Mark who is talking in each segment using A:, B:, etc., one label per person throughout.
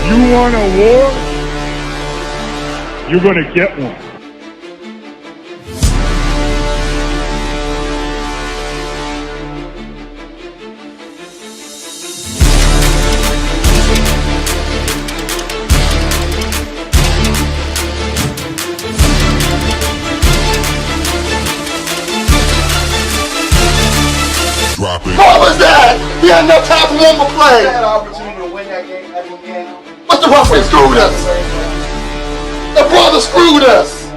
A: You want a war? You're going to get one.
B: What was that? He had no time for one more play.
C: He had an opportunity to win that game at the end.
B: But the referee screwed us. The brother screwed us.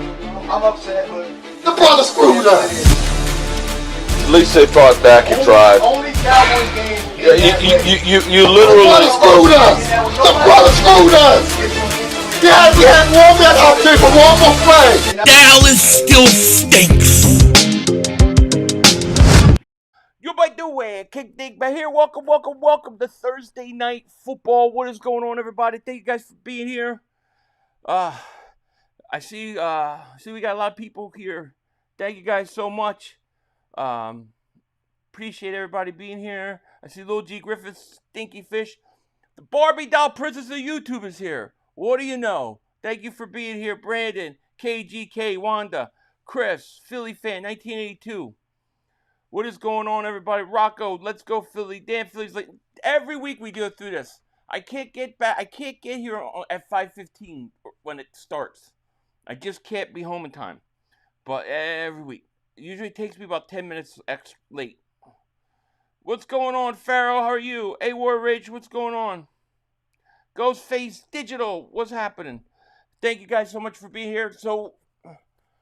C: I'm upset, but
B: the brother screwed us.
D: At least they fought back and tried.
C: Only Cowboys game.
D: You literally.
B: The brother screwed us. The brother screwed us. He had one man opportunity for one more play.
E: Dallas still stinks.
F: You might do it. Dingbat here. Welcome to Thursday Night Football. What is going on, everybody? Thank you guys for being here. I see we got a lot of people here. Thank you guys so much. Appreciate everybody being here. I see Lil G Griffiths, Stinky Fish. The Barbie doll princess of YouTube is here. What do you know? Thank you for being here, Brandon, KGK, Wanda, Chris, Philly fan, 1982. What is going on, everybody? Rocco, let's go Philly. Damn, Philly's like every week we go through this. I can't get back. I can't get here at 5:15 when it starts. I just can't be home in time. But every week, it usually takes me about 10 minutes late. What's going on, Pharaoh? How are you? A War Rage, what's going on? Ghostface Digital, what's happening? Thank you guys so much for being here. So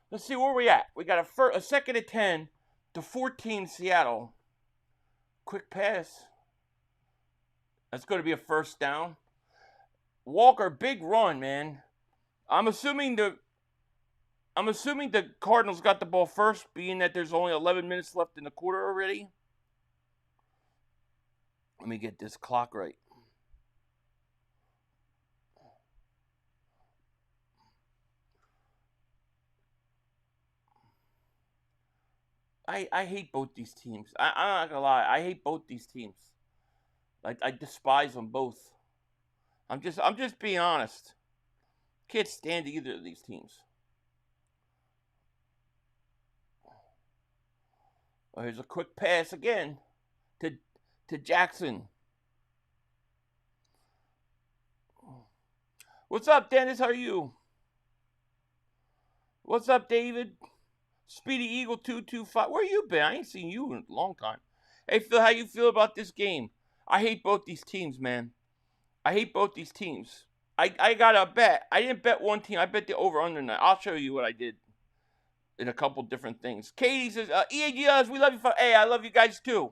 F: let's see where we at. We got a second and 10. To 14 Seattle. Quick pass. That's going to be a first down. Walker, big run, man. I'm assuming the Cardinals got the ball first, being that there's only 11 minutes left in the quarter already. Let me get this clock right. I hate both these teams. I'm not gonna lie. I hate both these teams. I despise them both. I'm just being honest. Can't stand either of these teams. Oh, here's a quick pass again to Jackson. What's up, Dennis? How are you? What's up, David? Speedy Eagle 225. Where you been? I ain't seen you in a long time. Hey, Phil, how you feel about this game? I hate both these teams, man. I hate both these teams. I got a bet. I didn't bet one team. I bet the over-under night. I'll show you what I did in a couple different things. Katie says, EAGS, we love you. Hey, I love you guys, too.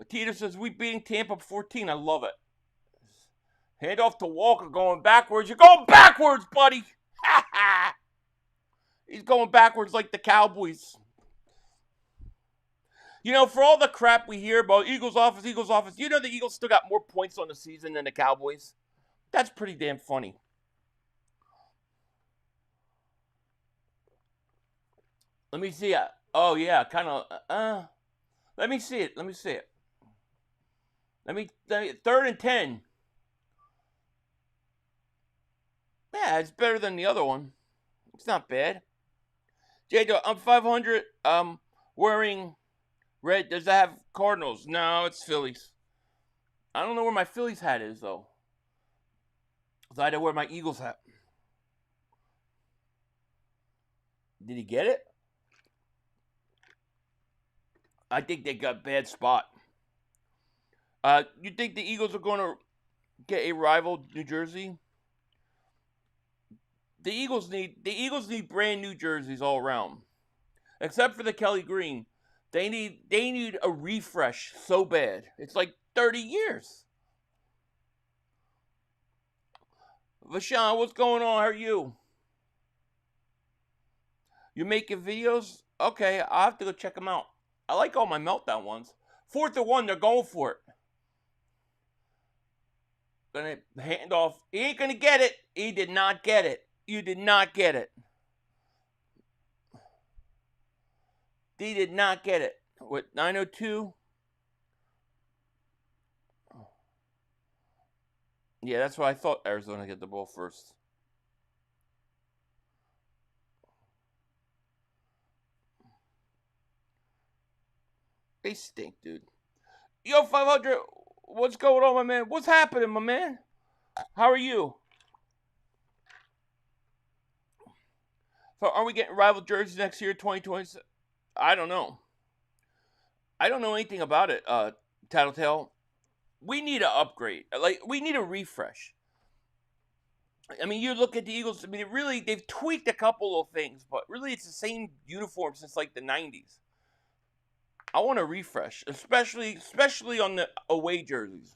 F: Tita says, we beating Tampa 14. I love it. Hand off to Walker going backwards. You're going backwards, buddy. Ha ha. He's going backwards like the Cowboys. You know, for all the crap we hear about Eagles offense, you know the Eagles still got more points on the season than the Cowboys? That's pretty damn funny. Let me see it. Oh, yeah, kind of. Let me see it. Let me 3rd and 10. Yeah, it's better than the other one. It's not bad. J-Do, I'm 500. Wearing red. Does that have Cardinals? No, it's Phillies. I don't know where my Phillies hat is, though. So I had to wear my Eagles hat. Did he get it? I think they got a bad spot. You think the Eagles are going to get a rival New Jersey? The Eagles need brand new jerseys all around. Except for the Kelly Green. They need a refresh so bad. It's like 30 years. Vashawn, what's going on? How are you? You making videos? Okay, I'll have to go check them out. I like all my meltdown ones. 4th and 1, they're going for it. Gonna hand off. He ain't gonna get it. He did not get it. You did not get it. He did not get it. What, 9:02? Yeah, that's what I thought. Arizona get the ball first. They stink, dude. Yo, 500, what's going on, my man? What's happening, my man? How are you? So, are we getting rival jerseys next year, 2020? I don't know. I don't know anything about it, Tattletale. We need an upgrade. Like, we need a refresh. I mean, you look at the Eagles, I mean, they've tweaked a couple of things, but really it's the same uniform since, like, the 90s. I want a refresh, especially on the away jerseys.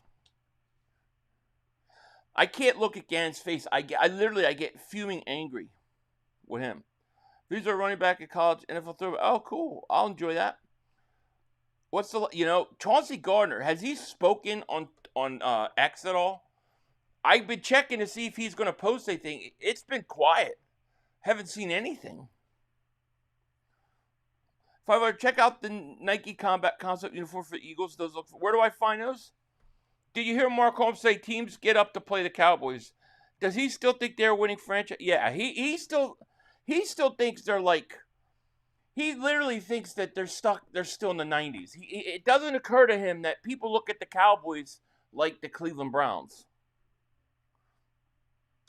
F: I can't look at Gannon's face. I get fuming angry with him. These are running back at college, NFL throw. Oh, cool. I'll enjoy that. What's Chauncey Gardner, has he spoken on X at all? I've been checking to see if he's going to post anything. It's been quiet. Haven't seen anything. If I were to check out the Nike Combat Concept uniform for the Eagles, where do I find those? Did you hear Mark Holmes say teams get up to play the Cowboys? Does he still think they're a winning franchise? Yeah, he still thinks they're like. He literally thinks that they're still in the 90s. It doesn't occur to him that people look at the Cowboys like the Cleveland Browns.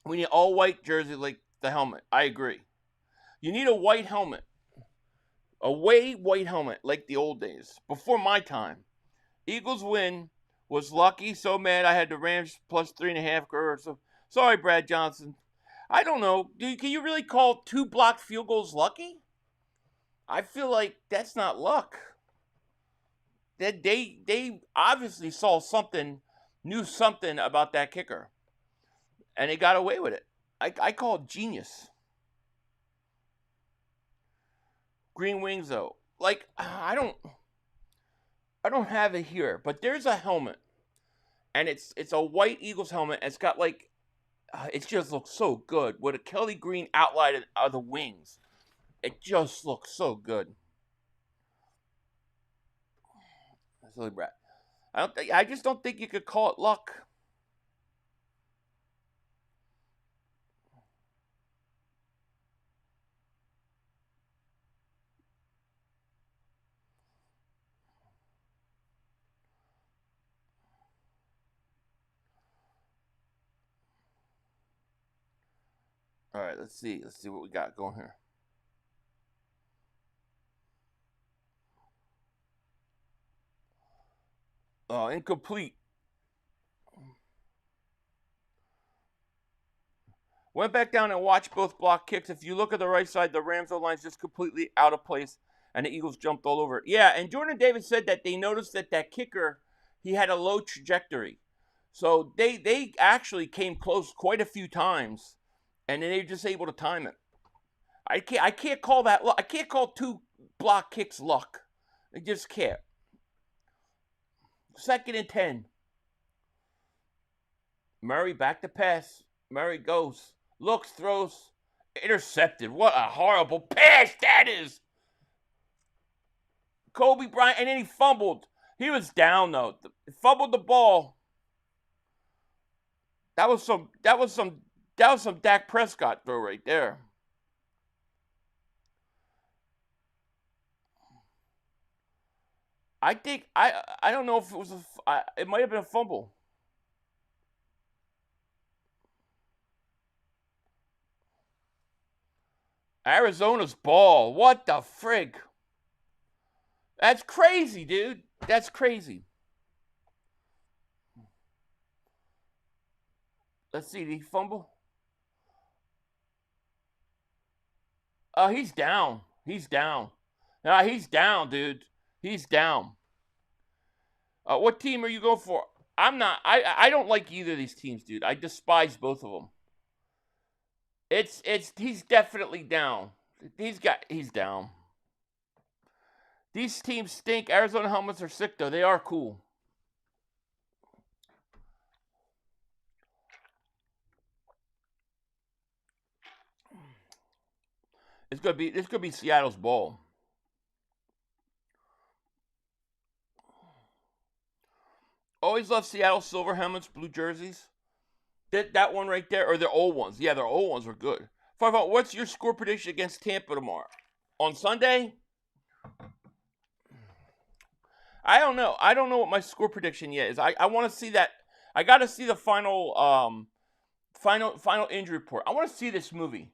F: We need all white jersey like the helmet. I agree. You need a white helmet. A white helmet like the old days. Before my time. Eagles win. Was lucky. So mad I had the Rams plus 3.5. So sorry, Brad Johnson. I don't know. Can you really call 2 blocked field goals lucky? I feel like that's not luck. That they obviously saw something, knew something about that kicker. And they got away with it. I call it genius. Green wings, though. Like, I don't have it here, but there's a helmet. And it's a white Eagles helmet. And it's got, like, it just looks so good. With a Kelly green outline of the wings. It just looks so good. Silly brat. I just don't think you could call it luck. All right, let's see what we got going here. Oh, incomplete. Went back down and watched both block kicks. If you look at the right side, the Rams O-line's just completely out of place, and the Eagles jumped all over it. Yeah, and Jordan Davis said that they noticed that kicker, he had a low trajectory. So they actually came close quite a few times, and then they were just able to time it. I can't call that luck. I can't call 2 block kicks luck. I just can't. 2nd and 10. Murray back to pass. Murray goes. Looks, throws. Intercepted. What a horrible pass that is. Kobe Bryant, and then he fumbled. He was down, though. He fumbled the ball. That was some Dak Prescott throw right there. I think I don't know if it was it might have been a fumble. Arizona's ball. What the frig? That's crazy, dude. That's crazy. Let's see. Did he fumble? He's down. He's down. Nah, he's down, dude. He's down. What team are you going for? I'm not. I don't like either of these teams, dude. I despise both of them. He's definitely down. He's down. These teams stink. Arizona helmets are sick, though. They are cool. This could be Seattle's ball. Always love Seattle silver helmets, blue jerseys. That one right there, or the old ones? Yeah, their old ones were good. 5-0. What's your score prediction against Tampa tomorrow? On Sunday? I don't know. I don't know what my score prediction yet is. I want to see that. I got to see the final injury report. I want to see this movie.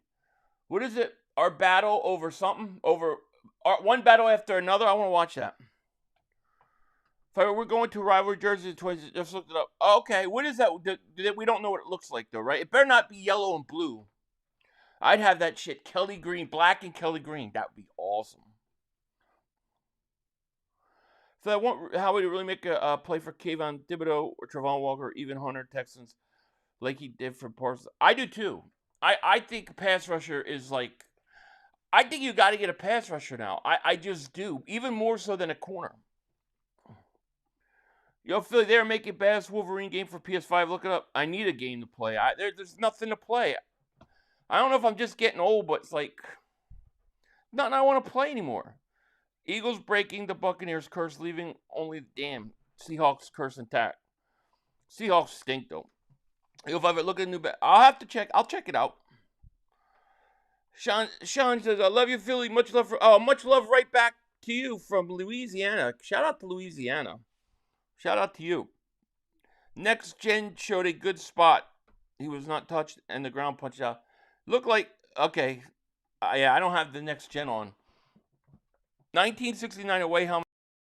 F: What is it? Our battle over something? Over one battle after another? I want to watch that. We're going to rivalry jersey. Just looked it up. Oh, okay, what is that? We don't know what it looks like, though, right? It better not be yellow and blue. I'd have that shit Kelly green, black and Kelly green. That would be awesome. So I want how would it really make a play for Kayvon Thibodeau or Travon Walker or even Hunter Texans like he did for Parsons? I do too. I think pass rusher is like, I think you got to get a pass rusher now. I just do, even more so than a corner. Yo, Philly, they're making best Wolverine game for PS5. Look it up. I need a game to play. There's nothing to play. I don't know if I'm just getting old, but it's like nothing I want to play anymore. Eagles breaking the Buccaneers curse, leaving only the damn Seahawks curse intact. Seahawks stink though. If I ever look at a new bet, I'll have to check. I'll check it out. Sean says, "I love you, Philly. Much love much love right back to you from Louisiana. Shout out to Louisiana. Shout out to you. Next gen showed a good spot. He was not touched and the ground punched out. Looked like okay. Yeah, I don't have the next gen on. 1969 away helmet.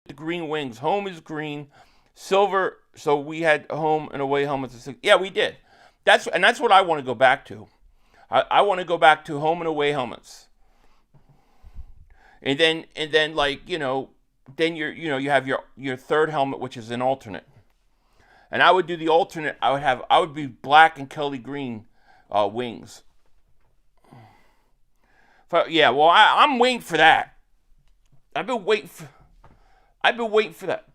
F: The green wings. Home is green, silver. So we had home and away helmets. Yeah, we did. That's what I want to go back to. I want to go back to home and away helmets. And then like, then you have your third helmet, which is an alternate. And I would do the alternate. I would be black and Kelly green wings. Yeah, well, I'm waiting for that. I've been waiting for that.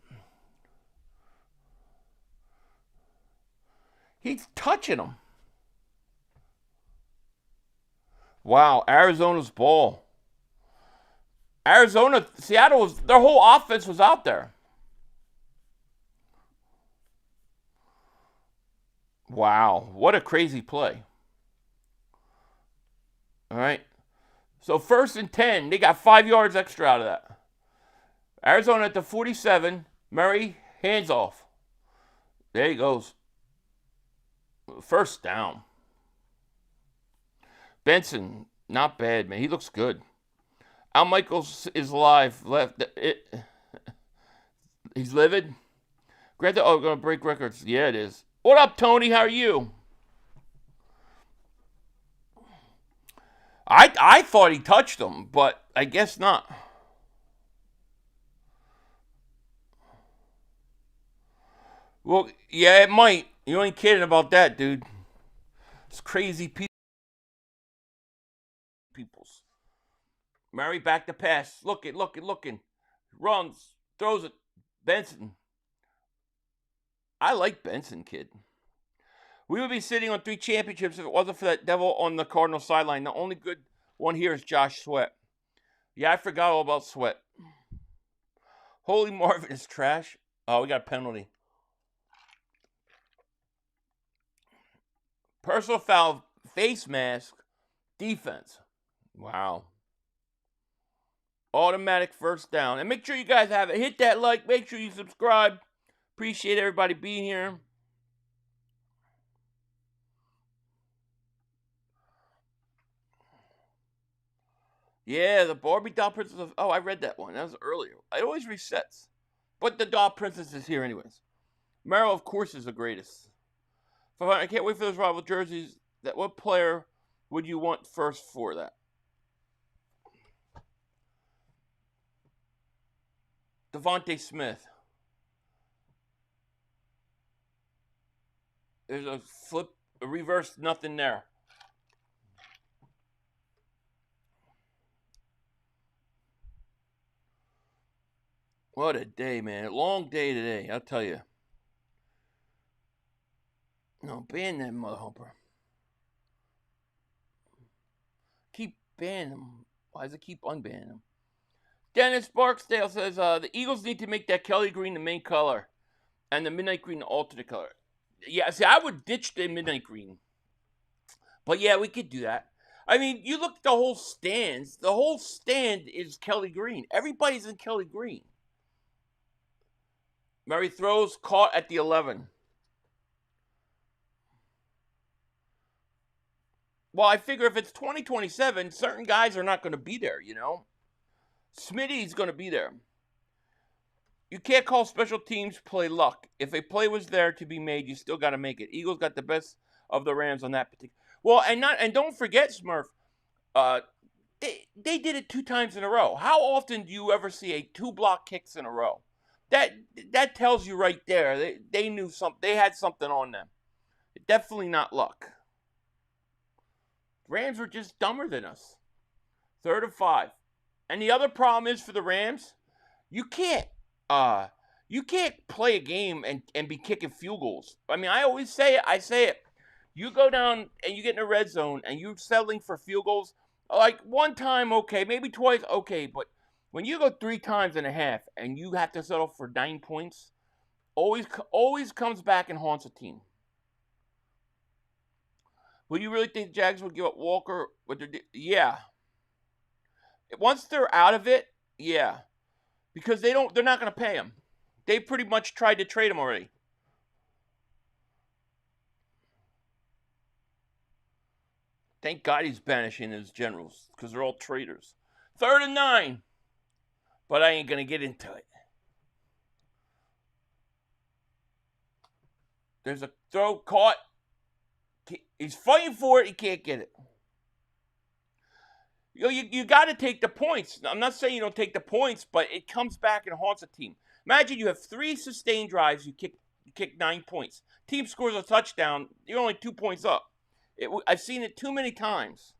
F: He's touching them. Wow, Arizona's ball. Seattle their whole offense was out there. Wow, what a crazy play. All right. So 1st and 10, they got 5 yards extra out of that. Arizona at the 47, Murray, hands off. There he goes. First down. Benson, not bad, man. He looks good. Al Michaels is live. He's livid. Going to break records. Yeah, it is. What up, Tony? How are you? I thought he touched him, but I guess not. Well, yeah, it might. You ain't kidding about that, dude. It's crazy peoples. Murray back to pass. Looking. Runs. Throws it. Benson. I like Benson, kid. We would be sitting on 3 championships if it wasn't for that devil on the Cardinals sideline. The only good one here is Josh Sweat. Yeah, I forgot all about Sweat. Holy Marvin is trash. Oh, we got a penalty. Personal foul, face mask, defense. Wow. Automatic first down. And make sure you guys have it. Hit that like. Make sure you subscribe. Appreciate everybody being here. Yeah, the Barbie doll princess of... Oh, I read that one. That was earlier. It always resets. But the doll princess is here anyways. Merrill, of course, is the greatest. I can't wait for those rival jerseys. What player would you want first for that? Devontae Smith. There's a reverse, nothing there. What a day, man. Long day today, I'll tell you. No, ban that mother humper. Keep banning him. Why does it keep unbanning him? Dennis Barksdale says, the Eagles need to make that Kelly green the main color and the midnight green the alternate color. Yeah, see, I would ditch the midnight green. But yeah, we could do that. I mean, you look at the whole stands. The whole stand is Kelly Green. Everybody's in Kelly Green. Murray throws, caught at the 11. Well, I figure if it's 2027, certain guys are not going to be there, you know? Smitty's going to be there. You can't call special teams play luck. If a play was there to be made, you still got to make it. Eagles got the best of the Rams on that particular. Well, and don't forget, Smurf, they did it 2 times in a row. How often do you ever see a 2 block kicks in a row? That tells you right there. They knew something. They had something on them. Definitely not luck. Rams were just dumber than us. 3rd and 5. And the other problem is for the Rams, you can't play a game and be kicking field goals. I mean, I always say it. I say it. You go down and you get in the red zone and you're settling for field goals, like 1 time, okay, maybe twice, okay, but when you go 3 times and a half and you have to settle for 9 points, always comes back and haunts a team. Would you really think the Jags would give up Walker? Yeah. Once they're out of it, yeah. Because they're not going to pay him. They pretty much tried to trade him already. Thank God he's banishing his generals because they're all traitors. 3rd and 9. But I ain't going to get into it. There's a throw caught. He's fighting for it. He can't get it. You got to take the points. I'm not saying you don't take the points, but it comes back and haunts a team. Imagine you have 3 sustained drives. You kick 9 points. Team scores a touchdown. You're only 2 points up. I've seen it too many times.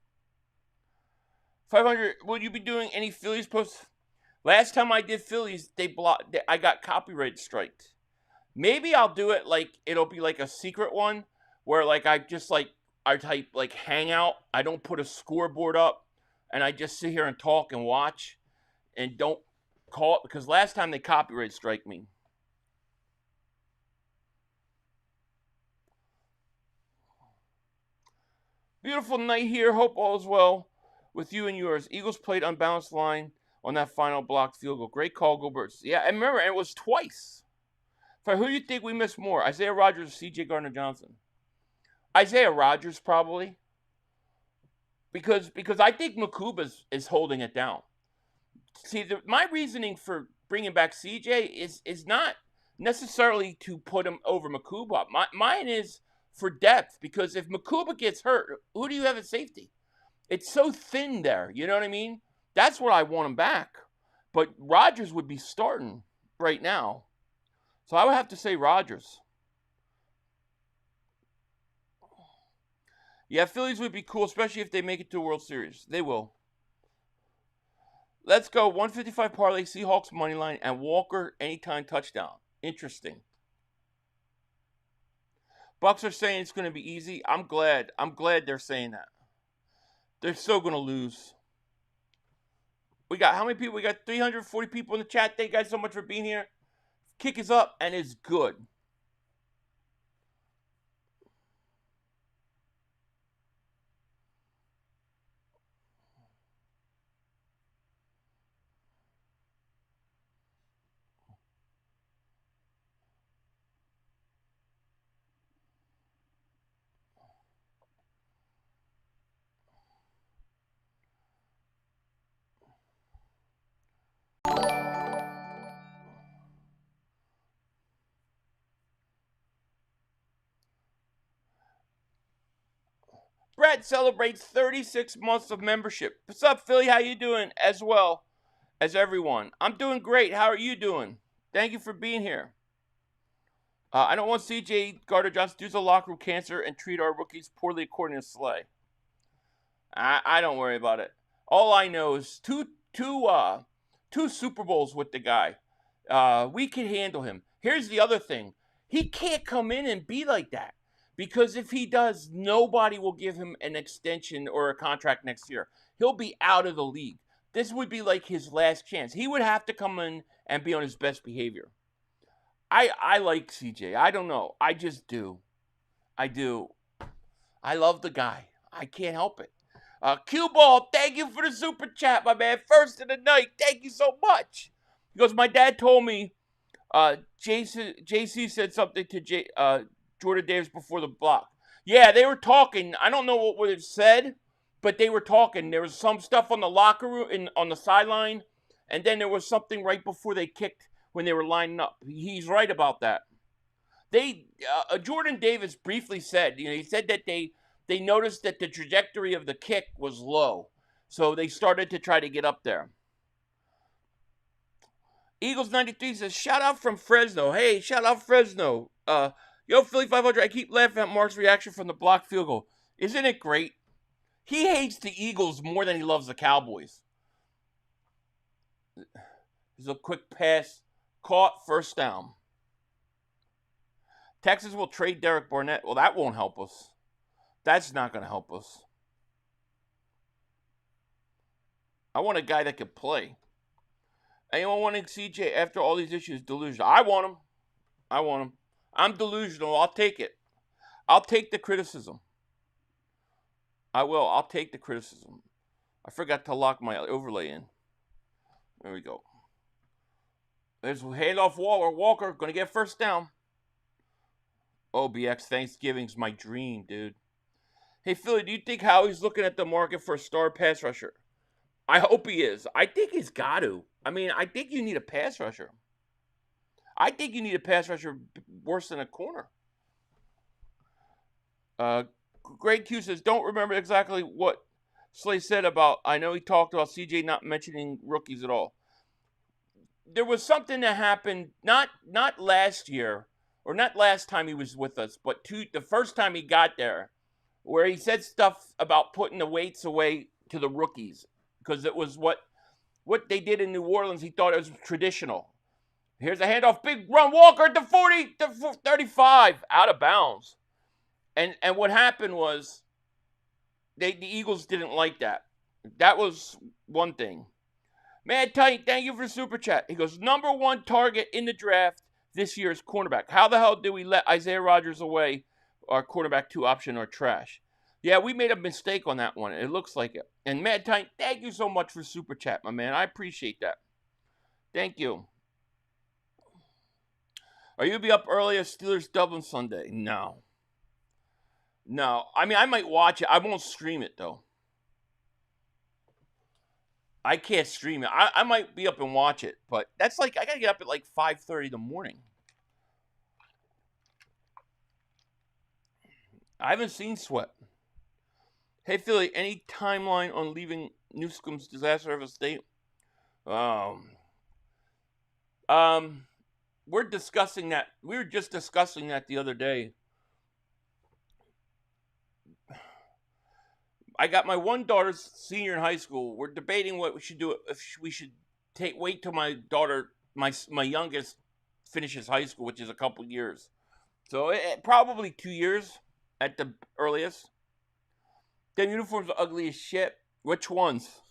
F: 500. Would you be doing any Phillies posts? Last time I did Phillies, I got copyright striked. Maybe I'll do it like it'll be like a secret one where like I type like hangout. I don't put a scoreboard up, and I just sit here and talk and watch, and don't call it because last time they copyright strike me. Beautiful night here. Hope all is well with you and yours. Eagles played unbalanced line on that final blocked field goal. Great call, go Birds. Yeah, and remember, it was twice. For who do you think we missed more, Isaiah Rodgers or C.J. Gardner-Johnson? Isaiah Rodgers probably. Because I think Makuba is holding it down. See, my reasoning for bringing back CJ is not necessarily to put him over Makuba. Mine is for depth, because if Makuba gets hurt, who do you have at safety? It's so thin there, you know what I mean? That's what I want him back. But Rodgers would be starting right now. So I would have to say Rodgers. Yeah, Phillies would be cool, especially if they make it to a World Series. They will. Let's go. 155 parlay, Seahawks money line, and Walker anytime touchdown. Interesting. Bucks are saying it's going to be easy. I'm glad they're saying that. They're so going to lose. We got how many people? We got 340 people in the chat. Thank you guys so much for being here. Kick is up and it's good. Brett celebrates 36 months of membership. What's up, Philly? How you doing? As well as everyone. I'm doing great. How are you doing? Thank you for being here. I don't want CJ Gardner-Johnson to use a locker room cancer and treat our rookies poorly according to Slay. I don't worry about it. All I know is two Super Bowls with the guy. We can handle him. Here's the other thing. He can't come in and be like that. Because if he does, nobody will give him an extension or a contract next year. He'll be out of the league. This would be like his last chance. He would have to come in and be on his best behavior. I like CJ. I don't know. I just do. I do. I love the guy. I can't help it. Cue Ball, thank you for the super chat, my man. First of the night. Thank you so much. He goes, my dad told me JC said something to Jordan Davis before the block. Yeah, they were talking. I don't know what was said, but they were talking. There was some stuff on the locker room, on the sideline, and then there was something right before they kicked when they were lining up. He's right about that. Jordan Davis briefly said, he said that they noticed that the trajectory of the kick was low, so they started to try to get up there. Eagles 93 says, shout out from Fresno. Hey, shout out Fresno. Yo, Philly 500, I keep laughing at Mark's reaction from the blocked field goal. Isn't it great? He hates the Eagles more than he loves the Cowboys. There's a quick pass. Caught, first down. Texas will trade Derek Barnett. Well, that won't help us. That's not going to help us. I want a guy that can play. Anyone wanting CJ after all these issues delusional? I want him. I'm delusional. I'll take it. I'll take the criticism. I will. I'll take the criticism. I forgot to lock my overlay in. There we go. There's handoff Walker. Going to get first down. Oh, BX, Thanksgiving's my dream, dude. Hey, Philly, do you think Howie's looking at the market for a star pass rusher? I hope he is. I think he's got to. I mean, I think you need a pass rusher. I think you need a pass rusher worse than a corner. Greg Q says, don't remember exactly what Slay said about, I know he talked about CJ not mentioning rookies at all. There was something that happened, not last year, or not last time he was with us, but the first time he got there, where he said stuff about putting the weights away to the rookies, because it was what they did in New Orleans. He thought it was traditional. Here's a handoff, big run, Walker at the 40, the 35, out of bounds. And what happened was, the Eagles didn't like that. That was one thing. Mad Tight, thank you for the super chat. He goes, number one target in the draft this year is cornerback. How the hell did we let Isaiah Rodgers away? Our quarterback 2 option or trash. Yeah, we made a mistake on that one. It looks like it. And Mad Tight, thank you so much for super chat, my man. I appreciate that. Thank you. Are you going to be up early at Steelers Dublin Sunday? No. I mean, I might watch it. I won't stream it, though. I can't stream it. I might be up and watch it, but that's like, I got to get up at like 5:30 in the morning. I haven't seen Sweat. Hey, Philly, any timeline on leaving Newscomb's disaster of a state? We're discussing that. We were just discussing that the other day. I got my one daughter's senior in high school. We're debating what we should do. If we should wait till my daughter, my youngest, finishes high school, which is a couple years. So probably 2 years at the earliest. Them uniforms are ugly as shit. Which ones?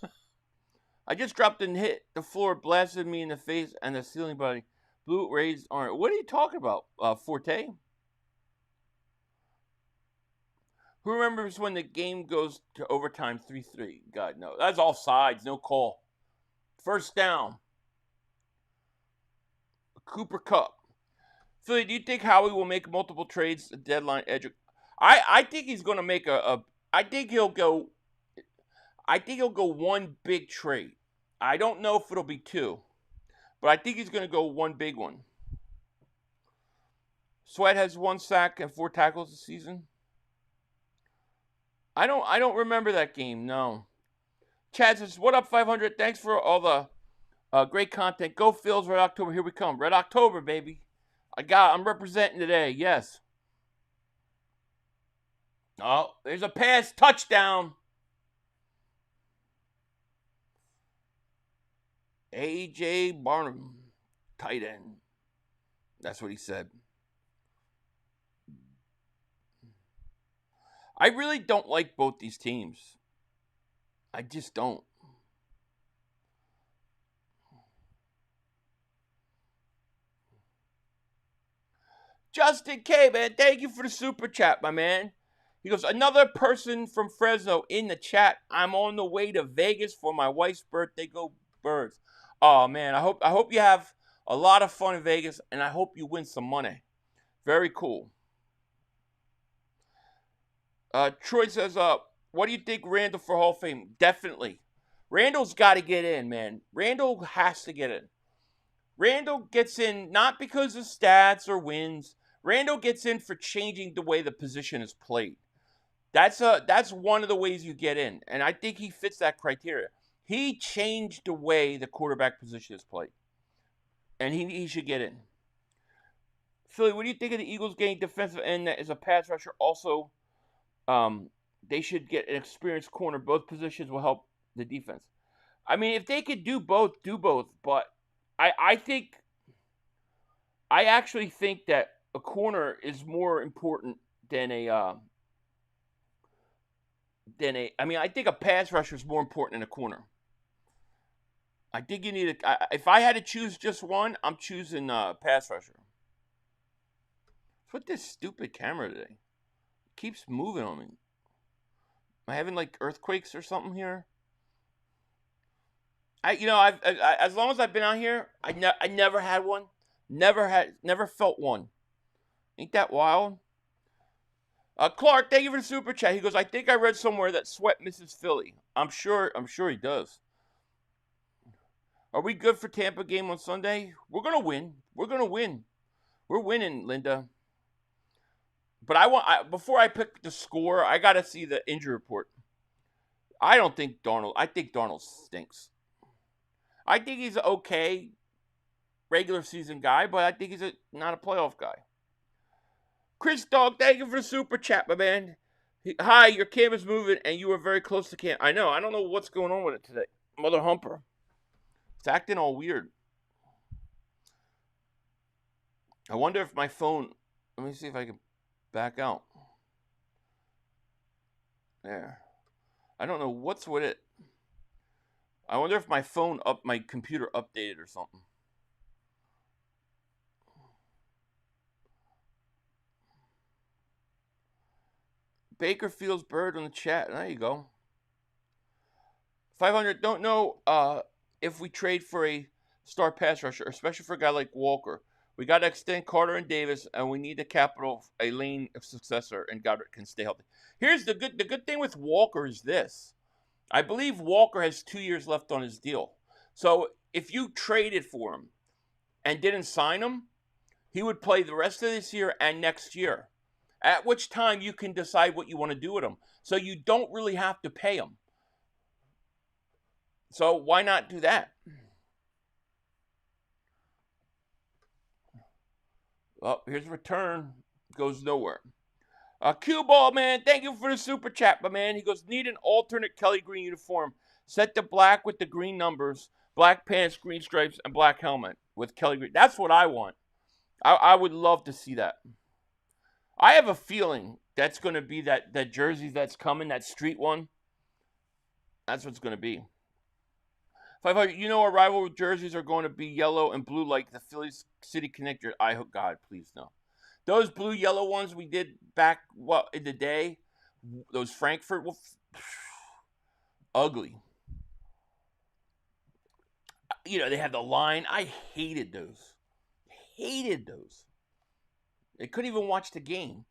F: I just dropped and hit the floor, blasted me in the face and the ceiling body. Blue raised orange. What are you talking about, Forte? Who remembers when the game goes to overtime 3-3? God, no. That's all sides. No call. First down. Cooper Kupp. Philly, do you think Howie will make multiple trades at deadline edge? I think he's going to make I think he'll go one big trade. I don't know if it'll be 2. But I think he's going to go one big one. Sweat has 1 sack and 4 tackles this season. I don't remember that game, no. Chad says, what up, 500? Thanks for all the great content. Go Phils, Red October, here we come. Red October, baby. I'm representing today, yes. Oh, there's a pass, touchdown. A.J. Barnum, tight end. That's what he said. I really don't like both these teams. I just don't. Justin K, man, thank you for the super chat, my man. He goes, another person from Fresno in the chat. I'm on the way to Vegas for my wife's birthday. Go Birds. Oh, man, I hope you have a lot of fun in Vegas, and I hope you win some money. Very cool. Troy says, what do you think Randall for Hall of Fame? Definitely. Randall's got to get in, man. Randall has to get in. Randall gets in not because of stats or wins. Randall gets in for changing the way the position is played. That's one of the ways you get in, and I think he fits that criteria. He changed the way the quarterback position is played, and he should get in. Philly, what do you think of the Eagles getting defensive end that is a pass rusher? Also, they should get an experienced corner. Both positions will help the defense. I mean, if they could do both, do both. But I actually think that a corner is more important than I think a pass rusher is more important than a corner. I think you need if I had to choose just one, I'm choosing pass rusher. What's with this stupid camera today? It keeps moving on me. Am I having like earthquakes or something here? I've as long as I've been out here, I never had one. Never felt one. Ain't that wild? Clark, thank you for the super chat. He goes, I think I read somewhere that Sweat misses Philly. I'm sure he does. Are we good for Tampa game on Sunday? We're gonna win. We're winning, Linda. But before I pick the score, I gotta see the injury report. I think Darnold stinks. I think he's an okay regular season guy, but I think he's not a playoff guy. Chris Dog, thank you for the super chat, my man. Hi, your cam is moving, and you are very close to cam. I know. I don't know what's going on with it today. Mother humper. It's acting all weird. I wonder if my phone... Let me see if I can back out. There. I don't know what's with it. I wonder if my computer updated or something. Baker Fields Bird on the chat. There you go. 500. Don't know if we trade for a star pass rusher, especially for a guy like Walker. We got to extend Carter and Davis, and we need the capital, a lane of successor, and Goddard can stay healthy. Here's the good thing with Walker is this. I believe Walker has 2 years left on his deal. So if you traded for him and didn't sign him, he would play the rest of this year and next year. At which time you can decide what you want to do with him. So you don't really have to pay him. So why not do that? Oh, here's a return. Goes nowhere. Cue Ball, man, thank you for the super chat, my man. He goes, need an alternate Kelly Green uniform. Set the black with the green numbers, black pants, green stripes, and black helmet with Kelly Green. That's what I want. I would love to see that. I have a feeling that's going to be that jersey that's coming, that street one. That's what's going to be. 500, our rivalry jerseys are going to be yellow and blue like the Philly City Connector. I hope, God, please no. Those blue yellow ones we did back in the day, those Frankfurt, ugly. They had the line. I hated those. They couldn't even watch the game.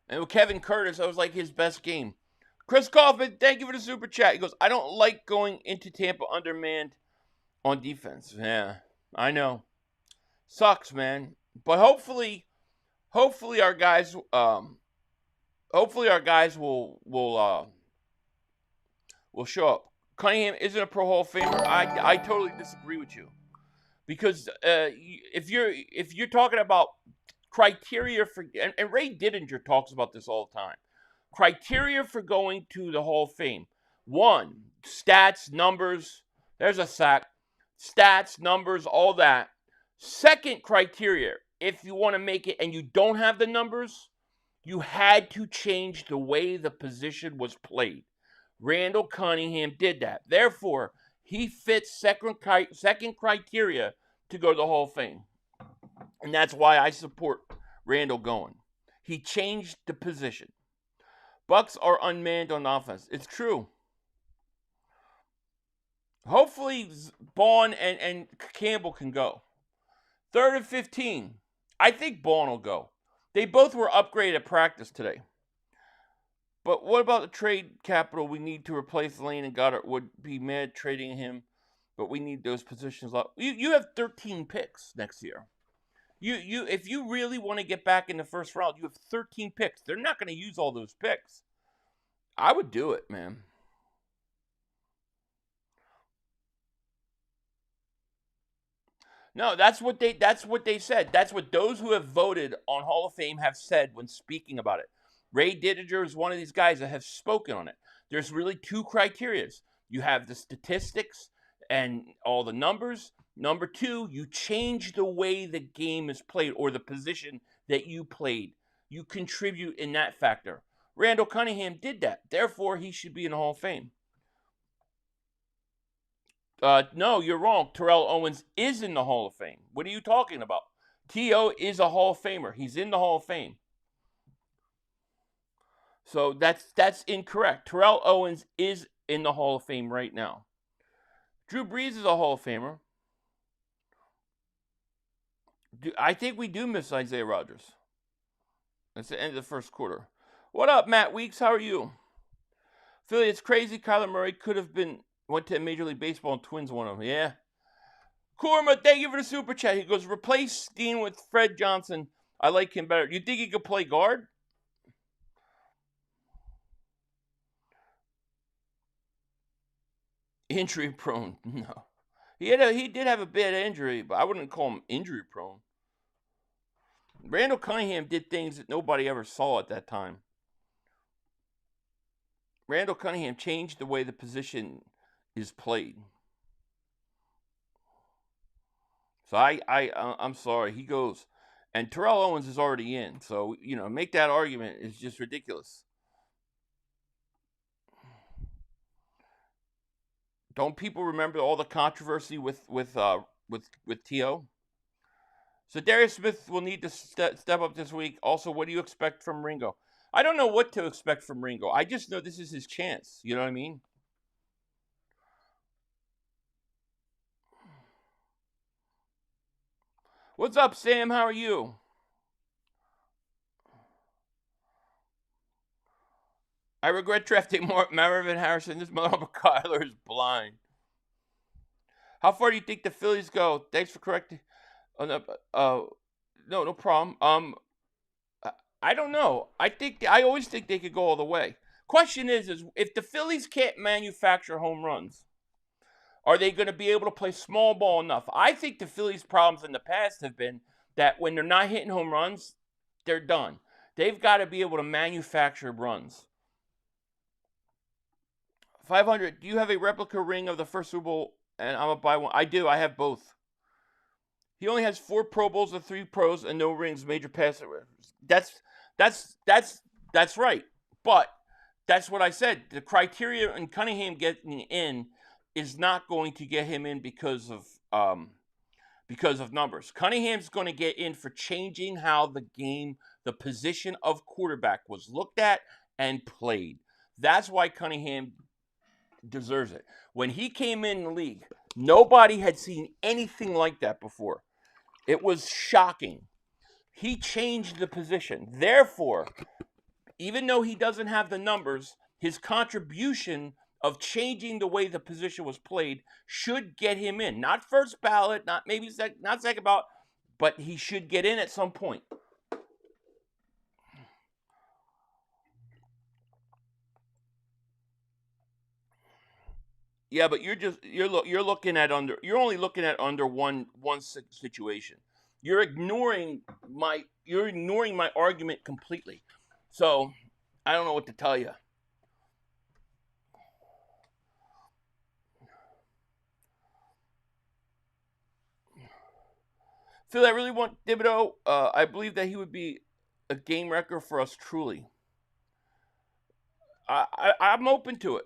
F: And with Kevin Curtis, that was like his best game. Chris Kaufman, thank you for the super chat. He goes, I don't like going into Tampa undermanned on defense. Yeah, I know. Sucks, man. But hopefully our guys will show up. Cunningham isn't a Pro Hall of Famer. I totally disagree with you. Because if you're talking about criteria for, and Ray Didinger talks about this all the time, criteria for going to the Hall of Fame. 1, stats, numbers. There's a sack. Stats, numbers, all that. Second criteria, if you want to make it and you don't have the numbers, you had to change the way the position was played. Randall Cunningham did that. Therefore, he fits second criteria to go to the Hall of Fame. And that's why I support Randall going. He changed the position. Bucks are unmanned on offense. It's true. Hopefully, Bond and Campbell can go. 3rd and 15. I think Bond will go. They both were upgraded at practice today. But what about the trade capital we need to replace Lane and Goddard? Would be mad trading him, but we need those positions. You have 13 picks next year. You if you really want to get back in the first round, you have 13 picks. They're not going to use all those picks. I would do it, man. No, that's what they said. That's what those who have voted on Hall of Fame have said when speaking about it. Ray Didinger is one of these guys that have spoken on it. There's really 2 criteria. You have the statistics and all the numbers. Number 2, you change the way the game is played or the position that you played. You contribute in that factor. Randall Cunningham did that. Therefore, he should be in the Hall of Fame. No, you're wrong. Terrell Owens is in the Hall of Fame. What are you talking about? T.O. is a Hall of Famer. He's in the Hall of Fame. So that's incorrect. Terrell Owens is in the Hall of Fame right now. Drew Brees is a Hall of Famer. I think we do miss Isaiah Rodgers. That's the end of the first quarter. What up, Matt Weeks? How are you? Philly, it's crazy. Kyler Murray could have went to Major League Baseball and Twins won him. Yeah. Korma, thank you for the super chat. He goes, replace Steen with Fred Johnson. I like him better. You think he could play guard? Injury prone. No. He did have a bad injury, but I wouldn't call him injury prone. Randall Cunningham did things that nobody ever saw at that time. Randall Cunningham changed the way the position is played. So I'm sorry. He goes, and Terrell Owens is already in. So, make that argument is just ridiculous. Don't people remember all the controversy with T.O.? So Darius Smith will need to step up this week. Also, what do you expect from Ringo? I don't know what to expect from Ringo. I just know this is his chance. You know what I mean? What's up, Sam? How are you? I regret drafting Marvin Harrison. This motherfucker Kyler is blind. How far do you think the Phillies go? Thanks for correcting. No problem. I don't know. I always think they could go all the way. Question is if the Phillies can't manufacture home runs, are they going to be able to play small ball enough? I think the Phillies' problems in the past have been that when they're not hitting home runs, they're done. They've got to be able to manufacture runs. 500, do you have a replica ring of the first Super Bowl? And I'm going to buy one. I do. I have both. He only has 4 Pro Bowls and 3 pros and no rings, major passer. That's right. But that's what I said. The criteria in Cunningham getting in is not going to get him in because of numbers. Cunningham's going to get in for changing how the position of quarterback was looked at and played. That's why Cunningham deserves it. When he came in the league, nobody had seen anything like that before. It was shocking. He changed the position. Therefore, even though he doesn't have the numbers, his contribution of changing the way the position was played should get him in. Not first ballot, not second ballot, but he should get in at some point. Yeah, but you're only looking at under one situation. You're ignoring my argument completely. So I don't know what to tell you. Phil, I really want Thibodeau. I believe that he would be a game wrecker for us truly. I'm open to it.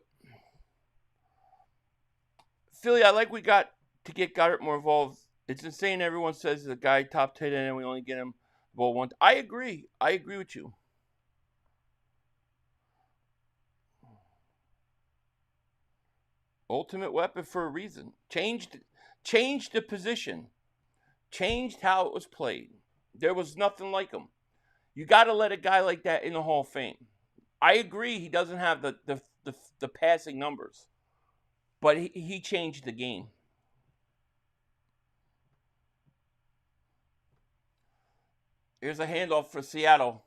F: Philly, I like we got to get Goddard more involved It's insane. Everyone says the guy top 10 and we only get him ball one. I agree. I agree with you. Ultimate weapon for a reason. Changed the position. Changed how it was played. There was nothing like him. You got to let a guy like that in the Hall of Fame. I agree he doesn't have the passing numbers, but he changed the game. Here's a handoff for Seattle.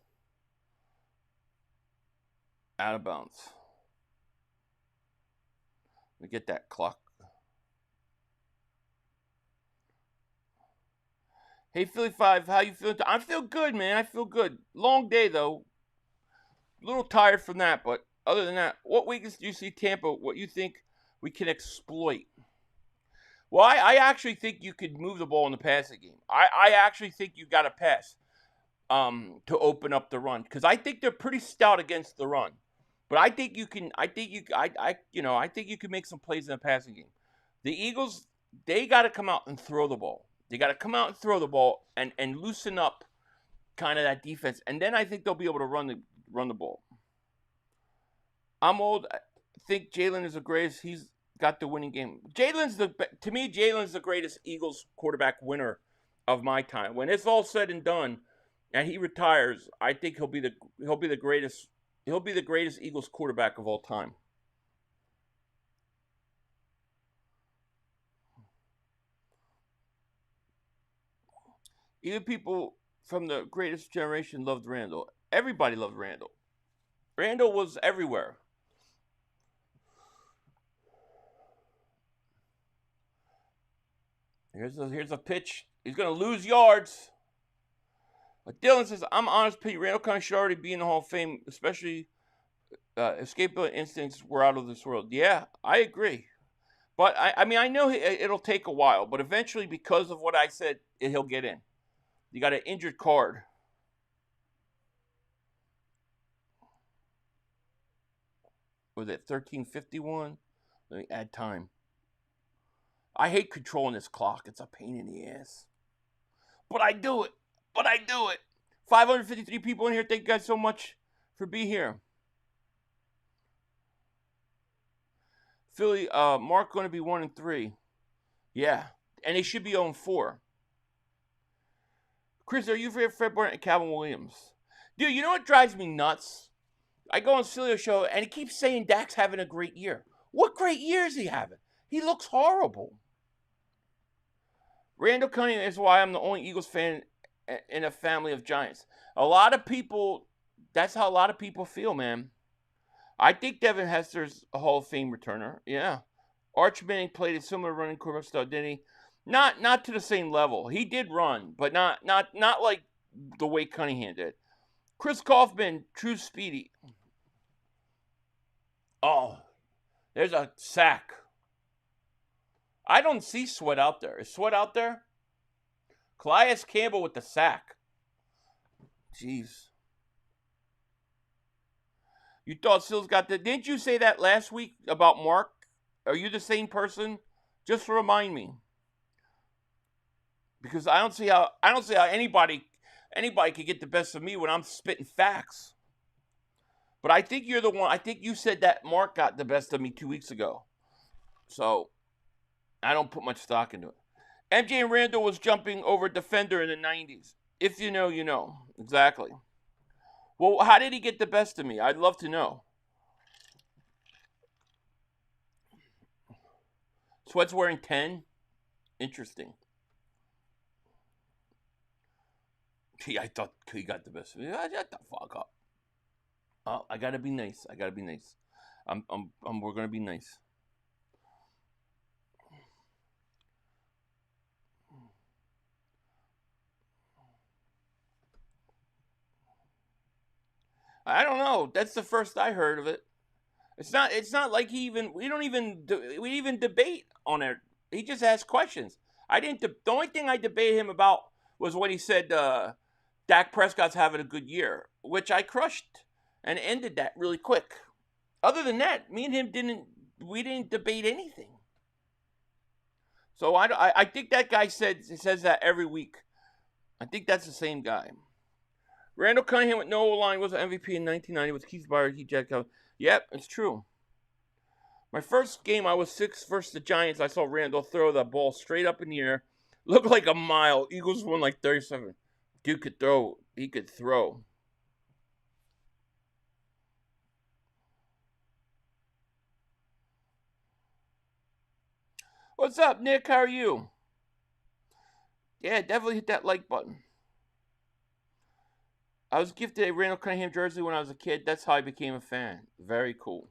F: Out of bounds. Let me get that clock. Hey, Philly 5, how you feeling? I feel good, man. I feel good. Long day, though. A little tired from that, but other than that, what weakness do you see Tampa? What you think we can exploit? Well, I actually think you could move the ball in the passing game. I actually think you got to pass to open up the run, because I think they're pretty stout against the run. But I think you can. I think you can make some plays in the passing game. The Eagles, they got to come out and throw the ball. They got to come out and throw the ball and loosen up kind of that defense, and then I think they'll be able to run the ball. I'm old. I think Jalen is the greatest. He's got the winning game. To me, Jalen's the greatest Eagles quarterback winner of my time. When it's all said and done, and he retires, I think he'll be the greatest. He'll be the greatest Eagles quarterback of all time. Even people from the greatest generation loved Randall. Everybody loved Randall. Randall was everywhere. Here's a pitch. He's going to lose yards. But Dylan says, I'm honest, Pete. Randall County should already be in the Hall of Fame, especially escapability instincts were out of this world. Yeah, I agree. But, I mean, I know it'll take a while, but eventually, because of what I said, he'll get in. You got an injured card. Was it 13:51? Let me add time. I hate controlling this clock. It's a pain in the ass. But I do it. 553 people in here. Thank you guys so much for being here. Philly, Mark going to be 1-3. Yeah. And they should be 0-4. Chris, are you for Fred Burnett and Calvin Williams? Dude, you know what drives me nuts? I go on Cilio's show, and he keeps saying Dak's having a great year. What great year is he having? He looks horrible. Randall Cunningham is why I'm the only Eagles fan in a family of Giants. A lot of people, that's how a lot of people feel, man. I think Devin Hester's a Hall of Fame returner. Yeah. Arch Manning played a similar running quarterback style, didn't he? Not to the same level. He did run, but not like the way Cunningham did. Chris Kaufman, true speedy. Oh, there's a sack. I don't see Sweat out there. Is Sweat out there? Calais Campbell with the sack. Jeez. You thought Sills got the... Didn't you say that last week about Mark? Are you the same person? Just remind me. Because I don't see how anybody could get the best of me when I'm spitting facts. But I think you're the one. I think you said that Mark got the best of me 2 weeks ago. So I don't put much stock into it. MJ and Randall was jumping over a defender in the 90s. If you know, you know. Exactly. Well, how did he get the best of me? I'd love to know. Sweat's wearing 10? Interesting. Gee, I thought he got the best of me. Shut the fuck up. Oh, I gotta be nice. We're gonna be nice. I don't know. That's the first I heard of it. It's not like we even debate on it. He just asks questions. The only thing I debated him about was when he said Dak Prescott's having a good year, which I crushed and ended that really quick. Other than that, me and him didn't debate anything. So I think that guy says that every week. I think that's the same guy. Randall Cunningham with no line was an MVP in 1990 with Keith Byard, Heath Jackson. Yep, it's true. My first game, I was 6 versus the Giants. I saw Randall throw the ball straight up in the air. Looked like a mile. Eagles won like 37. Dude could throw. He could throw. What's up, Nick? How are you? Yeah, definitely hit that like button. I was gifted a Randall Cunningham jersey when I was a kid. That's how I became a fan. Very cool.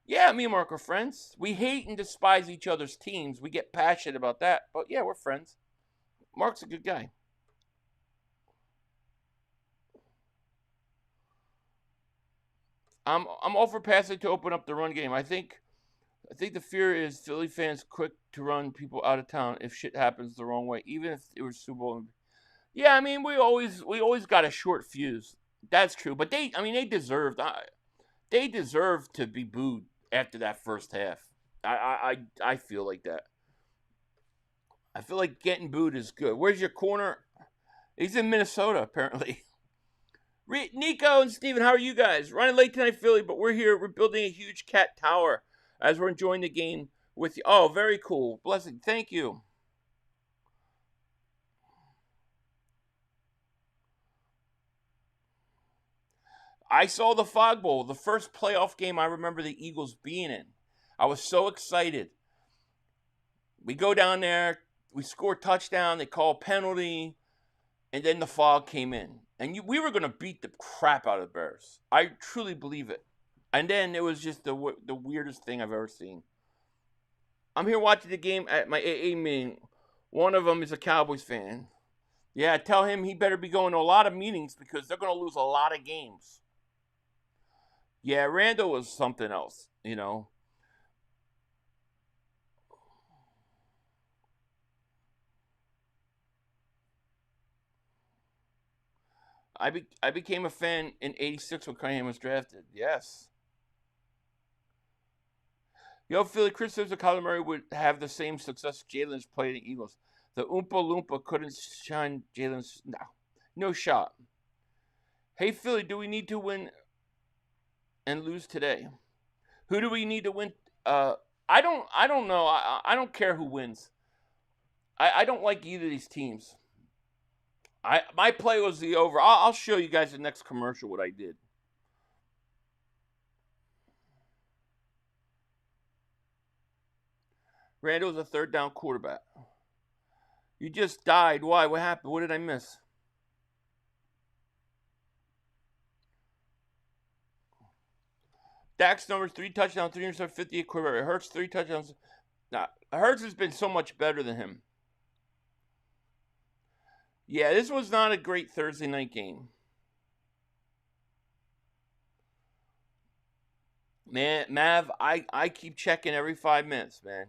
F: Yeah, me and Mark are friends. We hate and despise each other's teams. We get passionate about that. But yeah, we're friends. Mark's a good guy. I'm all for passing to open up the run game. I think the fear is Philly fans quick to run people out of town if shit happens the wrong way, even if it was Super Bowl. Yeah, I mean we always got a short fuse. That's true, but they deserved to be booed after that first half. I feel like that. I feel like getting booed is good. Where's your corner? He's in Minnesota, apparently. Nico and Steven, how are you guys? Running late tonight, Philly, but we're here. We're building a huge cat tower as we're enjoying the game with you. Oh, very cool. Blessing. Thank you. I saw the Fog Bowl, the first playoff game I remember the Eagles being in. I was so excited. We go down there, we score a touchdown, they call a penalty, and then the fog came in. And we were going to beat the crap out of the Bears. I truly believe it. And then it was just the weirdest thing I've ever seen. I'm here watching the game at my AA meeting. One of them is a Cowboys fan. Yeah, tell him he better be going to a lot of meetings because they're going to lose a lot of games. Yeah, Randall was something else, you know. I became a fan in '86 when Cunningham was drafted. Yes. Yo, Philly, Chris says that Kyler Murray would have the same success Jalen's played in Eagles. The Oompa Loompa couldn't shine Jalen's. No shot. Hey, Philly, do we need to win and lose today? Who do we need to win? I don't know. I don't care who wins. I don't like either of these teams. My play was the over. I'll show you guys the next commercial what I did. Randall's a third down quarterback. You just died. Why? What happened? What did I miss? Dak's numbers 3 touchdowns, 358 quarterback. Hurts 3 touchdowns. Nah, Hurts has been so much better than him. Yeah, this was not a great Thursday night game. Man, Mav, I keep checking every 5 minutes, man.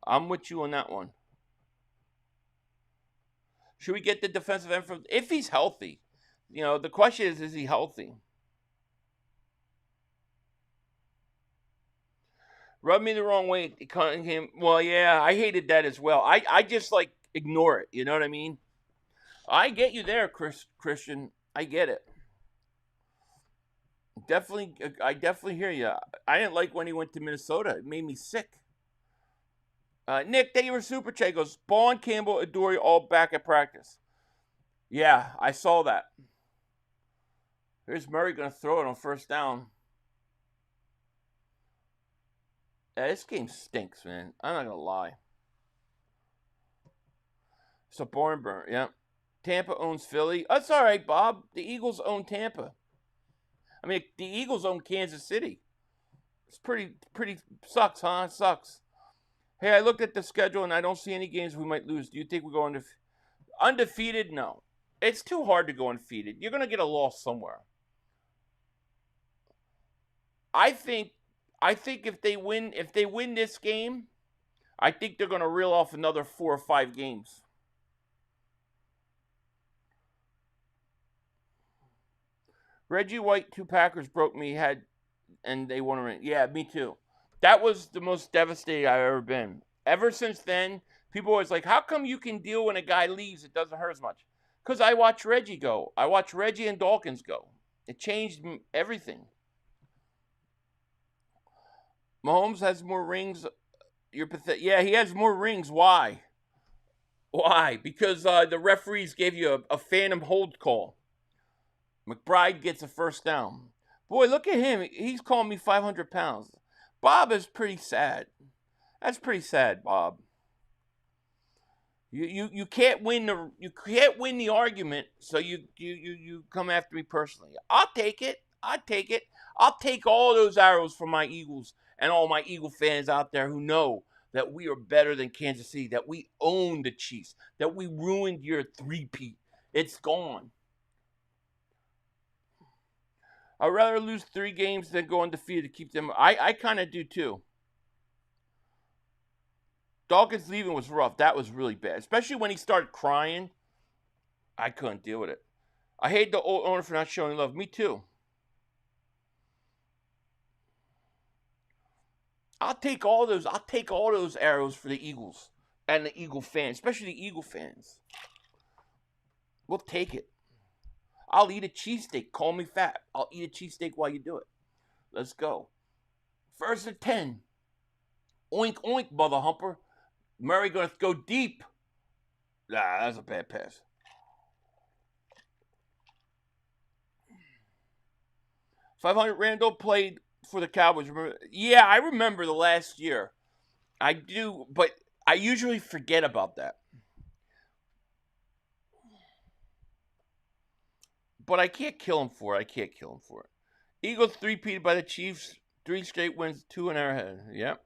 F: I'm with you on that one. Should we get the defensive end from... If he's healthy. You know, the question is he healthy? Rubbed me the wrong way. Him. Well, yeah, I hated that as well. I just, like, ignore it. You know what I mean? I get you there, Christian. I get it. I definitely hear you. I didn't like when he went to Minnesota. It made me sick. Nick, thank you for super chat. Goes, Bond, Campbell, Adoree all back at practice. Yeah, I saw that. Here's Murray going to throw it on first down. Yeah, this game stinks, man. I'm not going to lie. So, Bornburn, yeah. Tampa owns Philly. That's all right, Bob. The Eagles own Tampa. I mean, the Eagles own Kansas City. It's pretty sucks, huh? It sucks. Hey, I looked at the schedule and I don't see any games we might lose. Do you think we go undefeated? No. It's too hard to go undefeated. You're going to get a loss somewhere. I think if they win this game, I think they're going to reel off another 4 or 5 games. Reggie White, 2 Packers broke me head, and they won a ring. Yeah, me too. That was the most devastating I've ever been. Ever since then, people always like, how come you can deal when a guy leaves? It doesn't hurt as much. Because I watched Reggie go. I watched Reggie and Dawkins go. It changed everything. Mahomes has more rings. You're pathetic. Yeah, he has more rings. Why? Why? Because the referees gave you a phantom hold call. McBride gets a first down. Boy, look at him. He's calling me 500 pounds. Bob is pretty sad. That's pretty sad, Bob. You can't win the argument, so you come after me personally. I'll take it. I'll take all those arrows from my Eagles and all my Eagle fans out there who know that we are better than Kansas City, that we own the Chiefs, that we ruined your three-peat. It's gone. I'd rather lose 3 games than go undefeated to keep them. I kind of do too. Dawkins leaving was rough. That was really bad, especially when he started crying. I couldn't deal with it. I hate the old owner for not showing love. Me too. I'll take all those arrows for the Eagles and the Eagle fans, especially the Eagle fans. We'll take it. I'll eat a cheesesteak. Call me fat. I'll eat a cheesesteak while you do it. Let's go. 1st and 10. Oink, oink, mother humper. Murray going to go deep. Nah, that's a bad pass. $500 Randall played for the Cowboys. Remember? Yeah, I remember the last year. I do, but I usually forget about that. But I can't kill him for it. Eagles 3-peated by the Chiefs. 3 straight wins, 2 in Arrowhead. Yep.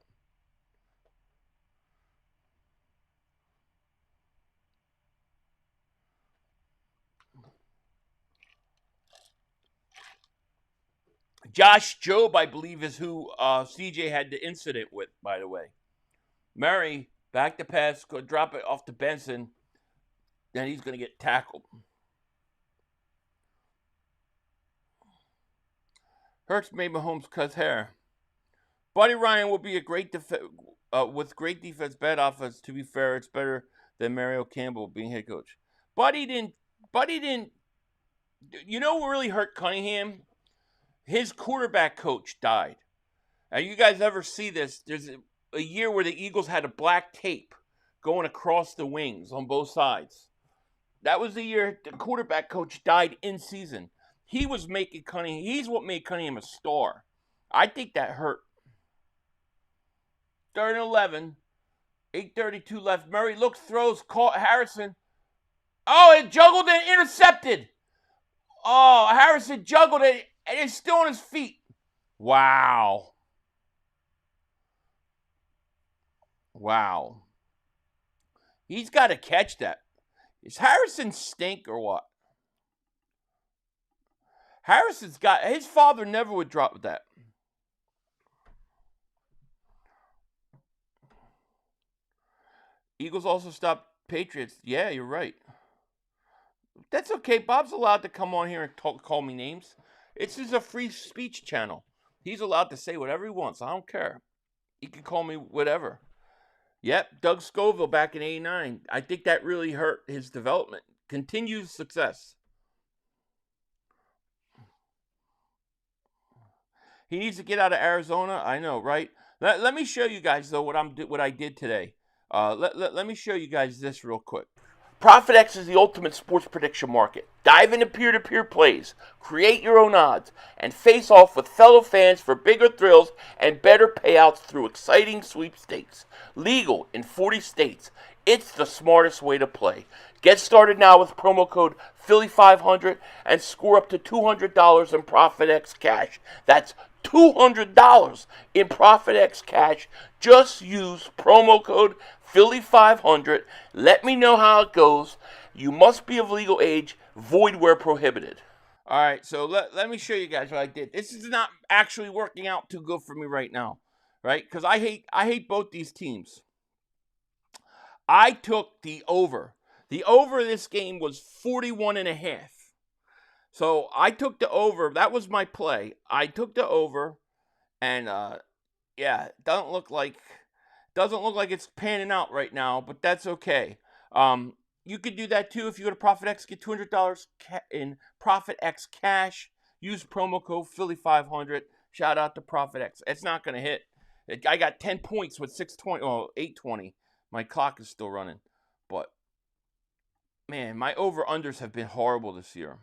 F: Josh Jobe, I believe, is who CJ had the incident with, by the way. Murray, back to pass, go drop it off to Benson. Then he's going to get tackled. Hurts made Mahomes cut hair. Buddy Ryan will be a great with great defense, bad offense. To be fair, it's better than Mario Campbell being head coach. Buddy didn't. You know what really hurt Cunningham? His quarterback coach died. Now, you guys ever see this? There's a year where the Eagles had a black tape going across the wings on both sides. That was the year the quarterback coach died in season. He was making Cunningham. He's what made Cunningham a star. I think that hurt. 3rd and 11. 8:32 left. Murray looks, throws, caught Harrison. Oh, it juggled and intercepted. Oh, Harrison juggled it, and it's still on his feet. Wow. He's got to catch that. Is Harrison stink or what? Harrison's got, his father never would drop that. Eagles also stopped Patriots. Yeah, you're right. That's okay. Bob's allowed to come on here and call me names. It's just a free speech channel. He's allowed to say whatever he wants. I don't care. He can call me whatever. Yep, Doug Scoville back in '89. I think that really hurt his development. Continued success. He needs to get out of Arizona. I know, right? Let me show you guys, though, what I did today. Let me show you guys this real quick. ProfitX is the ultimate sports prediction market. Dive into peer-to-peer plays, create your own odds, and face off with fellow fans for bigger thrills and better payouts through exciting sweepstakes. Legal in 40 states. It's the smartest way to play. Get started now with promo code Philly500 and score up to $200 in ProfitX cash. That's $200 in ProfitX cash. Just use promo code Philly500. Let me know how it goes. You must be of legal age. Void where prohibited. All right, so let me show you guys what I did. This is not actually working out too good for me right now, right? Because I hate both these teams. I took the over. The over of this game was 41.5. So I took the over. That was my play. I took the over, and yeah, it doesn't look like Doesn't look like it's panning out right now, but that's okay. You could do that too if you go to ProfitX, get $200 in ProfitX cash. Use promo code Philly500. Shout out to ProfitX. It's not going to hit. I got 10 points with 620, 820. My clock is still running. But, man, my over-unders have been horrible this year.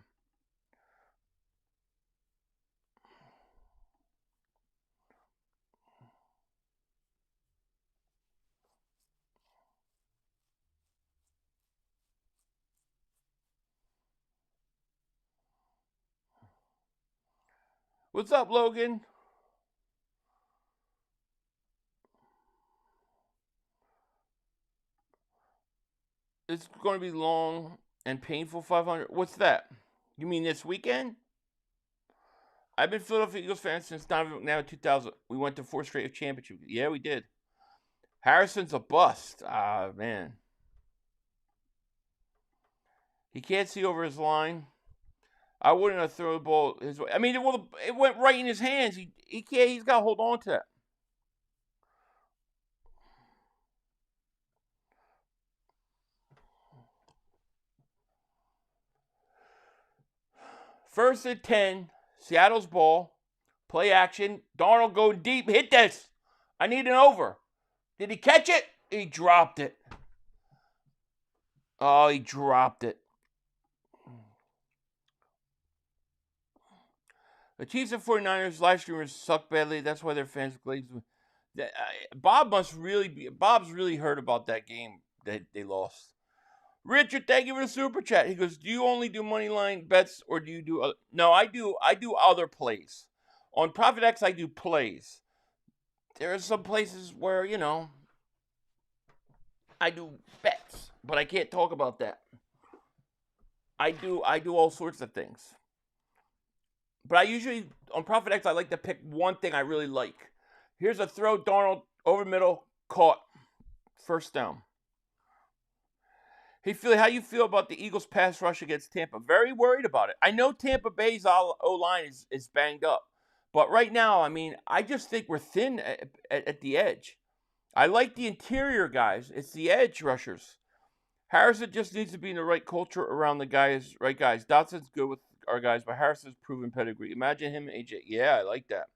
F: What's up, Logan? It's going to be long and painful 500. What's that? You mean this weekend? I've been Philadelphia Eagles fan since now 2000. We went to 4 straight championships. Yeah, we did. Harrison's a bust. Ah, man. He can't see over his line. I wouldn't have thrown the ball his way. I mean, it went right in his hands. He can't. He's got to hold on to that. First and 10, Seattle's ball, play action. Darnold going deep. Hit this. I need an over. Did he catch it? He dropped it. Oh, he dropped it. The Chiefs and 49ers live streamers suck badly. That's why their fans glaze. Bob's really heard about that game that they lost. Richard, thank you for the super chat. He goes, do you only do money line bets or do you do other? No, I do other plays. On ProfitX, I do plays. There are some places where, I do bets, but I can't talk about that. I do all sorts of things. But I usually, on ProfitX, I like to pick one thing I really like. Here's a throw, Darnold, over middle, caught. First down. Hey, Philly, how you feel about the Eagles' pass rush against Tampa? Very worried about it. I know Tampa Bay's O-line is banged up. But right now, I mean, I just think we're thin at the edge. I like the interior guys. It's the edge rushers. Harrison just needs to be in the right culture around the right guys. Dotson's good with our guys, but Harrison's proven pedigree. Imagine him and AJ. Yeah, I like that.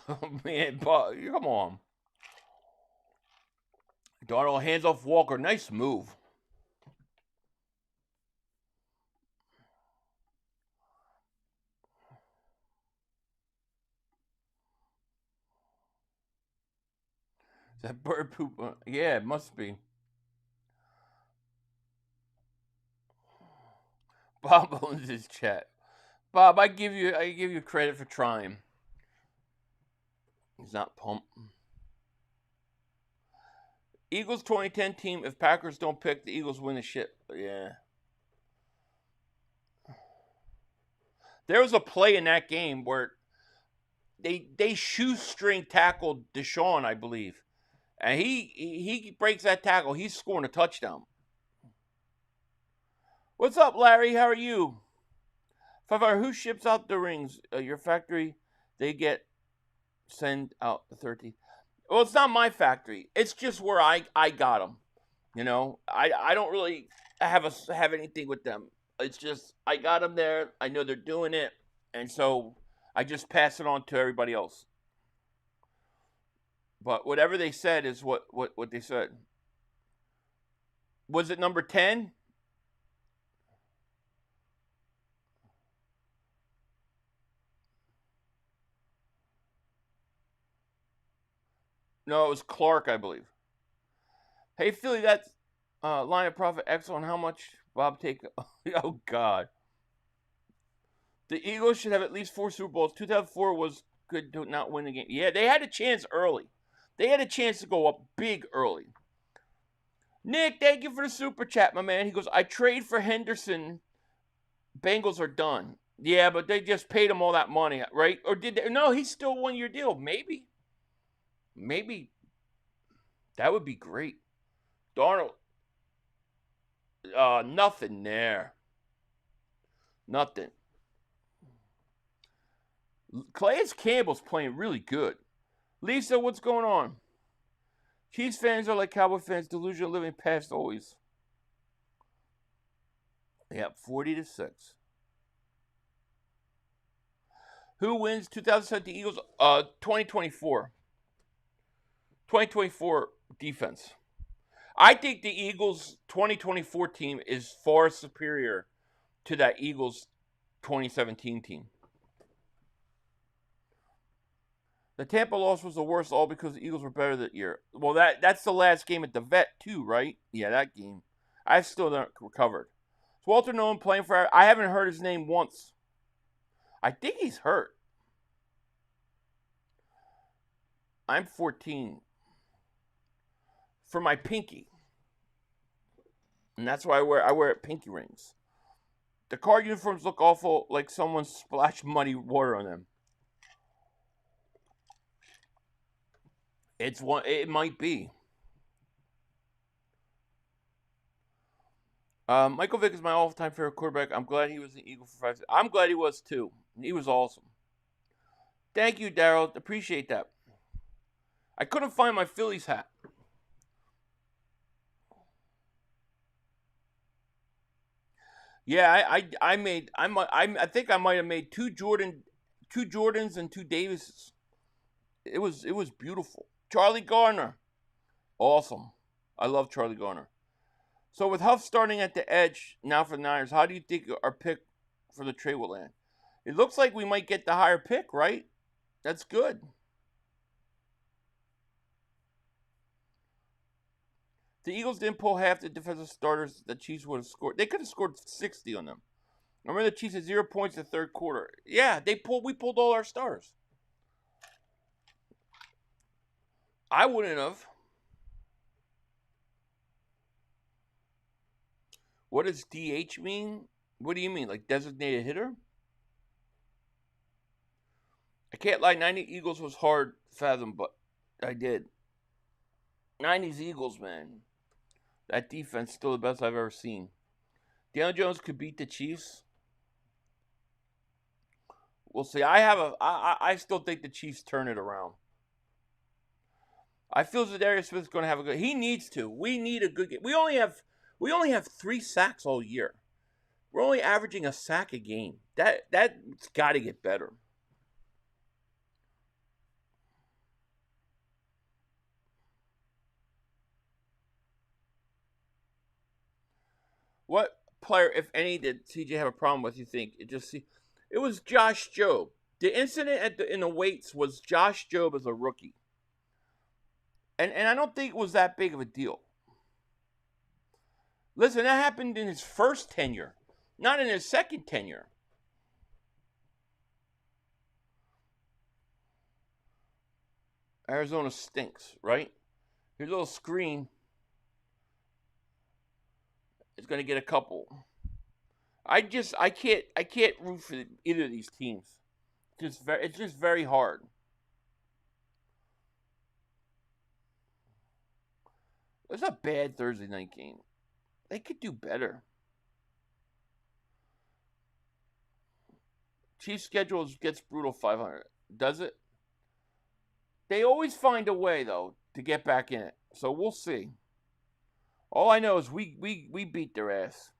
F: Oh, man, but come on. Darnold hands off Walker. Nice move. Is that bird poop? Yeah, it must be. Bob owns his chat. Bob, I give you credit for trying. He's not pumped. Eagles 2010 team. If Packers don't pick, the Eagles win the shit. Yeah. There was a play in that game where they shoestring tackled Deshaun, I believe. And he breaks that tackle. He's scoring a touchdown. What's up, Larry? How are you? Who ships out the rings? Your factory. They send out the 13. Well, it's not my factory. It's just where I got them. I don't really have anything with them. It's just I got them there. I know they're doing it, and so I just pass it on to everybody else. But whatever they said is what they said. Was it number 10? No, it was Clark, I believe. Hey, Philly, that's line of profit X on how much Bob take. Oh, God. The Eagles should have at least 4 Super Bowls. 2004 was good to not win the game. Yeah, they had a chance early. They had a chance to go up big early. Nick, thank you for the super chat, my man. He goes, I trade for Henderson. Bengals are done. Yeah, but they just paid him all that money, right? Or did they? No, he's still a 1-year deal. Maybe. That would be great. Darnold. Nothing there. Nothing. Calais Campbell's playing really good. Lisa, what's going on? Chiefs fans are like Cowboy fans, delusional living past always. Yep, 40-6. Who wins 2017 Eagles? 2024. 2024 defense. I think the Eagles 2024 team is far superior to that Eagles 2017 team. The Tampa loss was the worst, all because the Eagles were better that year. Well, that's the last game at the Vet too, right? Yeah, that game. I still not recovered. Is Walter Nolan playing for? I haven't heard his name once. I think he's hurt. I'm 14 for my pinky, and that's why I wear pinky rings. The Card uniforms look awful, like someone splashed muddy water on them. It might be. Michael Vick is my all-time favorite quarterback. I'm glad he was an Eagle for 5 seasons. I'm glad he was too. He was awesome. Thank you, Daryl. Appreciate that. I couldn't find my Phillies hat. Yeah, I think I might have made two Jordans and two Davises. It was beautiful. Charlie Garner, awesome. I love Charlie Garner. So with Huff starting at the edge now for the Niners, how do you think our pick for the trade will land? It looks like we might get the higher pick, right? That's good. The Eagles didn't pull half the defensive starters the Chiefs would have scored. They could have scored 60 on them. Remember the Chiefs had 0 points in the third quarter. Yeah, we pulled all our stars. I wouldn't have. What does DH mean? What do you mean? Like designated hitter? I can't lie, 90 Eagles was hard to fathom, but I did. 90s Eagles, man. That defense still the best I've ever seen. Daniel Jones could beat the Chiefs. We'll see. I still think the Chiefs turn it around. I feel Zadarius Smith's going to have a good. He needs to. We need a good game. We only have 3 sacks all year. We're only averaging a sack a game. That's got to get better. What player, if any, did CJ have a problem with? You think it was Josh Jobe. The incident in the weights was Josh Jobe as a rookie. And I don't think it was that big of a deal. Listen, that happened in his first tenure, not in his second tenure. Arizona stinks, right? Here's a little screen. It's going to get a couple. I can't root for either of these teams. It's just very hard. It's a bad Thursday night game. They could do better. Chiefs schedule gets brutal 500. Does it? They always find a way, though, to get back in it. So we'll see. All I know is we beat their ass.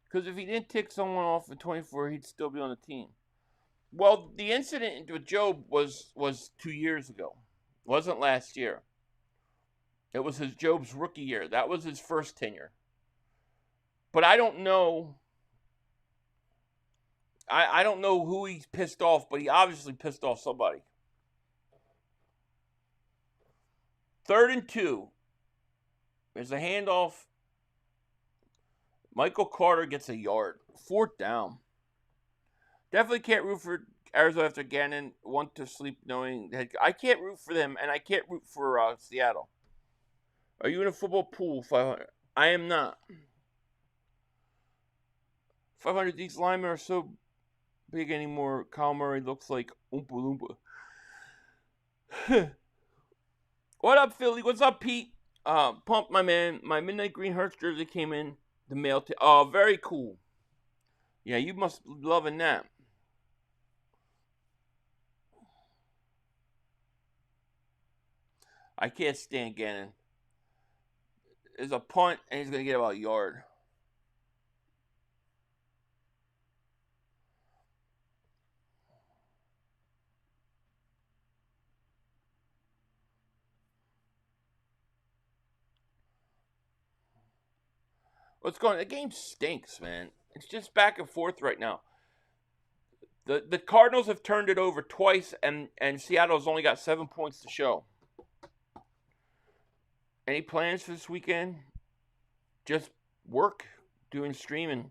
F: Because if he didn't tick someone off in 24, he'd still be on the team. Well, the incident with Jobe was 2 years ago. It wasn't last year. It was Jobe's rookie year. That was his first tenure. But I don't know. I don't know who he's pissed off, but he obviously pissed off somebody. 3rd and 2. There's a handoff. Michael Carter gets a yard. 4th down. Definitely can't root for Arizona after Gannon. Want to sleep knowing that I can't root for them, and I can't root for Seattle. Are you in a football pool? 500. I am not. 500. These linemen are so big anymore. Kyle Murray looks like Oompa Loompa. What up, Philly? What's up, Pete? Pump, my man. My Midnight Green Hurts jersey came in The mail. Oh, very cool. Yeah, you must be loving that. I can't stand Gannon. There's a punt, and he's going to get about a yard. What's going on? The game stinks, man. It's just back and forth right now. The Cardinals have turned it over twice, and Seattle's only got 7 points to show. Any plans for this weekend? Just work, doing streaming.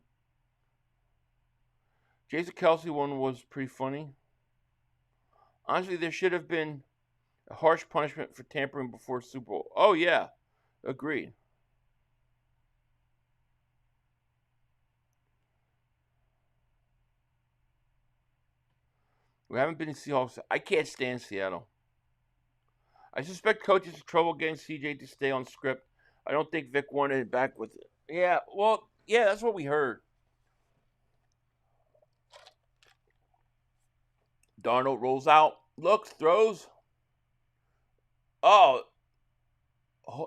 F: Jason Kelsey one was pretty funny. Honestly, there should have been a harsh punishment for tampering before Super Bowl. Oh, yeah. Agreed. We haven't been in Seahawks. I can't stand Seattle. I suspect coaches have trouble getting CJ to stay on script. I don't think Vic wanted it back with it. Yeah, well, yeah, that's what we heard. Darnold rolls out, looks, throws. Oh,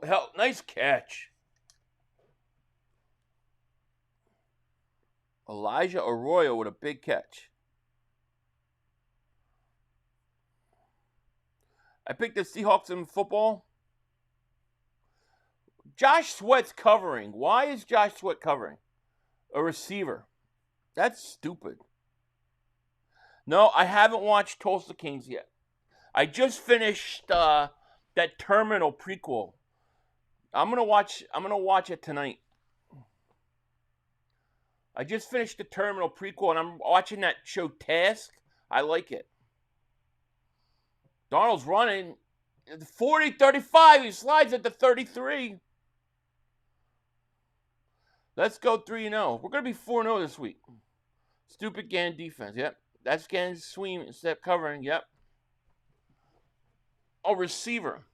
F: hell, nice catch. Elijah Arroyo with a big catch. I picked the Seahawks in football. Josh Sweat's covering. Why is Josh Sweat covering? A receiver. That's stupid. No, I haven't watched Tulsa Kings yet. I just finished that Terminal prequel. I'm gonna watch it tonight. I just finished the Terminal prequel, and I'm watching that show Task. I like it. Darnold's running 40-35. He slides at the 33. Let's go 3-0. We're going to be 4-0 this week. Stupid Gann defense. Yep. That's Gann's swing instead of covering. Yep. Oh, receiver.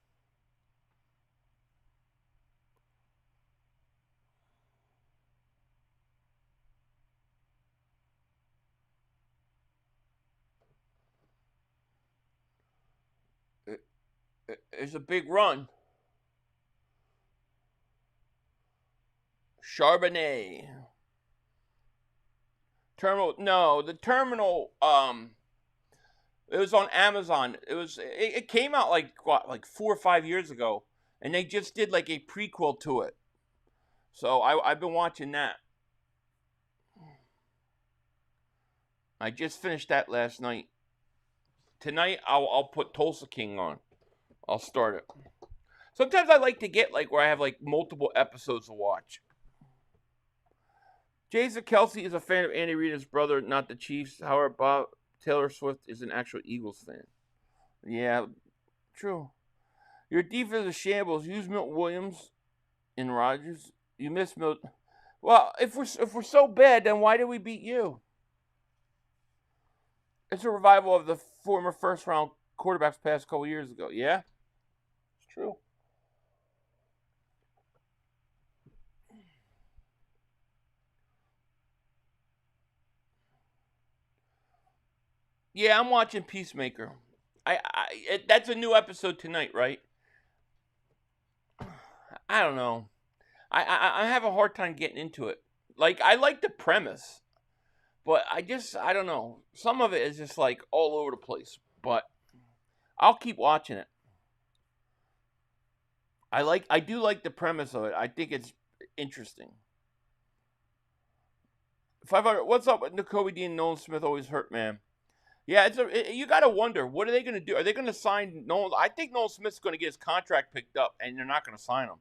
F: It's a big run. Charbonnet. Terminal. No, the Terminal. It was on Amazon. It came out like 4 or 5 years ago, and they just did like a prequel to it. So I've been watching that. I just finished that last night. Tonight I'll put Tulsa King on. I'll start it. Sometimes I like to get like where I have like multiple episodes to watch. Jason Kelsey is a fan of Andy Reid's brother, not the Chiefs. However, Bob Taylor Swift is an actual Eagles fan. Yeah, true. Your defense is shambles. Use Milt Williams and Rodgers. You miss Milt. Well, if we're so bad, then why did we beat you? It's a revival of the former first-round quarterbacks past couple years ago. Yeah, it's true. Yeah, I'm watching Peacemaker. That's a new episode tonight, right? I don't know. I have a hard time getting into it. Like, I like the premise, but I don't know. Some of it is just like all over the place, but I'll keep watching it. I do like the premise of it. I think it's interesting. 500. What's up with N'Kobe Dean and Nolan Smith? Always hurt, man. Yeah, you got to wonder, what are they going to do? Are they going to sign Nolan? I think Nolan Smith's going to get his contract picked up, and they're not going to sign him.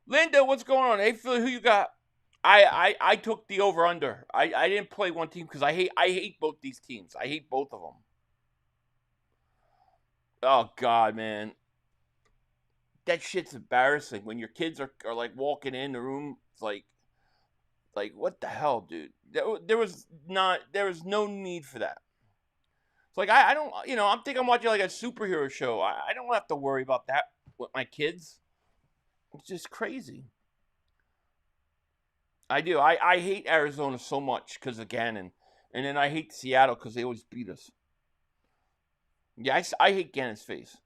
F: Linda, what's going on? Hey, Philly, who you got? I took the over-under. I didn't play one team because I hate both these teams. I hate both of them. Oh, God, man. That shit's embarrassing. When your kids are like, walking in the room, it's like, what the hell, dude? There was no need for that. It's like, I don't, I'm thinking I'm watching like a superhero show. I don't have to worry about that with my kids. It's just crazy. I do. I hate Arizona so much because of Gannon. And then I hate Seattle because they always beat us. Yeah, I hate Gannon's face.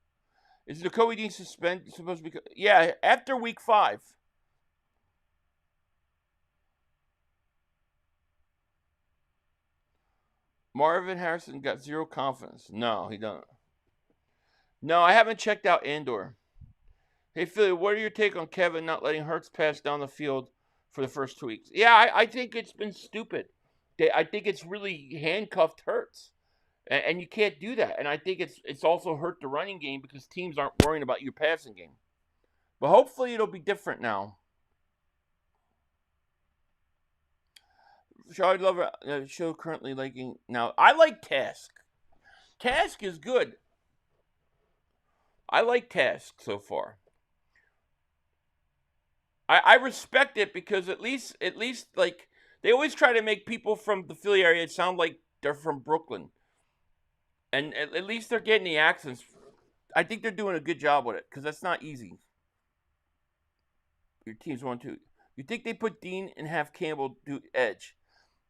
F: Is the Kobe Dean supposed to be... Yeah, after week 5. Marvin Harrison got 0 confidence. No, he doesn't. No, I haven't checked out Andor. Hey, Philly, what are your take on Kevin not letting Hurts pass down the field for the first 2 weeks? Yeah, I think it's been stupid. I think it's really handcuffed Hurts. And you can't do that. And I think it's also hurt the running game because teams aren't worrying about your passing game. But hopefully it'll be different now. Charlie Lover show currently liking now. I like Task. Task is good. I like Task so far. I respect it because at least like they always try to make people from the Philly area sound like they're from Brooklyn. And at least they're getting the accents. I think they're doing a good job with it because that's not easy. Your teams want to. You think they put Dean and have Campbell do edge?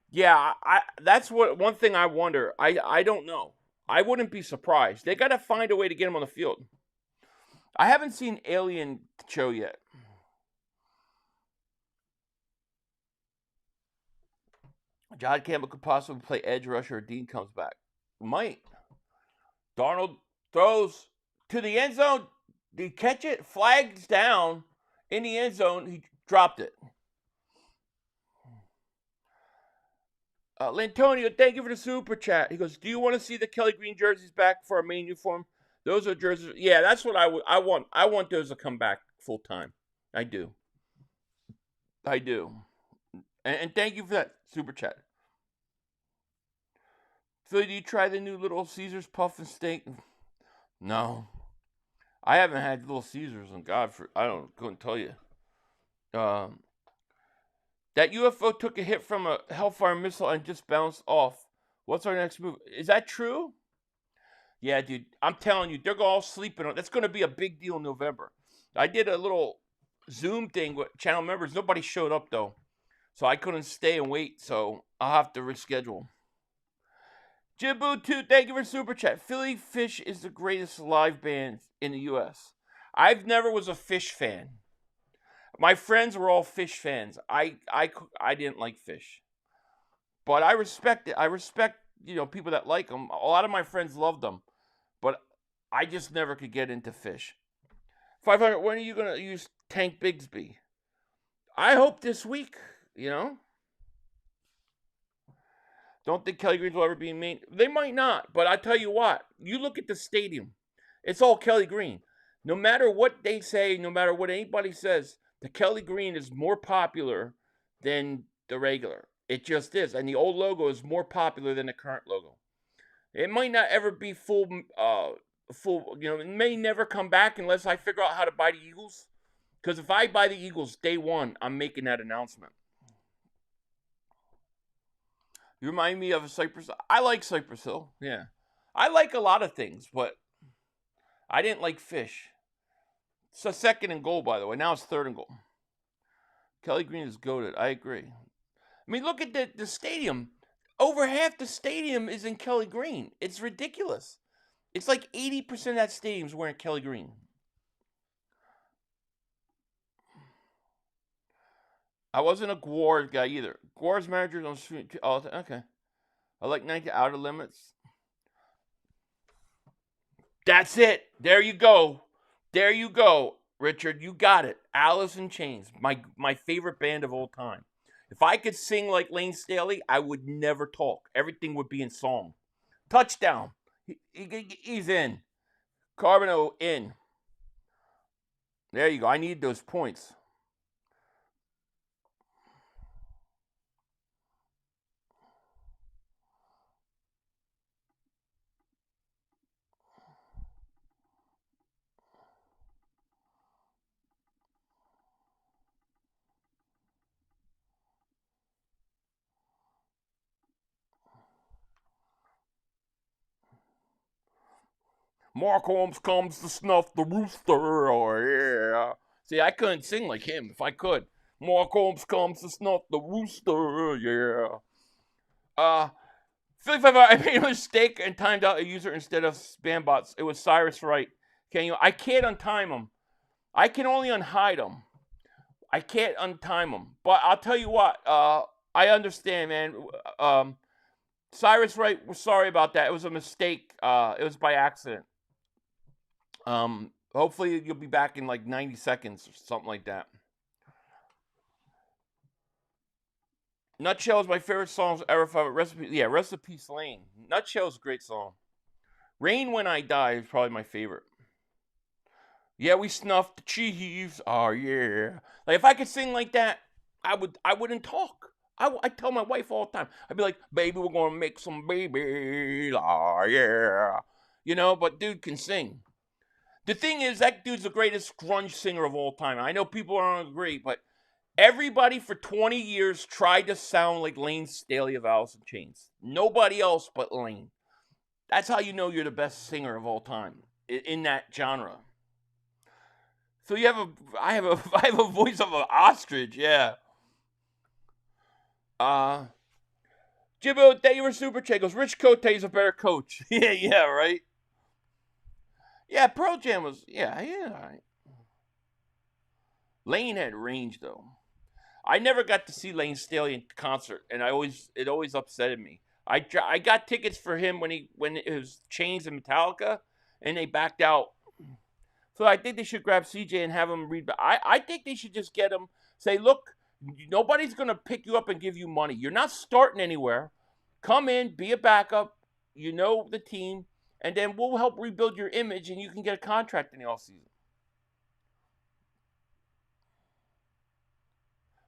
F: Yeah, that's one thing I wonder. I don't know. I wouldn't be surprised. They got to find a way to get him on the field. I haven't seen Alien show yet. John Campbell could possibly play edge rusher if Dean comes back. Might. Darnold throws to the end zone. Did he catch it? Flags down in the end zone. He dropped it. Lantonio, thank you for the super chat. He goes, do you want to see the Kelly Green jerseys back for our main uniform? Those are jerseys. Yeah, that's what I want. I want those to come back full time. I do. And thank you for that super chat. Philly, do you try the new Little Caesars puff and steak? No. I haven't had Little Caesars on God for, couldn't tell you. That UFO took a hit from a Hellfire missile and just bounced off. What's our next move? Is that true? Yeah, dude. I'm telling you, they're all sleeping on it. That's going to be a big deal in November. I did a little Zoom thing with channel members. Nobody showed up, though. So I couldn't stay and wait. So I'll have to reschedule. Jibu2, thank you for super chat. Philly Fish is the greatest live band in the U.S. I've never was a Fish fan. My friends were all Fish fans. I didn't like Fish. But I respect it. I respect, people that like them. A lot of my friends loved them. But I just never could get into Fish. 500, when are you going to use Tank Bigsby? I hope this week, Don't think Kelly Greens will ever be main. They might not, but I tell you what. You look at the stadium. It's all Kelly Green. No matter what they say, no matter what anybody says, the Kelly Green is more popular than the regular. It just is. And the old logo is more popular than the current logo. It might not ever be full, it may never come back unless I figure out how to buy the Eagles. Because if I buy the Eagles day one, I'm making that announcement. You remind me of Cypress. I like Cypress Hill. Yeah. I like a lot of things, but I didn't like Fish. It's a 2nd and goal, by the way. Now it's 3rd and goal. Kelly Green is goated. I agree. I mean, look at the stadium. Over half the stadium is in Kelly Green. It's ridiculous. It's like 80% of that stadium is wearing Kelly Green. I wasn't a Guar guy either. Guar's managers on stream. Oh, okay. I like 90 Outer Limits. That's it. There you go. There you go, Richard. You got it. Alice in Chains, my favorite band of all time. If I could sing like Lane Staley, I would never talk. Everything would be in song. Touchdown. He's in. Carbino in. There you go. I need those points. Mark Holmes comes to snuff the rooster. Oh, yeah. See, I couldn't sing like him if I could. Mark Holmes comes to snuff the rooster, yeah. Philly 5, I made a mistake and timed out a user instead of spam bots. It was Cyrus Wright. I can't untime him. I can only unhide him. I can't untime him. But I'll tell you what, I understand, man. Cyrus Wright, we're sorry about that. It was a mistake. It was by accident. Hopefully you'll be back in like 90 seconds or something like that. Nutshell is my favorite songs ever. Rest in Peace Lane. Nutshell is a great song. Rain When I Die is probably my favorite. Yeah, we snuffed the Chiefs. Oh yeah. Like if I could sing like that, I wouldn't talk. I tell my wife all the time. I'd be like, baby, we're gonna make some baby. Oh yeah. You know, but dude can sing. The thing is, that dude's the greatest grunge singer of all time. I know people don't agree, but everybody for 20 years tried to sound like Lane Staley of Alice in Chains. Nobody else but Lane. That's how you know you're the best singer of all time in that genre. So I have a voice of an ostrich, yeah. Jibbo, thank you for super chat. Goes, Rich Cote is a better coach. yeah, right. Yeah, Pearl Jam was, yeah, all right. Lane had range though. I never got to see Lane Staley in concert, and it always upsetted me. I got tickets for him when it was Chains and Metallica, and they backed out. So I think they should grab CJ and have him read. I think they should just get him. Say, look, nobody's gonna pick you up and give you money. You're not starting anywhere. Come in, be a backup. You know the team, and then we'll help rebuild your image, and you can get a contract in the offseason.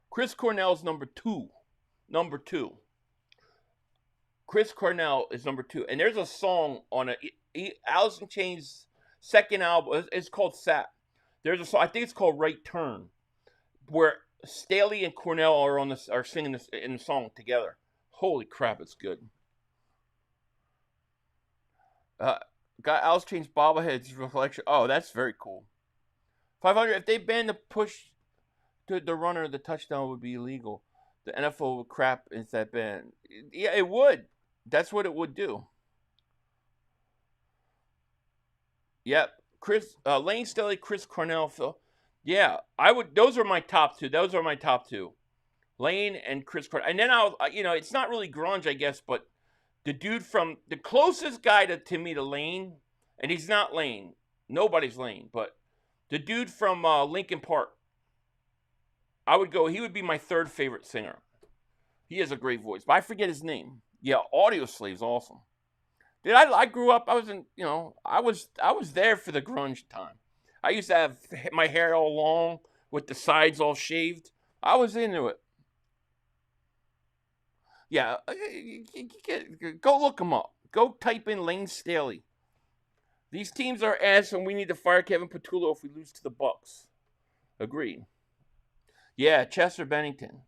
F: Chris Cornell's number two. Chris Cornell is number 2. And there's a song on Alice in Chains' second album. It's called Sap. There's a song, I think it's called Right Turn, where Staley and Cornell are singing this in the song together. Holy crap, it's good. Got Alice in Chains bobbleheads reflection. Oh, that's very cool. 500. If they banned the push to the runner, the touchdown would be illegal. The NFL would crap into that ban. Yeah, it would. That's what it would do. Yep. Lane Staley, Chris Cornell, Phil. Yeah, I would. Those are my top two. Lane and Chris Cornell. And then it's not really grunge, I guess, but the dude from the closest guy to me to Lane, and he's not Lane. Nobody's Lane, but the dude from Linkin Park. He would be my third favorite singer. He has a great voice, but I forget his name. Yeah, Audioslave's awesome. Dude, I grew up, I was there for the grunge time. I used to have my hair all long with the sides all shaved. I was into it. Yeah, go look him up. Go type in Lane Staley. These teams are ass, and we need to fire Kevin Patullo if we lose to the Bucks. Agreed. Yeah, Chester Bennington.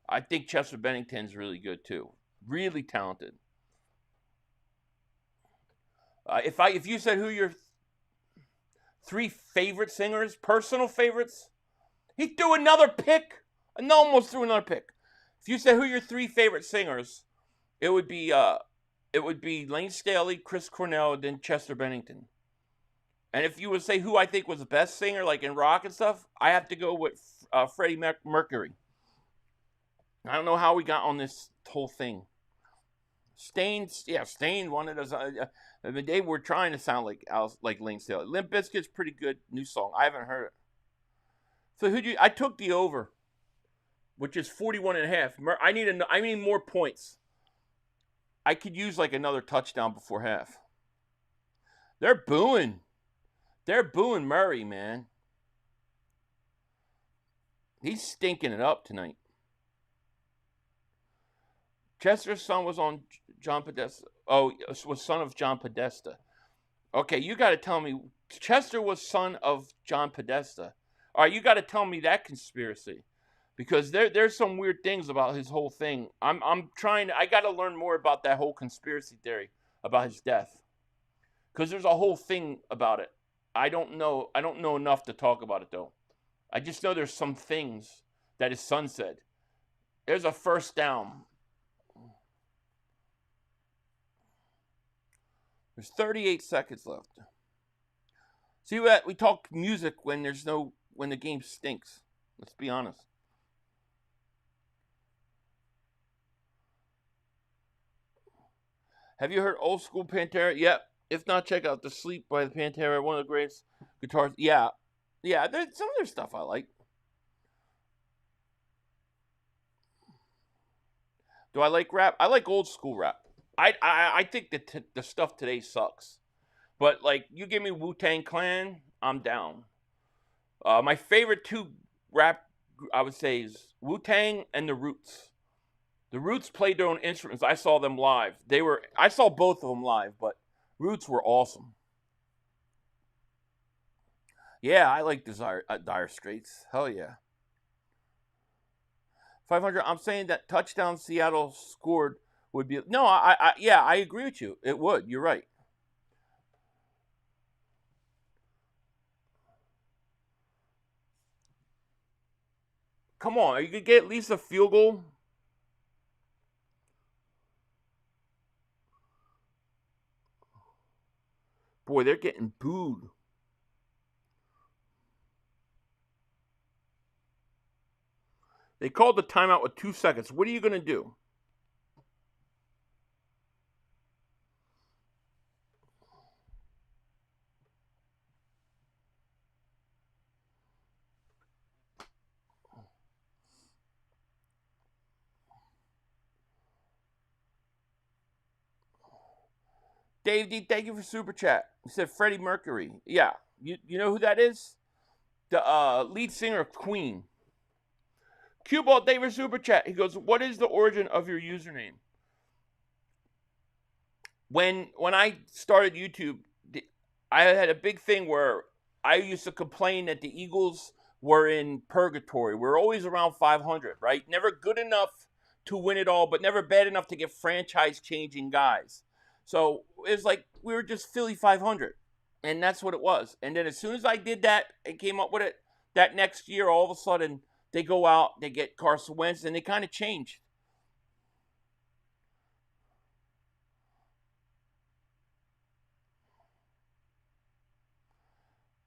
F: I think Chester Bennington's really good too. Really talented. If you said who your 3 favorite singers, personal favorites, he threw another pick. Almost threw another pick. If you said who your 3 favorite singers, it would be Lane Staley, Chris Cornell, and then Chester Bennington. And if you would say who I think was the best singer, like in rock and stuff, I have to go with Freddie Mercury. I don't know how we got on this whole thing. Stain wanted us. They were trying to sound like Lane Staley. Limp Bizkit's pretty good new song. I haven't heard it. So I took the over, which is 41.5. I need more points. I could use like another touchdown before half. They're booing Murray, man. He's stinking it up tonight. Chester's son was on John Podesta. Oh, was son of John Podesta. Okay, you got to tell me. Chester was son of John Podesta. All right, you got to tell me that conspiracy. Because there's some weird things about his whole thing. I got to learn more about that whole conspiracy theory about his death. Because there's a whole thing about it. I don't know enough to talk about it, though. I just know there's some things that his son said. There's a first down. There's 38 seconds left. See what we talk music when the game stinks. Let's be honest. Have you heard Old School Pantera? Yep. If not, check out The Sleep by the Pantera, one of the greatest guitars. Yeah. There's some of their stuff I like. Do I like rap? I like old school rap. I think that the stuff today sucks. But, like, you give me Wu-Tang Clan, I'm down. My favorite two rap, I would say, is Wu-Tang and The Roots. The Roots played their own instruments. I saw them live. I saw both of them live, but Roots were awesome. Yeah, I like Dire Straits. Hell yeah. 500. I'm saying that touchdown Seattle scored would be. No, I agree with you. It would. You're right. Come on, are you gonna get at least a field goal? Boy, they're getting booed. They called the timeout with 2 seconds. What are you going to do? Dave D, thank you for Super Chat. He said Freddie Mercury. Yeah. You know who that is? The lead singer of Queen. Cue Ball, thank you for Super Chat. He goes, what is the origin of your username? When I started YouTube, I had a big thing where I used to complain that the Eagles were in purgatory. We're always around 500, right? Never good enough to win it all, but never bad enough to get franchise-changing guys. So it was like we were just Philly 500, and that's what it was. And then as soon as I did that and came up with it, that next year, all of a sudden, they go out, they get Carson Wentz, and they kind of changed.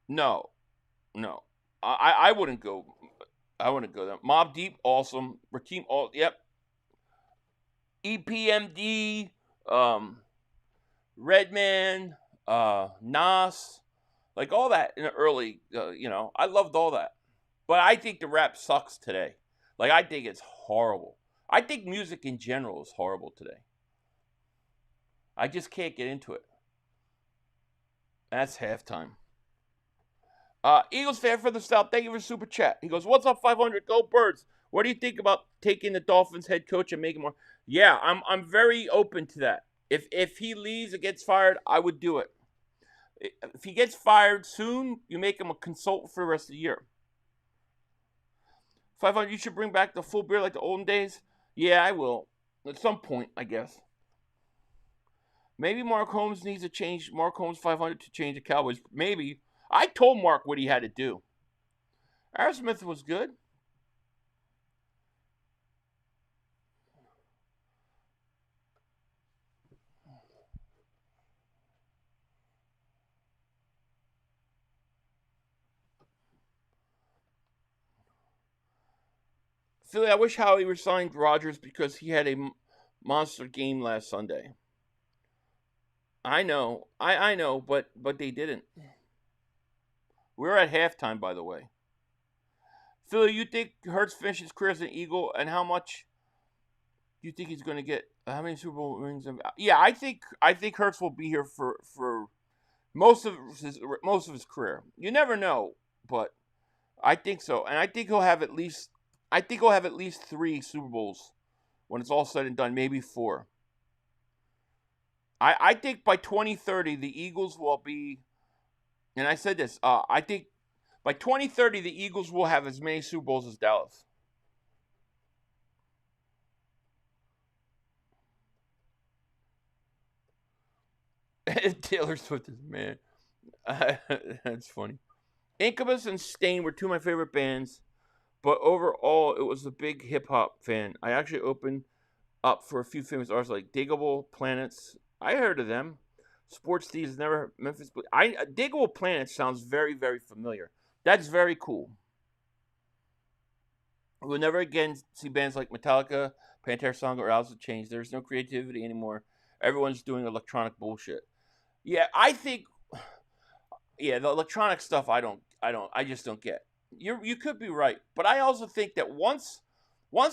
F: No. I wouldn't go. I wouldn't go there. Mob Deep, awesome. Rakim, yep. EPMD, Redman, Nas, like all that in the early, I loved all that. But I think the rap sucks today. Like, I think it's horrible. I think music in general is horrible today. I just can't get into it. That's halftime. Eagles fan for the South, thank you for Super Chat. He goes, what's up, 500? Go Birds. What do you think about taking the Dolphins head coach and making more? Yeah, I'm very open to that. If he leaves and gets fired, I would do it. If he gets fired soon, you make him a consultant for the rest of the year. 500, you should bring back the full beard like the olden days. Yeah, I will. At some point, I guess. Maybe Mark Holmes needs to change Mark Holmes 500 to change the Cowboys. Maybe. I told Mark what he had to do. Aerosmith was good. Philly, I wish Howie resigned Rodgers because he had a monster game last Sunday. I know, I know, but they didn't. We're at halftime, by the way. Philly, you think Hurts finishes his career as an Eagle, and how much do you think he's going to get? How many Super Bowl rings? Yeah, I think Hurts will be here for most of his career. You never know, but I think so, and I think he'll have at least 3 Super Bowls when it's all said and done, maybe 4. I think by 2030 the Eagles will be, and I said this, I think by 2030 the Eagles will have as many Super Bowls as Dallas. Taylor Swift is man. That's funny. Incubus and Stain were 2 of my favorite bands, But overall, it was a big hip hop fan. I actually opened up for a few famous artists like Diggable Planets. I heard of them. Sports Thieves, never Memphis. Diggable Planets sounds very, very familiar. That's very cool. We'll never again see bands like Metallica, Pantera Song, or Alice in Chains. There's no creativity anymore. Everyone's doing electronic bullshit. Yeah, I think. Yeah, the electronic stuff. I just don't get. You could be right, but I also think that once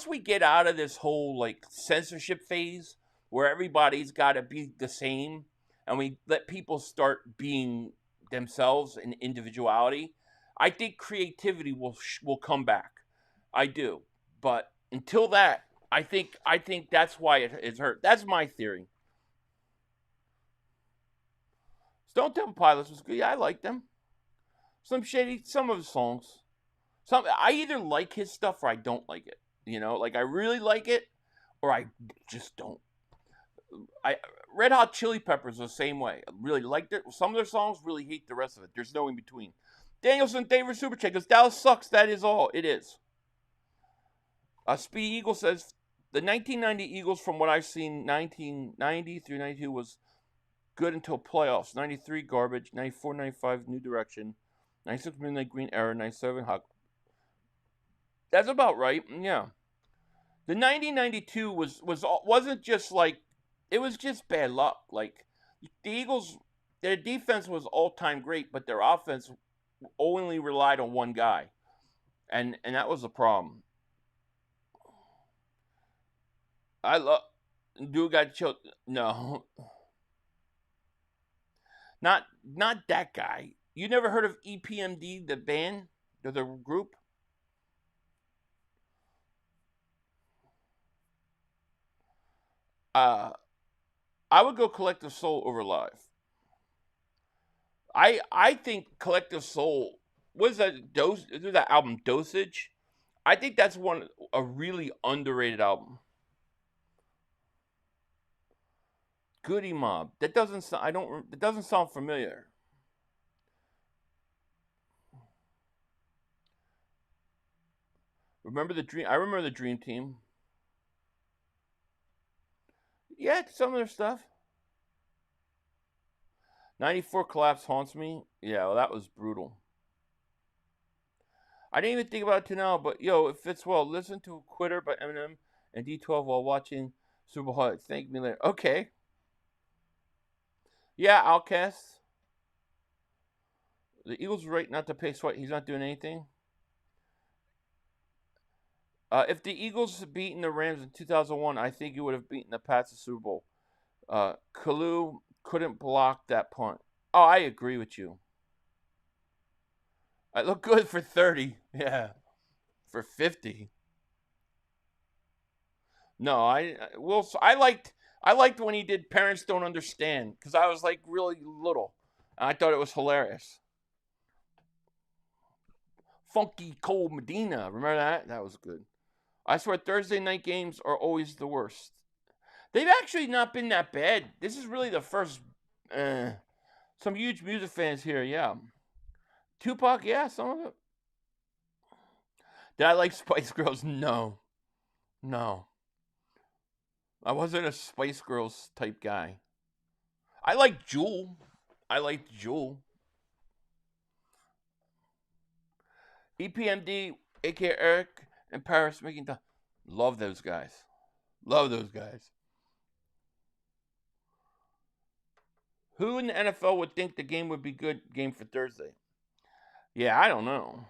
F: we get out of this whole like censorship phase where everybody's got to be the same, and we let people start being themselves and individuality, I think creativity will come back. I do, but until that, I think that's why it's hurt. That's my theory. Stone Temple Pilots was good. Yeah, I like them. Some of his songs. I either like his stuff or I don't like it. Like I really like it, or I just don't. Red Hot Chili Peppers the same way. I really liked it. Some of their songs, really hate the rest of it. There's no in between. Danielson, David Super Chat goes, Dallas sucks. That is all. It is. Speedy Eagle says, the 1990 Eagles, from what I've seen, 1990 through 92 was good until playoffs. 93, garbage. 94, 95, new direction. 96, Midnight Green Era. 97, hot. That's about right. Yeah. The 1992 wasn't just like, it was just bad luck. Like, the Eagles, their defense was all-time great, but their offense only relied on one guy. And that was the problem. I love... Dude got choked. No. Not that guy. You never heard of EPMD, the band? Or the group? I would go Collective Soul over Live. I think Collective Soul was that album Dosage. I think that's a really underrated album. Goody Mob. That doesn't sound familiar. Remember the Dream? I remember the Dream Team. Yeah, some of their stuff. 94 Collapse haunts me. Yeah, well, that was brutal. I didn't even think about it till now, but yo, it fits well. Listen to Quitter by Eminem and D12 while watching Super Bowl. Thank me later. Okay. Yeah, Outcast. The Eagles were right not to pay Sweat. He's not doing anything. If the Eagles had beaten the Rams in 2001, I think you would have beaten the Pats in the Super Bowl. Kalu couldn't block that punt. Oh, I agree with you. I look good for 30. Yeah. For 50. No, I liked when he did Parents Don't Understand, because I was like really little. And I thought it was hilarious. Funky Cold Medina. Remember that? That was good. I swear Thursday night games are always the worst. They've actually not been that bad. This is really the first. Some huge music fans here, yeah. Tupac, yeah, some of it. Did I like Spice Girls? No. I wasn't a Spice Girls type guy. I liked Jewel. EPMD, aka Eric, and Paris making the... Love those guys. Who in the NFL would think the game would be good game for Thursday? Yeah, I don't know.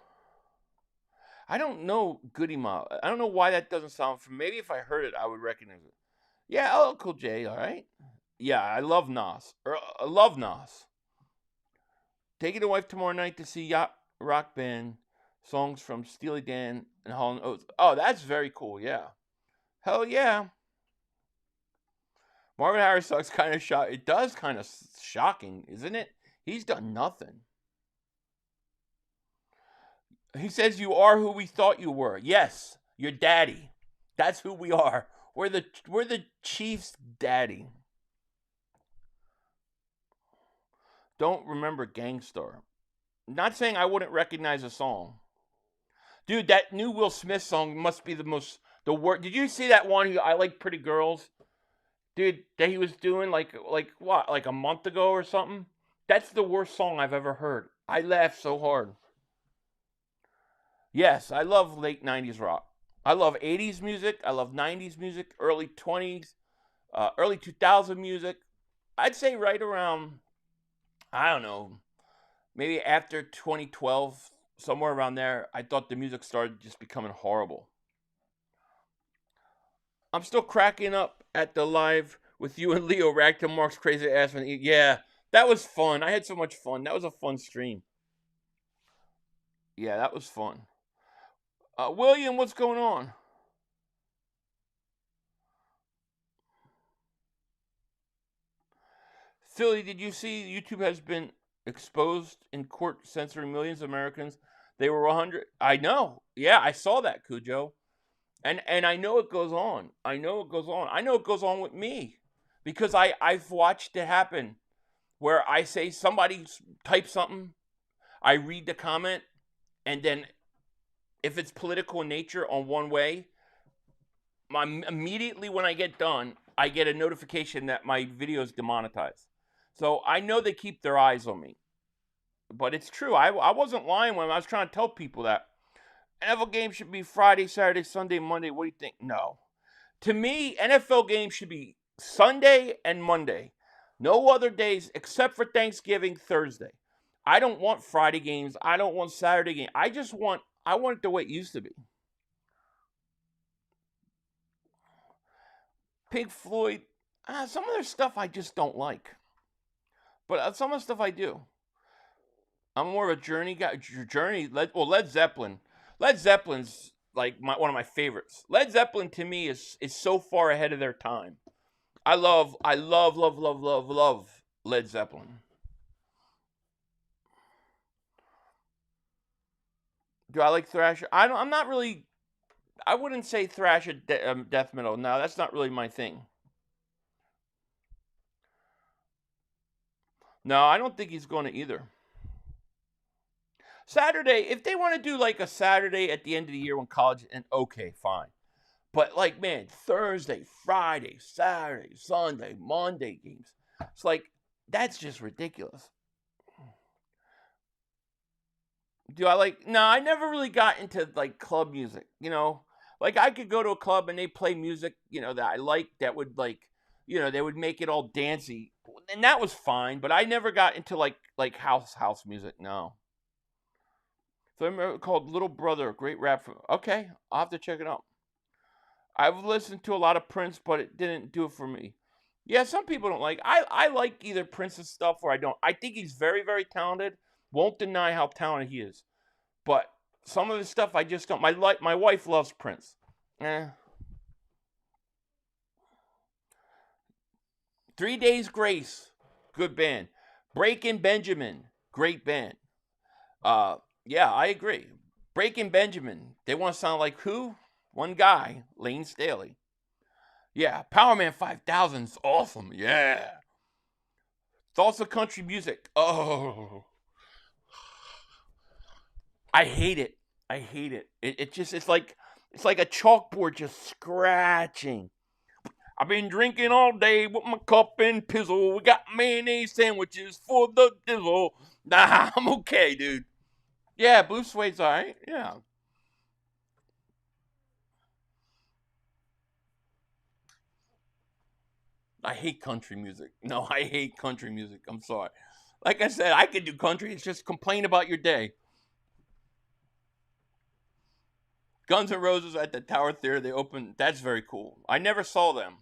F: I don't know Goody Mob. I don't know why that doesn't sound familiar. Maybe if I heard it, I would recognize it. Yeah, Uncle Jay, all right. Yeah, I love Nas. I love Nas. Taking the wife tomorrow night to see Yacht Rock Band. Songs from Steely Dan and Hall & Oates. Oh, that's very cool, yeah. Hell yeah. Marvin Harris sucks kind of shock. It does kind of shocking, isn't it? He's done nothing. He says you are who we thought you were. Yes, your daddy. That's who we are. We're the Chiefs' daddy. Don't remember Gangstar. Not saying I wouldn't recognize a song. Dude, that new Will Smith song must be the worst. Did you see that one? I Like Pretty Girls, dude. That he was doing like what, like a month ago or something. That's the worst song I've ever heard. I laughed so hard. Yes, I love late '90s rock. I love '80s music. I love '90s music. Early '20s, early 2000 music. I'd say right around, I don't know, maybe after 2012, somewhere around there, I thought the music started just becoming horrible. I'm still cracking up at the live with you and Leo react to Mark's crazy ass. Yeah, that was fun. I had so much fun. That was a fun stream. Yeah, that was fun. William, what's going on? Philly, did you see YouTube has been exposed in court censoring millions of Americans? They were 100. I know. Yeah, I saw that, Cujo. And I know it goes on. I know it goes on. I know it goes on with me. Because I've watched it happen. Where I say somebody type something, I read the comment, and then if it's political in nature on one way, immediately when I get done, I get a notification that my video is demonetized. So I know they keep their eyes on me. But it's true. I wasn't lying when I was trying to tell people that NFL games should be Friday, Saturday, Sunday, Monday. What do you think? No. To me, NFL games should be Sunday and Monday. No other days except for Thanksgiving, Thursday. I don't want Friday games. I don't want Saturday games. I want it the way it used to be. Pink Floyd, some of their stuff I just don't like. But some of the stuff I do. I'm more of a Journey guy. Led Zeppelin. Led Zeppelin's like one of my favorites. Led Zeppelin to me is so far ahead of their time. I love Led Zeppelin. Do I like thrash? I'm not really. I wouldn't say thrash or death metal. No, that's not really my thing. No, I don't think he's going to either. Saturday, if they want to do like a Saturday at the end of the year when college, and okay, fine. But like, man, Thursday, Friday, Saturday, Sunday, Monday games. It's like, that's just ridiculous. Do I like, no, I never really got into like club music, you know? Like I could go to a club and they play music, you know, that I like that would like, you know, they would make it all dancey. And that was fine, but I never got into like house music, no. So I remember called Little Brother, a great rap. Okay, I'll have to check it out. I've listened to a lot of Prince, but it didn't do it for me. Yeah, some people don't like. I like either Prince's stuff or I don't. I think he's very, very talented. Won't deny how talented he is. But some of the stuff I just don't. My wife loves Prince. 3 Days Grace, good band. Breaking Benjamin, great band. Yeah, I agree. Breaking Benjamin, they want to sound like who? One guy, Lane Staley. Yeah, Power Man 5000 is awesome. Yeah. Thoughts of country music. Oh. I hate it. I hate it. It's like a chalkboard just scratching. I've been drinking all day with my cup and pizzle. We got mayonnaise sandwiches for the dizzle. Nah, I'm okay, dude. Yeah, Blue Suede's alright. Yeah. I hate country music. No, I hate country music. I'm sorry. Like I said, I could do country. It's just complain about your day. Guns N' Roses at the Tower Theater. They opened. That's very cool. I never saw them.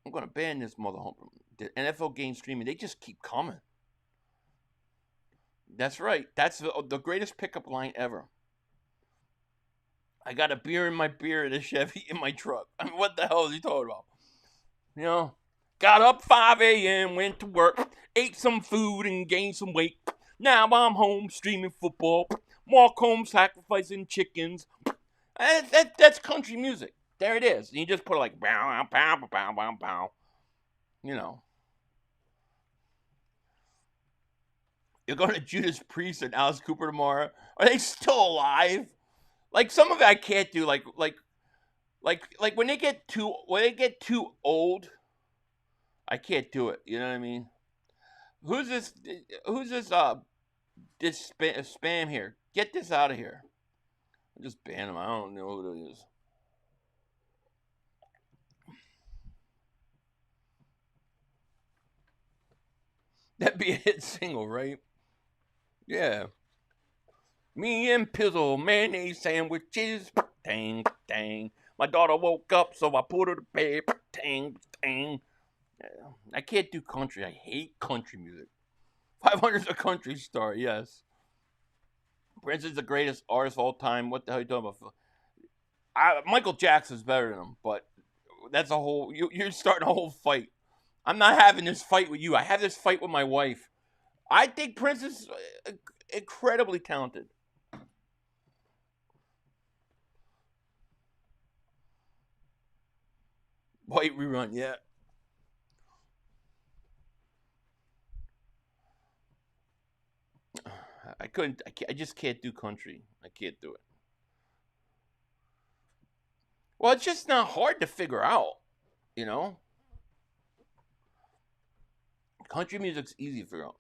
F: I'm going to ban this motherfucker. The NFL game streaming, they just keep coming. That's right. That's the greatest pickup line ever. I got a beer in my beer and a Chevy in my truck. I mean, what the hell is he talking about? You know, got up 5 a.m., went to work, ate some food and gained some weight. Now I'm home streaming football. Walk home sacrificing chickens. That's country music. There it is. And you just put it like, bow, bow, bow, bow, bow, bow. You know. You're going to Judas Priest and Alice Cooper tomorrow. Are they still alive? Like some of it I can't do. Like when they get too old, I can't do it. You know what I mean? Who's this? This spam here? Get this out of here. I just ban him. I don't know who it is. That'd be a hit single, right? Yeah. Me and Pizzle, mayonnaise sandwiches. Dang, dang. My daughter woke up, so I put her to bed. Dang, dang. Yeah. I can't do country. I hate country music. 500's a country star, yes. Prince is the greatest artist of all time. What the hell are you talking about? Michael Jackson's better than him, but that's a whole... You're starting a whole fight. I'm not having this fight with you. I have this fight with my wife. I think Prince is incredibly talented. White rerun, yeah. I just can't do country. I can't do it. Well, it's just not hard to figure out, you know? Country music's easy to figure out.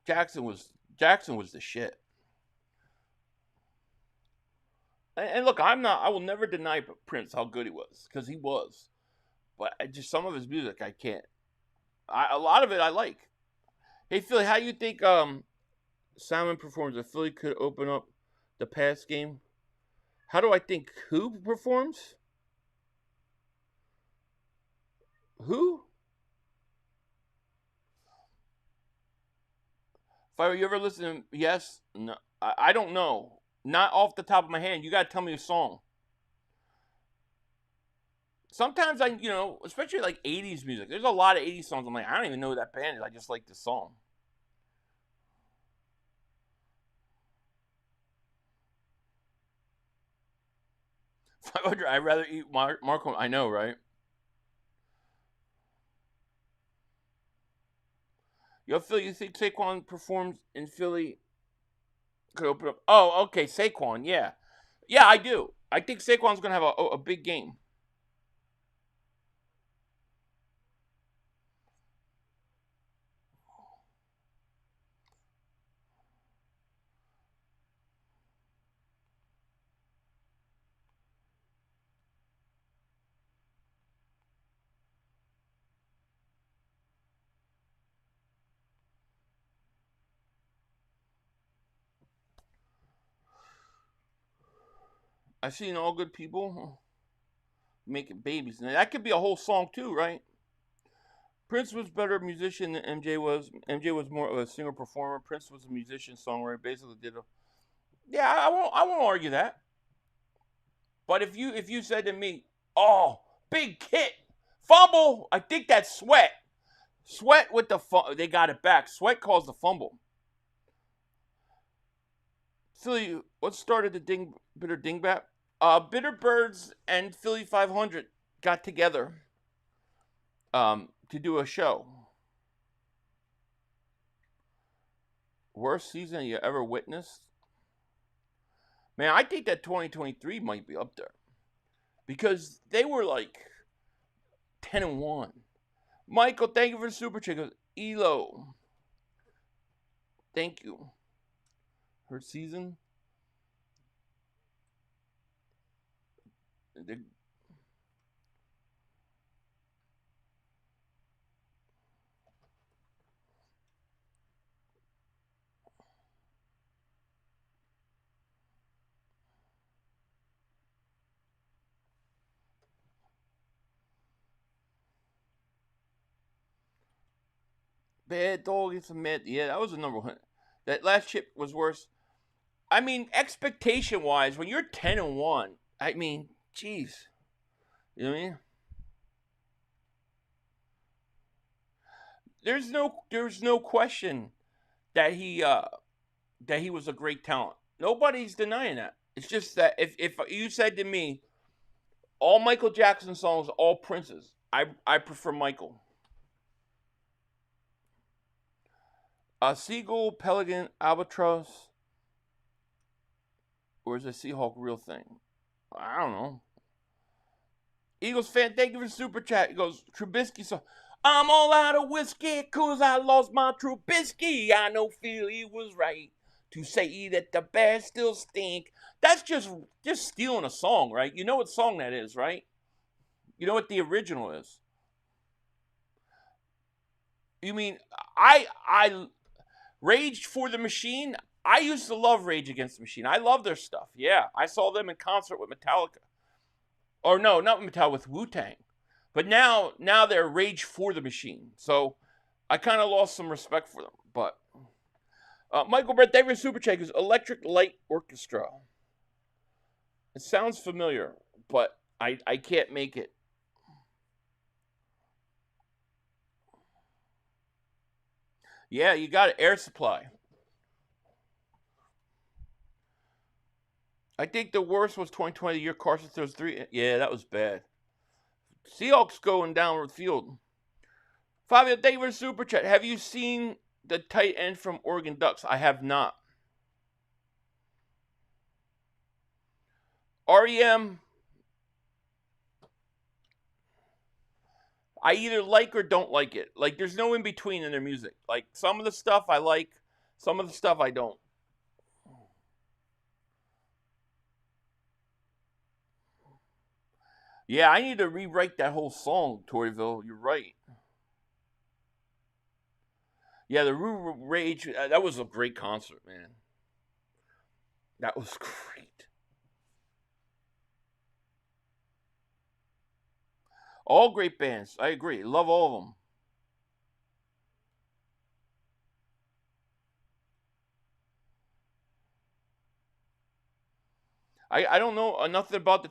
F: Jackson was the shit. And look, I will never deny Prince how good he was, because he was. But some of his music I can't. A lot of it I like. Hey Philly, how do you think Simon performs? If Philly could open up the pass game, how do I think who performs? Who? Fire, you ever listen to Yes? No. I don't know. Not off the top of my head. You gotta tell me a song. Sometimes especially like 80s music. There's a lot of 80s songs. I'm like, I don't even know who that band is. I just like the song. I'd rather eat Marco. I know, right? Yo, Philly, you think Saquon performs in Philly? Could open up. Oh, okay, Saquon. Yeah, I do. I think Saquon's gonna have a big game. I've seen all good people making babies. And that could be a whole song too, right? Prince was better musician than MJ was. MJ was more of a singer performer. Prince was a musician songwriter. Basically did a... Yeah, I won't argue that. But if you said to me, oh, big hit, fumble, I think that's Sweat. Sweat with the they got it back. Sweat calls the fumble. Philly, what started the Bitter Dingbat? Bitter Birds and Philly 500 got together to do a show. Worst season you ever witnessed? Man, I think that 2023 might be up there. Because they were like 10-1. Michael, thank you for the super chat. Elo. Thank you. Her season? Bad dog is a mad. Yeah, that was the number one. That last chip was worse. I mean, expectation wise, when you're 10-1, I mean, jeez. You know what I mean? There's no question that he was a great talent. Nobody's denying that. It's just that if you said to me, all Michael Jackson songs, all Prince's, I prefer Michael. Seagull, Pelican, Albatross. Or is a Seahawk real thing? I don't know. Eagles fan, thank you for super chat. He goes, Trubisky, so I'm all out of whiskey cause I lost my Trubisky. I know Philly was right to say that the Bears still stink. That's just stealing a song, right? You know what song that is, right? You know what the original is. You mean I Rage for the Machine? I used to love Rage Against the Machine. I love their stuff. Yeah, I saw them in concert with Metallica. Or no, not Metallica, with Wu-Tang. But now they're Rage for the Machine. So I kind of lost some respect for them. But Michael Brett, David Supercheck is Electric Light Orchestra. It sounds familiar, but I can't make it. Yeah, you got it. Air Supply. I think the worst was 2020, the year Carson throws 3. Yeah, that was bad. Seahawks going down the field. Fabio, thank you for the super chat. Have you seen the tight end from Oregon Ducks? I have not. REM. I either like or don't like it. Like, there's no in between in their music. Like, some of the stuff I like, some of the stuff I don't. Yeah, I need to rewrite that whole song, Toryville. You're right. Yeah, the Rage, that was a great concert, man. That was great. All great bands. I agree. Love all of them. I don't know nothing about the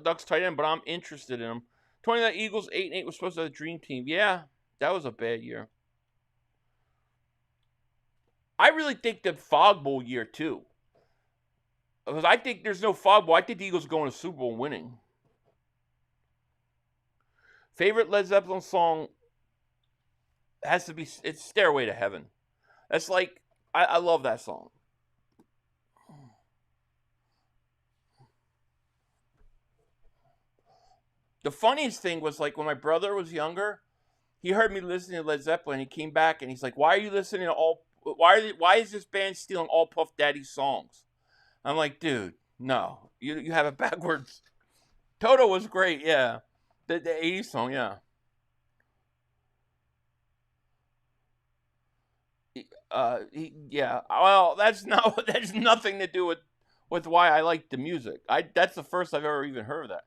F: Ducks tight end, but I'm interested in them. 29 Eagles, 8-8 was supposed to have a dream team. Yeah, that was a bad year. I really think the Fog Bowl year, too. Because I think there's no Fog Bowl. I think the Eagles are going to Super Bowl winning. Favorite Led Zeppelin song has to be, it's Stairway to Heaven. That's like, I love that song. The funniest thing was, like, when my brother was younger, he heard me listening to Led Zeppelin. He came back and he's like, "Why are you listening to why is this band stealing all Puff Daddy's songs?" I'm like, "Dude, no, you have it backwards." Toto was great, yeah. The 80s song, yeah. Yeah. Well, that's nothing to do with why I like the music. That's the first I've ever even heard of that.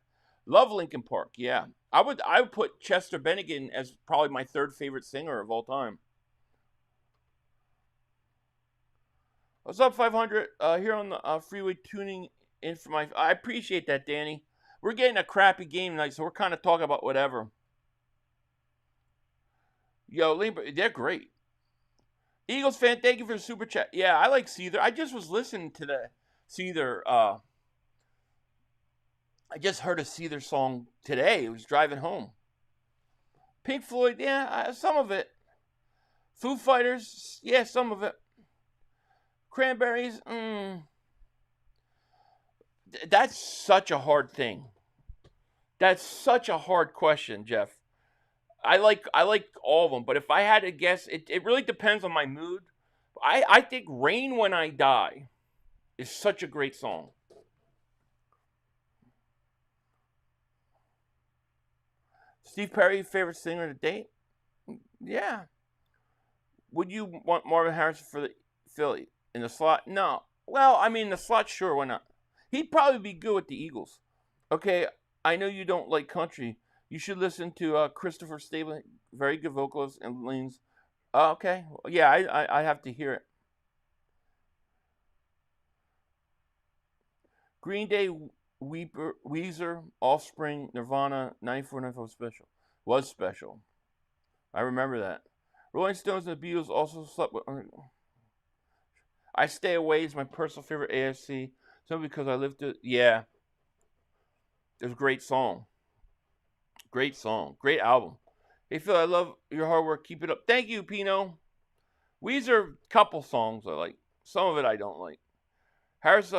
F: Love Linkin Park, yeah. I would put Chester Bennington as probably my third favorite singer of all time. What's up, 500? Here on the freeway tuning in for my... I appreciate that, Danny. We're getting a crappy game tonight, so we're kind of talking about whatever. Yo, they're great. Eagles fan, thank you for the super chat. Yeah, I like Seether. I just was listening to the Seether... I just heard a Seether song today. I was driving home. Pink Floyd, yeah, some of it. Foo Fighters, yeah, some of it. Cranberries, That's such a hard thing. That's such a hard question, Jeff. I like all of them, but if I had to guess, it really depends on my mood. I think Rain When I Die is such a great song. Steve Perry, favorite singer to date? Yeah. Would you want Marvin Harrison for the Philly? In the slot? No. Well, I mean, the slot, sure, why not? He'd probably be good with the Eagles. Okay, I know you don't like country. You should listen to Christopher Stable. Very good vocalist and leans. Okay. Yeah, I have to hear it. Green Day, Weezer, Offspring, Nirvana, 94 special. Was special. I remember that. Rolling Stones and the Beatles also slept with... I Stay Away is my personal favorite AFC. Simply because I lived it. Yeah. It was a great song. Great song. Great album. Hey, Phil, I love your hard work. Keep it up. Thank you, Pino. Weezer, couple songs I like. Some of it I don't like. Harris,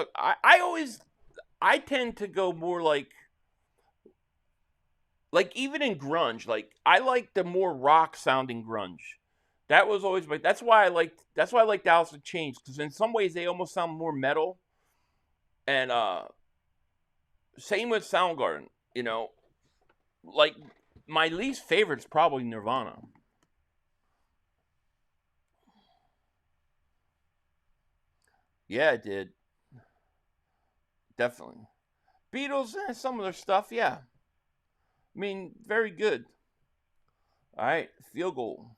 F: I tend to go more like even in grunge, like I like the more rock sounding grunge. That was always that's why I liked Alice in Chains, because in some ways they almost sound more metal. And same with Soundgarden, you know. Like my least favorite is probably Nirvana. Yeah, it did. Definitely. Beatles, some of their stuff, yeah. I mean, very good. All right, field goal.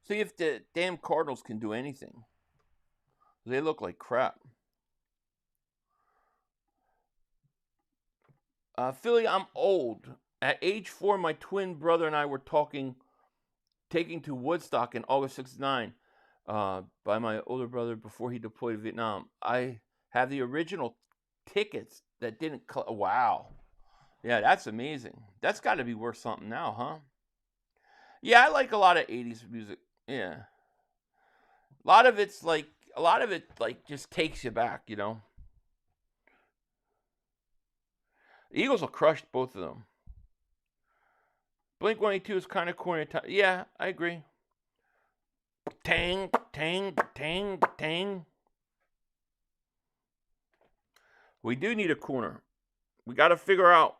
F: See if the damn Cardinals can do anything. They look like crap. Philly, I'm old. At age 4, my twin brother and I were taking to Woodstock in August '69 by my older brother before he deployed to Vietnam. I have the original tickets that didn't. Wow. Yeah, that's amazing. That's got to be worth something now, huh? Yeah, I like a lot of 80s music. Yeah. A lot of it just takes you back, you know. The Eagles will crush both of them. Blink-182 is kind of corny. Yeah, I agree. Tang, tang, tang, tang. We do need a corner. We got to figure out.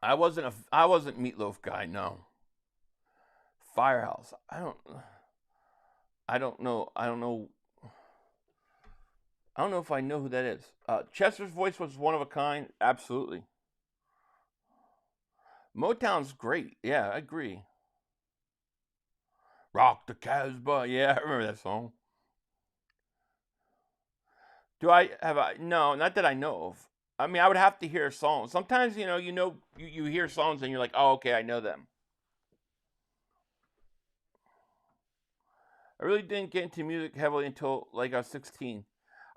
F: I wasn't Meatloaf guy, no. Firehouse. I don't know if I know who that is. Chester's voice was one of a kind. Absolutely. Motown's great. Yeah, I agree. Rock the Casbah. Yeah, I remember that song. No, not that I know of. I mean, I would have to hear a song. Sometimes, you hear songs and you're like, oh, okay, I know them. I really didn't get into music heavily until like I was 16.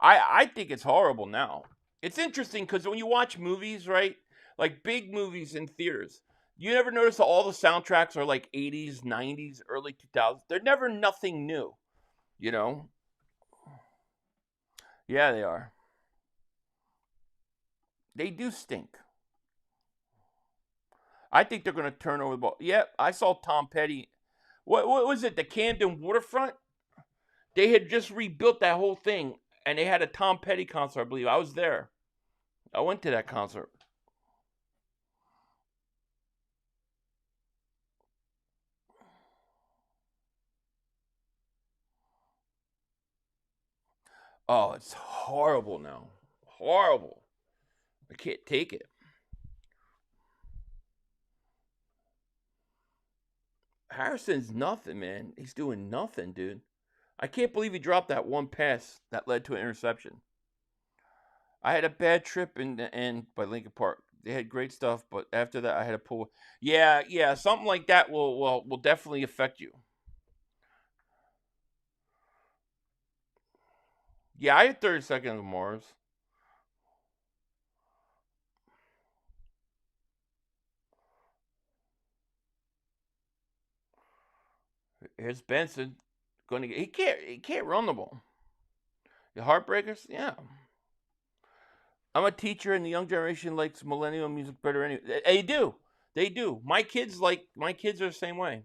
F: I think it's horrible now. It's interesting because when you watch movies, right, like big movies in theaters, you never notice that all the soundtracks are like 80s, 90s, early 2000s. They're never nothing new, you know? Yeah, they are. They do stink. I think they're going to turn over the ball. Yeah, I saw Tom Petty. What was it? The Camden Waterfront? They had just rebuilt that whole thing, and they had a Tom Petty concert, I believe. I was there. I went to that concert. Oh, it's horrible now. Horrible. I can't take it. Harrison's nothing, man. He's doing nothing, dude. I can't believe he dropped that one pass that led to an interception. I had a bad trip in by Lincoln Park. They had great stuff, but after that I had to pull. Yeah, something like that will definitely affect you. Yeah, I had 30 seconds of Mars. Here's Benson. He can't run the ball. The Heartbreakers, yeah. I'm a teacher, and the young generation likes millennial music better anyway. They do. My kids are the same way.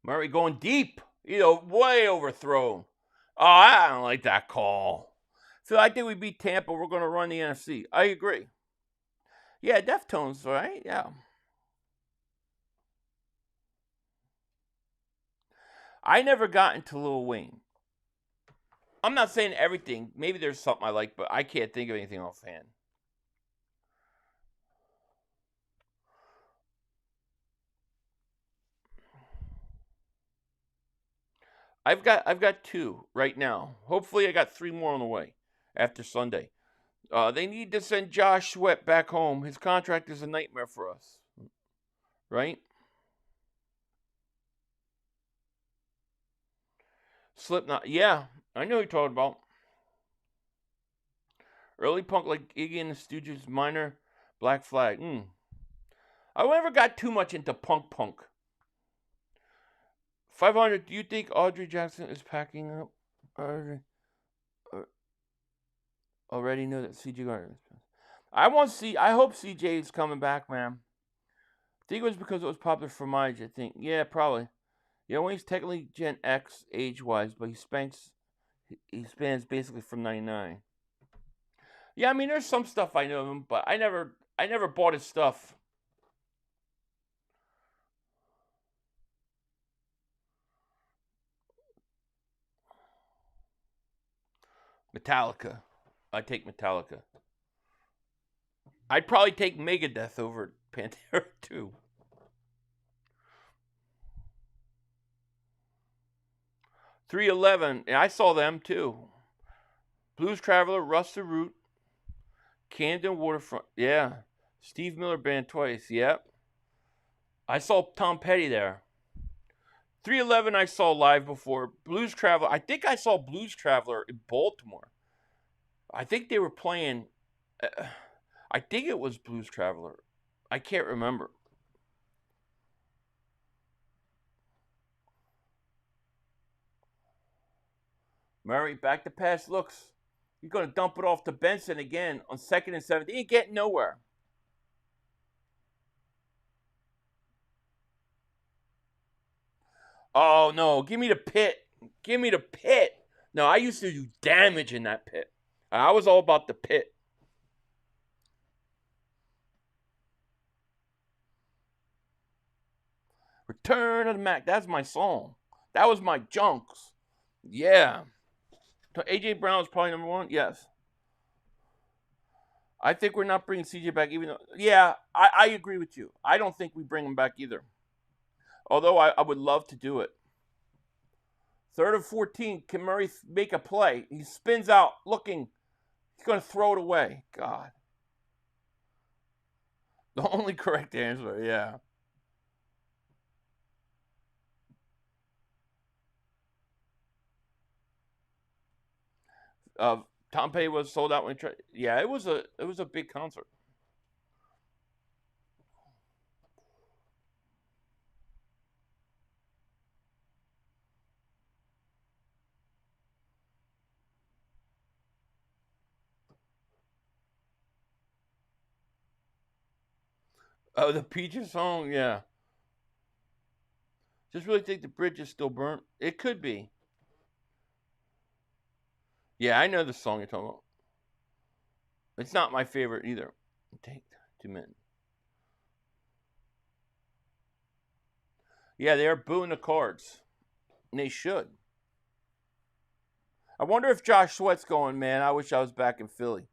F: Murray going deep, way overthrown. Oh, I don't like that call. So I think we beat Tampa. We're going to run the NFC. I agree. Yeah, Deftones, right? Yeah. I never got into Lil Wayne. I'm not saying everything. Maybe there's something I like, but I can't think of anything offhand. I've got 2 right now. Hopefully, I got 3 more on the way after Sunday. They need to send Josh Sweat back home. His contract is a nightmare for us, right? Slipknot, yeah, I know what you're talking about. Early punk like Iggy and the Stooges, Minor, Black Flag. I never got too much into punk. 500. Do you think Audrey Jackson is packing up? Already know that CJ Gardner. I hope CJ is coming back, man. I think it was because it was popular for my age. I think, yeah, probably. You know, he's technically Gen X age-wise, but he spans basically from '99. Yeah, I mean, there's some stuff I know of him, but I never bought his stuff. Metallica. I take Metallica. I'd probably take Megadeth over Pantera too. .311. And I saw them too. Blues Traveler, Russ the Root, Camden Waterfront. Yeah. Steve Miller Band twice. Yep. I saw Tom Petty there. .311 I saw live before. Blues Traveler. I think I saw Blues Traveler in Baltimore. I think they were playing. I think it was Blues Traveler. I can't remember. Murray, back to pass looks. He's going to dump it off to Benson again on 2nd and 7. He ain't getting nowhere. Oh, no. Give me the pit. Give me the pit. No, I used to do damage in that pit. I was all about the pit. Return of the Mac. That's my song. That was my junks. Yeah. AJ Brown is probably number 1. Yes. I think we're not bringing CJ back, even though. Yeah, I agree with you. I don't think we bring him back either. Although I would love to do it. 3rd and 14. Can Murray make a play? He spins out, looking. He's going to throw it away. God. The only correct answer, yeah. Tom Petty was sold out when he tried. Yeah, it was a big concert. Oh, the Peaches song, yeah. Just really think the bridge is still burnt. It could be. Yeah, I know the song you're talking about. It's not my favorite either. Take 2 minutes. Yeah, they are booing the Cards. And they should. I wonder if Josh Sweat's going, man. I wish I was back in Philly.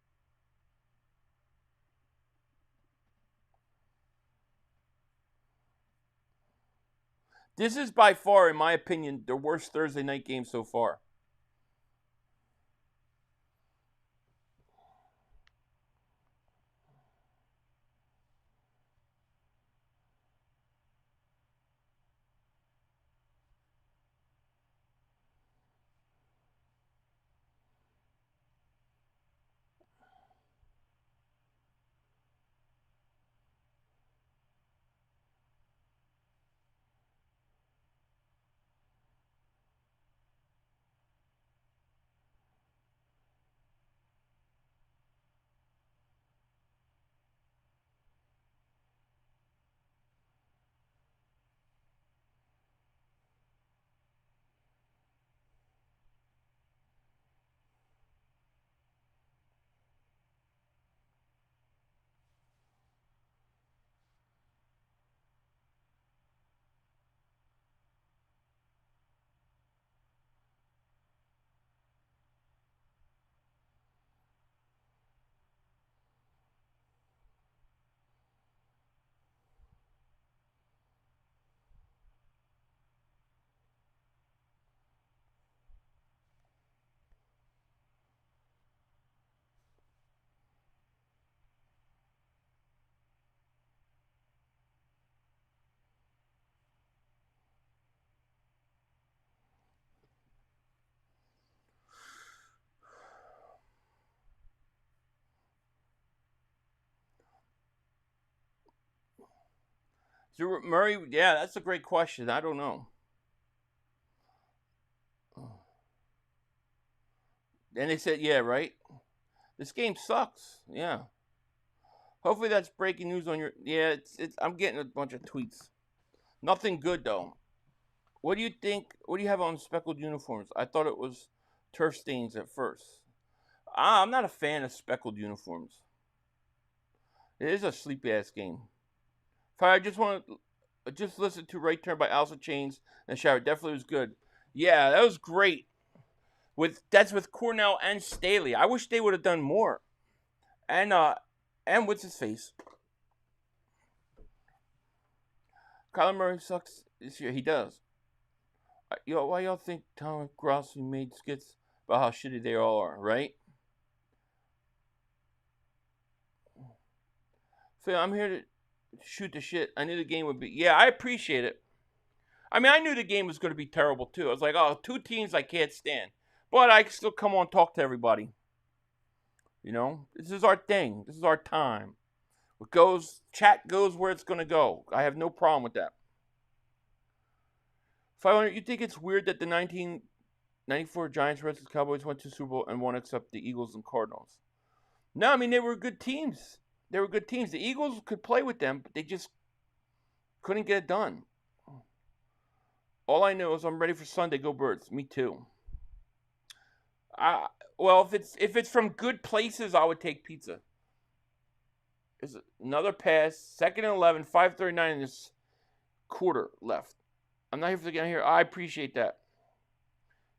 F: This is by far, in my opinion, the worst Thursday night game so far. Drew Murray, yeah, that's a great question. I don't know. And they said, yeah, right? This game sucks. Yeah. Hopefully that's breaking news on your... Yeah, I'm getting a bunch of tweets. Nothing good, though. What do you think? What do you have on speckled uniforms? I thought it was turf stains at first. I'm not a fan of speckled uniforms. It is a sleepy-ass game. If I just want to just listen to Right Turn by Alice in Chains and Shower, definitely was good. Yeah, that was great. That's with Cornell and Staley. I wish they would have done more. And what's his face? Kyler Murray sucks this year. He does. Why y'all think Tom Grossi made skits about how shitty they all are, right? Phil, I'm here to shoot the shit. I knew the game would be... Yeah, I appreciate it. I mean, I knew the game was going to be terrible, too. I was like, oh, 2 teams I can't stand. But I can still come on and talk to everybody. You know? This is our thing. This is our time. Chat goes where it's going to go. I have no problem with that. 500, you think it's weird that the 1994 Giants versus Cowboys went to Super Bowl and won except the Eagles and Cardinals? No, I mean, they were good teams. They were good teams. The Eagles could play with them, but they just couldn't get it done. All I know is I'm ready for Sunday. Go Birds. Me too. Well, if it's from good places, I would take pizza. There's another pass. 2nd and 11. 5:39 in this quarter left. I'm not here for the game here. I appreciate that.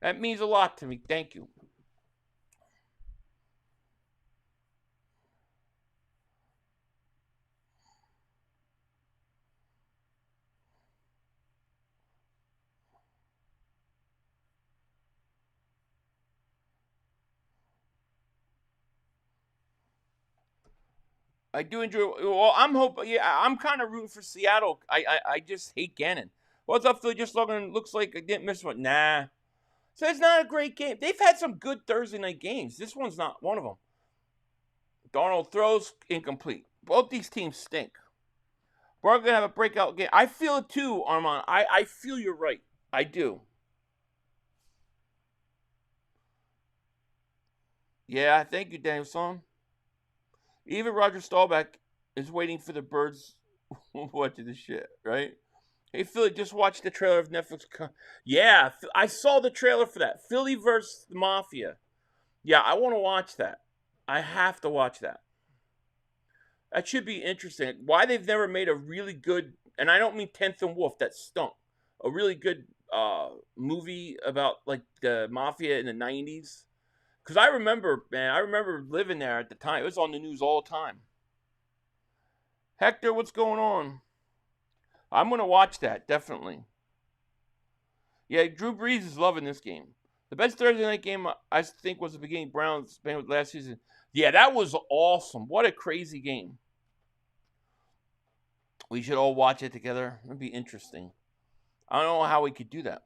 F: That means a lot to me. Thank you. I do enjoy. Well, I'm hoping. Yeah, I'm kind of rooting for Seattle. I just hate Gannon. What's up, Philly? Just looking. Looks like I didn't miss one. Nah. So it's not a great game. They've had some good Thursday night games. This one's not one of them. Darnold throws incomplete. Both these teams stink. We're gonna have a breakout game. I feel it too, Armand. I feel you're right. I do. Yeah, thank you, Danielson. Even Roger Staubach is waiting for the Birds watching this shit, right? Hey, Philly, just watch the trailer of Netflix. Yeah, I saw the trailer for that. Philly versus the Mafia. Yeah, I want to watch that. I have to watch that. That should be interesting. Why they've never made a really good, and I don't mean 10th and Wolf, that stunk. A really good movie about like the Mafia in the 90s. Because I remember living there at the time. It was on the news all the time. Hector, what's going on? I'm going to watch that, definitely. Yeah, Drew Brees is loving this game. The best Thursday night game, I think, was the beginning Browns last season. Yeah, that was awesome. What a crazy game. We should all watch it together. It'd be interesting. I don't know how we could do that.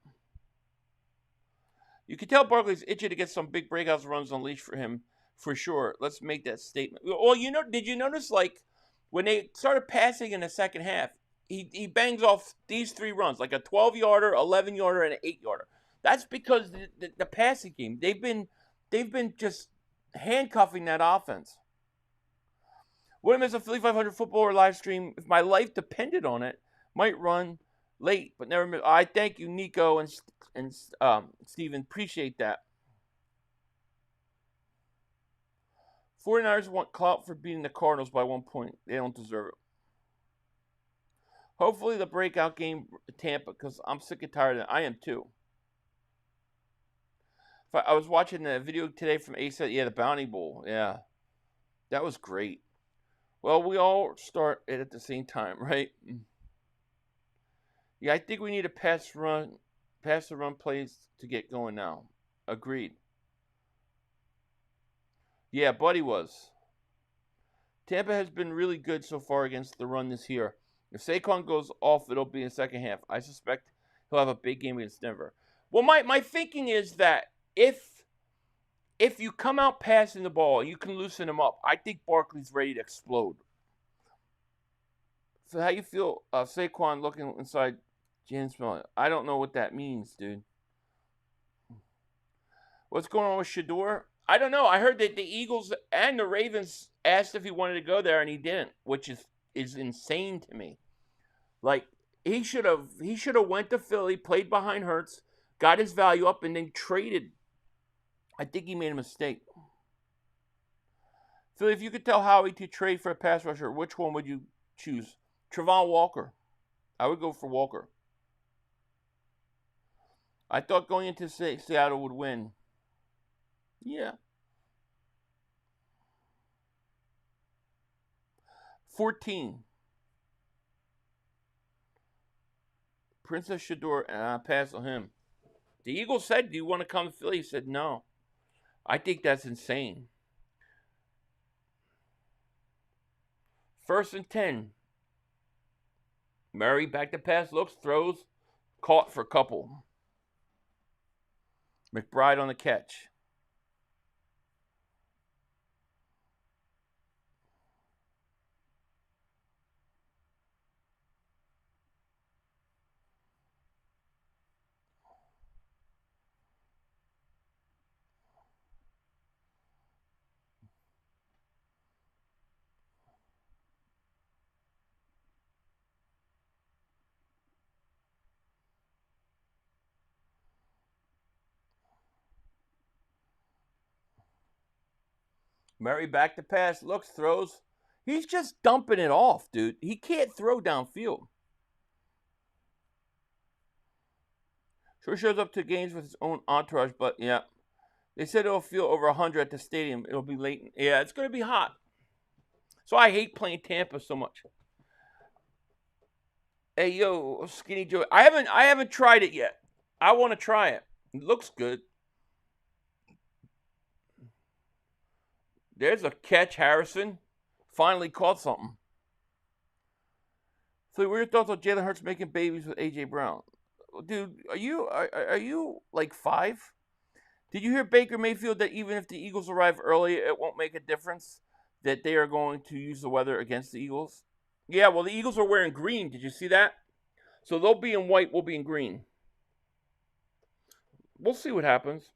F: You can tell Barkley's itching to get some big breakouts runs unleashed for him, for sure. Let's make that statement. Well, did you notice, like, when they started passing in the second half, he bangs off these 3 runs, like a 12-yarder, 11-yarder, and an 8-yarder. That's because the passing game, they've been just handcuffing that offense. Wouldn't miss a Philly 500 football or live stream if my life depended on it. Might run late, but never miss. I thank you, Nico and Steven. Appreciate that. 49ers want clout for beating the Cardinals by 1 point. They don't deserve it. Hopefully the breakout game Tampa, because I'm sick and tired of it. I am too. I was watching the video today from ASA. Yeah, the Bounty Bowl. Yeah. That was great. Well, we all start it at the same time, right? Yeah, I think we need a pass the run plays to get going now. Agreed. Yeah, Buddy was. Tampa has been really good so far against the run this year. If Saquon goes off, it'll be in the second half. I suspect he'll have a big game against Denver. Well, my thinking is that if you come out passing the ball and you can loosen him up, I think Barkley's ready to explode. So how you feel Saquon looking inside James Miller? I don't know what that means, dude. What's going on with Shador? I don't know. I heard that the Eagles and the Ravens asked if he wanted to go there, and he didn't, which is insane to me. Like, he should have went to Philly, played behind Hurts, got his value up, and then traded. I think he made a mistake. Philly, if you could tell Howie to trade for a pass rusher, which one would you choose? Travon Walker. I would go for Walker. I thought going into Seattle would win. Yeah. 14. Princess Shador, pass on him. The Eagles said, do you want to come to Philly? He said, no. I think that's insane. 1st and 10. Murray back to pass, looks, throws, caught for a couple. McBride on the catch. Murray back to pass, looks, throws. He's just dumping it off, dude. He can't throw downfield. Sure shows up to games with his own entourage, but yeah. They said it'll feel over 100 at the stadium. It'll be late. Yeah, it's going to be hot. So I hate playing Tampa so much. Hey, yo, Skinny Joe. I haven't tried it yet. I want to try it. It looks good. There's a catch, Harrison. Finally caught something. So, what are your thoughts on Jalen Hurts making babies with A.J. Brown? Dude, are you like 5? Did you hear Baker Mayfield that even if the Eagles arrive early, it won't make a difference? That they are going to use the weather against the Eagles? Yeah, well, the Eagles are wearing green. Did you see that? So they'll be in white, we'll be in green. We'll see what happens.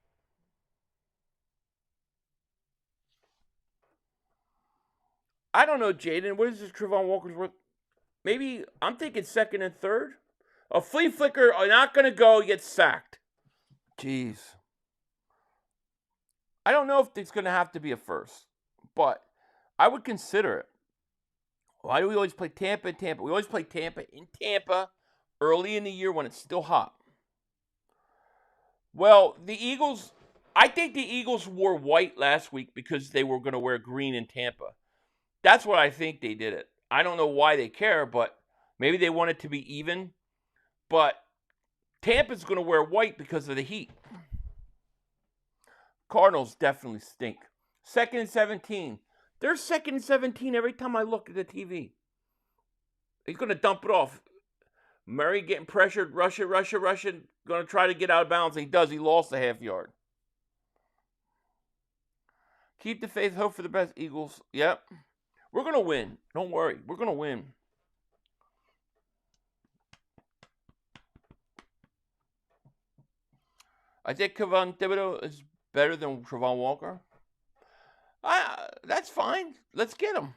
F: I don't know, Jaden. What is this Trevon Walker's worth? Maybe, I'm thinking 2nd and 3rd. A flea flicker are not going to go, get sacked. Jeez. I don't know if it's going to have to be a first, but I would consider it. Why do we always play Tampa in Tampa? We always play Tampa in Tampa early in the year when it's still hot. Well, the Eagles, I think the Eagles wore white last week because they were going to wear green in Tampa. That's what I think they did it. I don't know why they care, but maybe they want it to be even. But Tampa's going to wear white because of the heat. Cardinals definitely stink. 2nd and 17. They're 2nd and 17 every time I look at the TV. He's going to dump it off. Murray getting pressured, rushing. Going to try to get out of bounds. He does. He lost a half yard. Keep the faith, hope for the best, Eagles. Yep. We're going to win. Don't worry. We're going to win. I think Kevon Thibodeau is better than Trevon Walker. That's fine. Let's get him.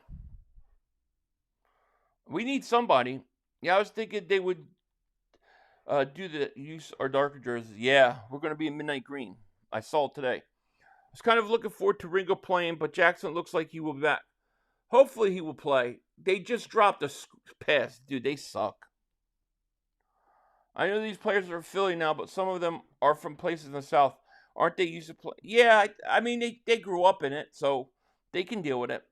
F: We need somebody. Yeah, I was thinking they would use our darker jerseys. Yeah, we're going to be in midnight green. I saw it today. I was kind of looking forward to Ringo playing, but Jackson looks like he will be back. Hopefully he will play. They just dropped a pass. Dude, they suck. I know these players are Philly now, but some of them are from places in the South. Aren't they used to play? Yeah, I mean, they grew up in it, so they can deal with it.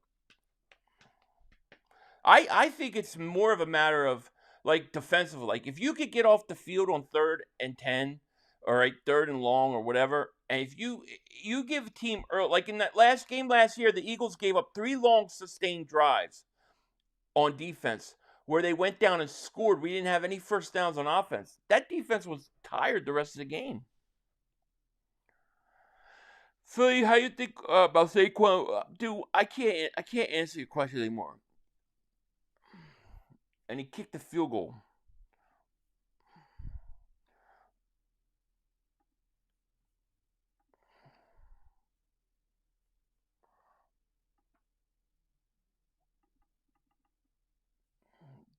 F: I think it's more of a matter of, like, defensive. Like, if you could get off the field on 3rd and 10, or right, 3rd and long, or whatever, and if you give a team early, like in that last game last year, the Eagles gave up 3 long sustained drives on defense where they went down and scored. We didn't have any first downs on offense. That defense was tired the rest of the game. Philly, how you think about Saquon? Dude, I can't answer your question anymore. and he kicked the field goal.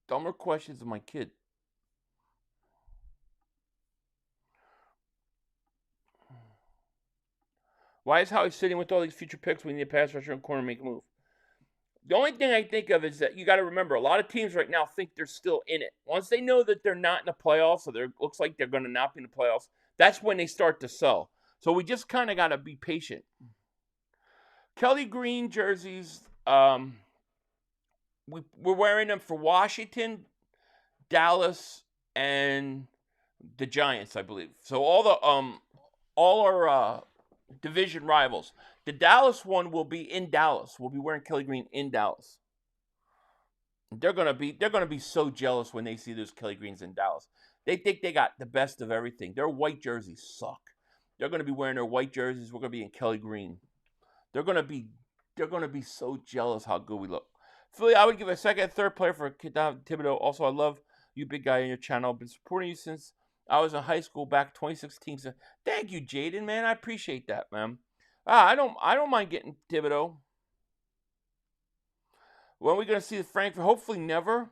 F: Dumber questions than my kid. Why is Howie sitting with all these future picks when you need a pass rusher and corner make a move? The only thing I think of is that you got to remember, a lot of teams right now think they're still in it. Once they know that they're not in the playoffs, or it looks like they're going to not be in the playoffs, that's when they start to sell. So we just kind of got to be patient. Kelly Green jerseys, we're wearing them for Washington, Dallas, and the Giants, I believe. So all our division rivals. The Dallas one will be in Dallas. We'll be wearing Kelly Green in Dallas. They're gonna be so jealous when they see those Kelly Greens in Dallas. They think they got the best of everything. Their white jerseys suck. They're gonna be wearing their white jerseys. We're gonna be in Kelly Green. They're gonna be so jealous how good we look. Philly, I would give a second and third player for Thibodeau. Also, I love you, big guy, on your channel. I've been supporting you since I was in high school back 2016. So thank you, Jaden, man. I appreciate that, man. I don't mind getting Thibodeau. When are we gonna see the Frankfurt? Hopefully never.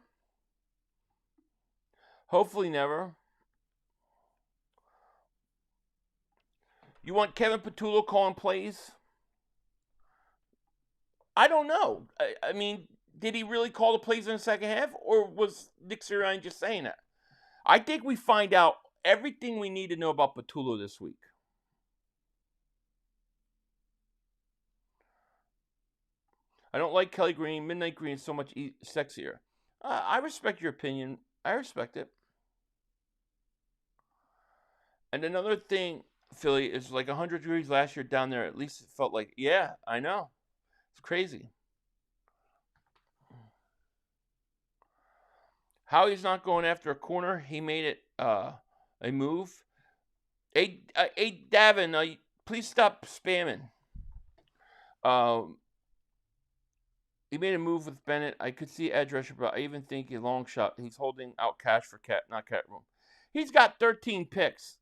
F: Hopefully never. You want Kevin Patullo calling plays? I don't know. I mean, did he really call the plays in the second half, or was Nick Sirianni just saying that? I think we find out everything we need to know about Patullo this week. I don't like Kelly Green. Midnight Green is so much sexier. I respect your opinion. I respect it. And another thing, Philly, is like 100 degrees last year down there. At least it felt like, yeah, I know. It's crazy. Howie's not going after a corner. He made it a move. Hey, Davin, please stop spamming. He made a move with Bennett. I could see edge rusher, but I even think a long shot. He's holding out cash for not cat room. He's got 13 picks.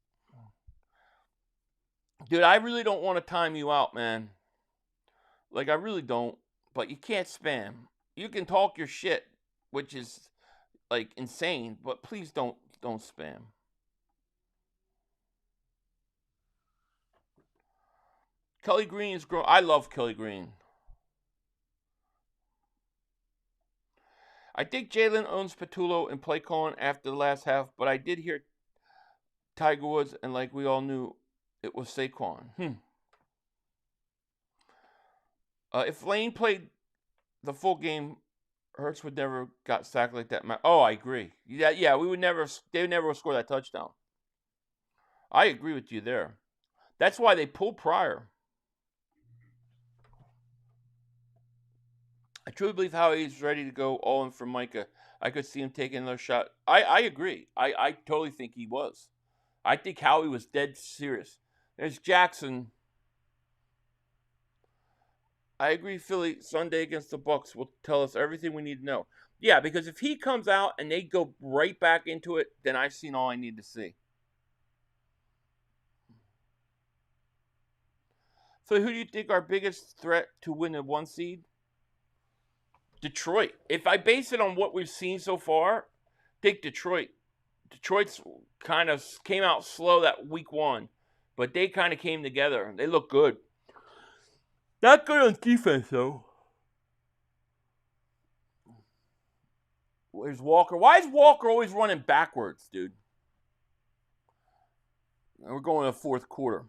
F: Dude, I really don't want to time you out, man. Like, I really don't. But you can't spam. You can talk your shit, which is, like, insane. But please don't spam. Kelly Green is growing. I love Kelly Green. I think Jalen owns Patullo in play calling after the last half, but I did hear Tiger Woods, and like we all knew, it was Saquon. If Lane played the full game, Hurts would never got sacked like that. Oh, I agree. Yeah, we would never. They would never score that touchdown. I agree with you there. That's why they pulled Pryor. I truly believe Howie's ready to go all in for Micah. I could see him taking another shot. I agree. I totally think he was. I think Howie was dead serious. There's Jackson. I agree, Philly, Sunday against the Bucks will tell us everything we need to know. Yeah, because if he comes out and they go right back into it, then I've seen all I need to see. So who do you think our biggest threat to win the 1 seed? Detroit. If I base it on what we've seen so far, think Detroit. Detroit's kind of came out slow that week 1, but they kind of came together. They look good. Not good on defense, though. Where's Walker? Why is Walker always running backwards, dude? We're going to the fourth quarter.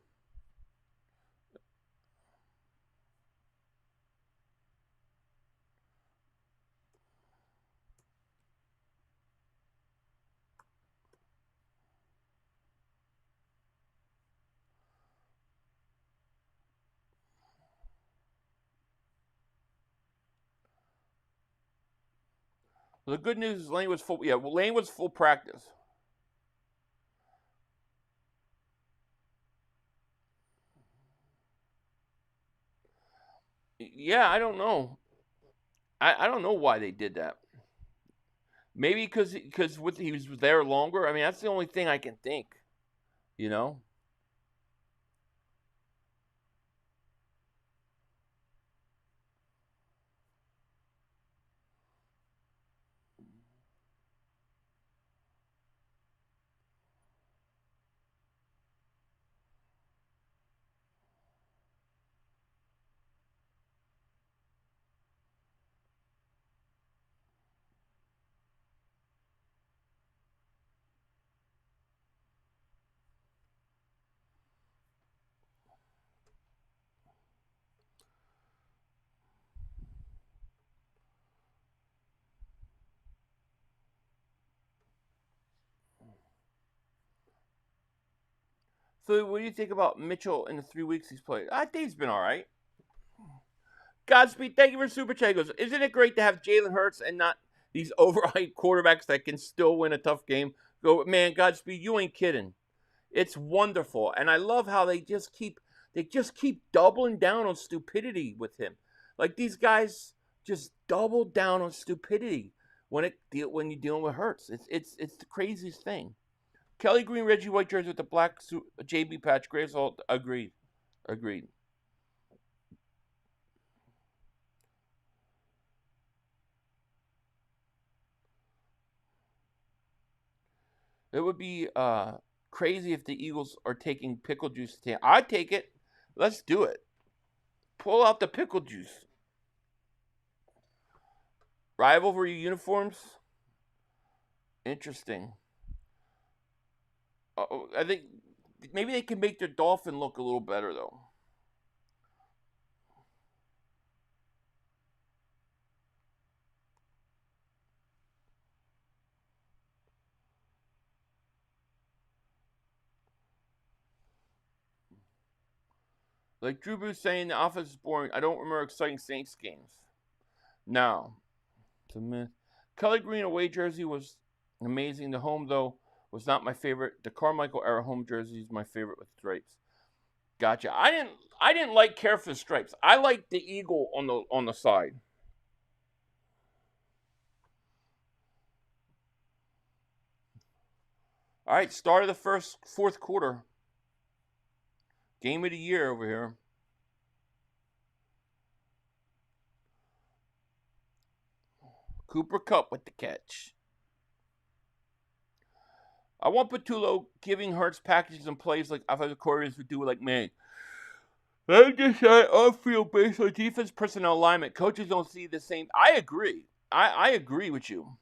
F: The good news is Lane was full. Yeah, well, Lane was full practice. Yeah, I don't know. I don't know why they did that. Maybe because he was there longer. I mean, that's the only thing I can think. You know. So, what do you think about Mitchell in the 3 weeks he's played? I think he's been all right. Godspeed, thank you for super chat. He goes, isn't it great to have Jalen Hurts and not these overhyped quarterbacks that can still win a tough game? Go, man, Godspeed, you ain't kidding. It's wonderful, and I love how they just keep doubling down on stupidity with him. Like these guys just double down on stupidity when you're dealing with Hurts. It's the craziest thing. Kelly Green, Reggie White jersey with the black JB patch. Graves all agreed. It would be crazy if the Eagles are taking pickle juice to Tampa. I'd take it. Let's do it. Pull out the pickle juice. Rivalry uniforms. Interesting. I think maybe they can make their Dolphin look a little better, though. Like Drew Booth saying, the offense is boring. I don't remember exciting Saints games. No. It's a myth. Kelly Green away jersey was amazing. The home, though, was not my favorite. The Carmichael era home jersey is my favorite with stripes. Gotcha. I didn't care for the stripes. I liked the eagle on the side. All right, start of the fourth quarter. Game of the year over here. Cooper Kupp with the catch. I want Patullo giving Hurts packages and plays like offensive coordinators would do. Like, man, I just off-field based on defense personnel alignment. Coaches don't see the same. I agree. I agree with you.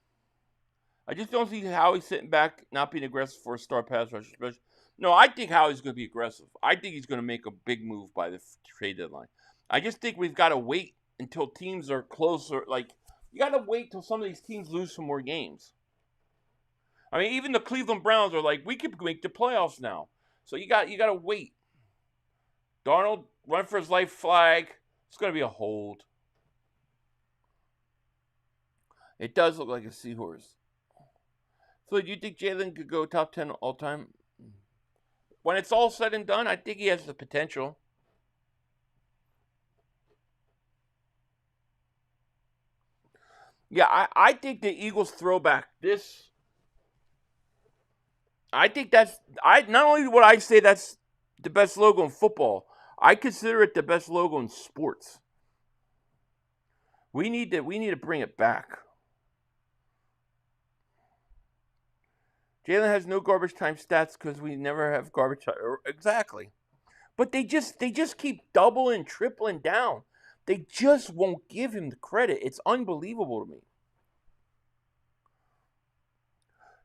F: I just don't see Howie sitting back, not being aggressive for a star pass rusher. No, I think Howie's going to be aggressive. I think he's going to make a big move by the trade deadline. I just think we've got to wait until teams are closer. Like, you got to wait till some of these teams lose some more games. I mean, even the Cleveland Browns are like, we could make the playoffs now. So you got to wait. Darnold, run for his life flag. It's going to be a hold. It does look like a seahorse. So do you think Jalen could go top 10 all time? When it's all said and done, I think he has the potential. Yeah, I think the Eagles throwback this. I think not only would I say that's the best logo in football, I consider it the best logo in sports. We need to bring it back. Jalen has no garbage time stats because we never have garbage time. Exactly. But they just keep doubling, tripling down. They just won't give him the credit. It's unbelievable to me.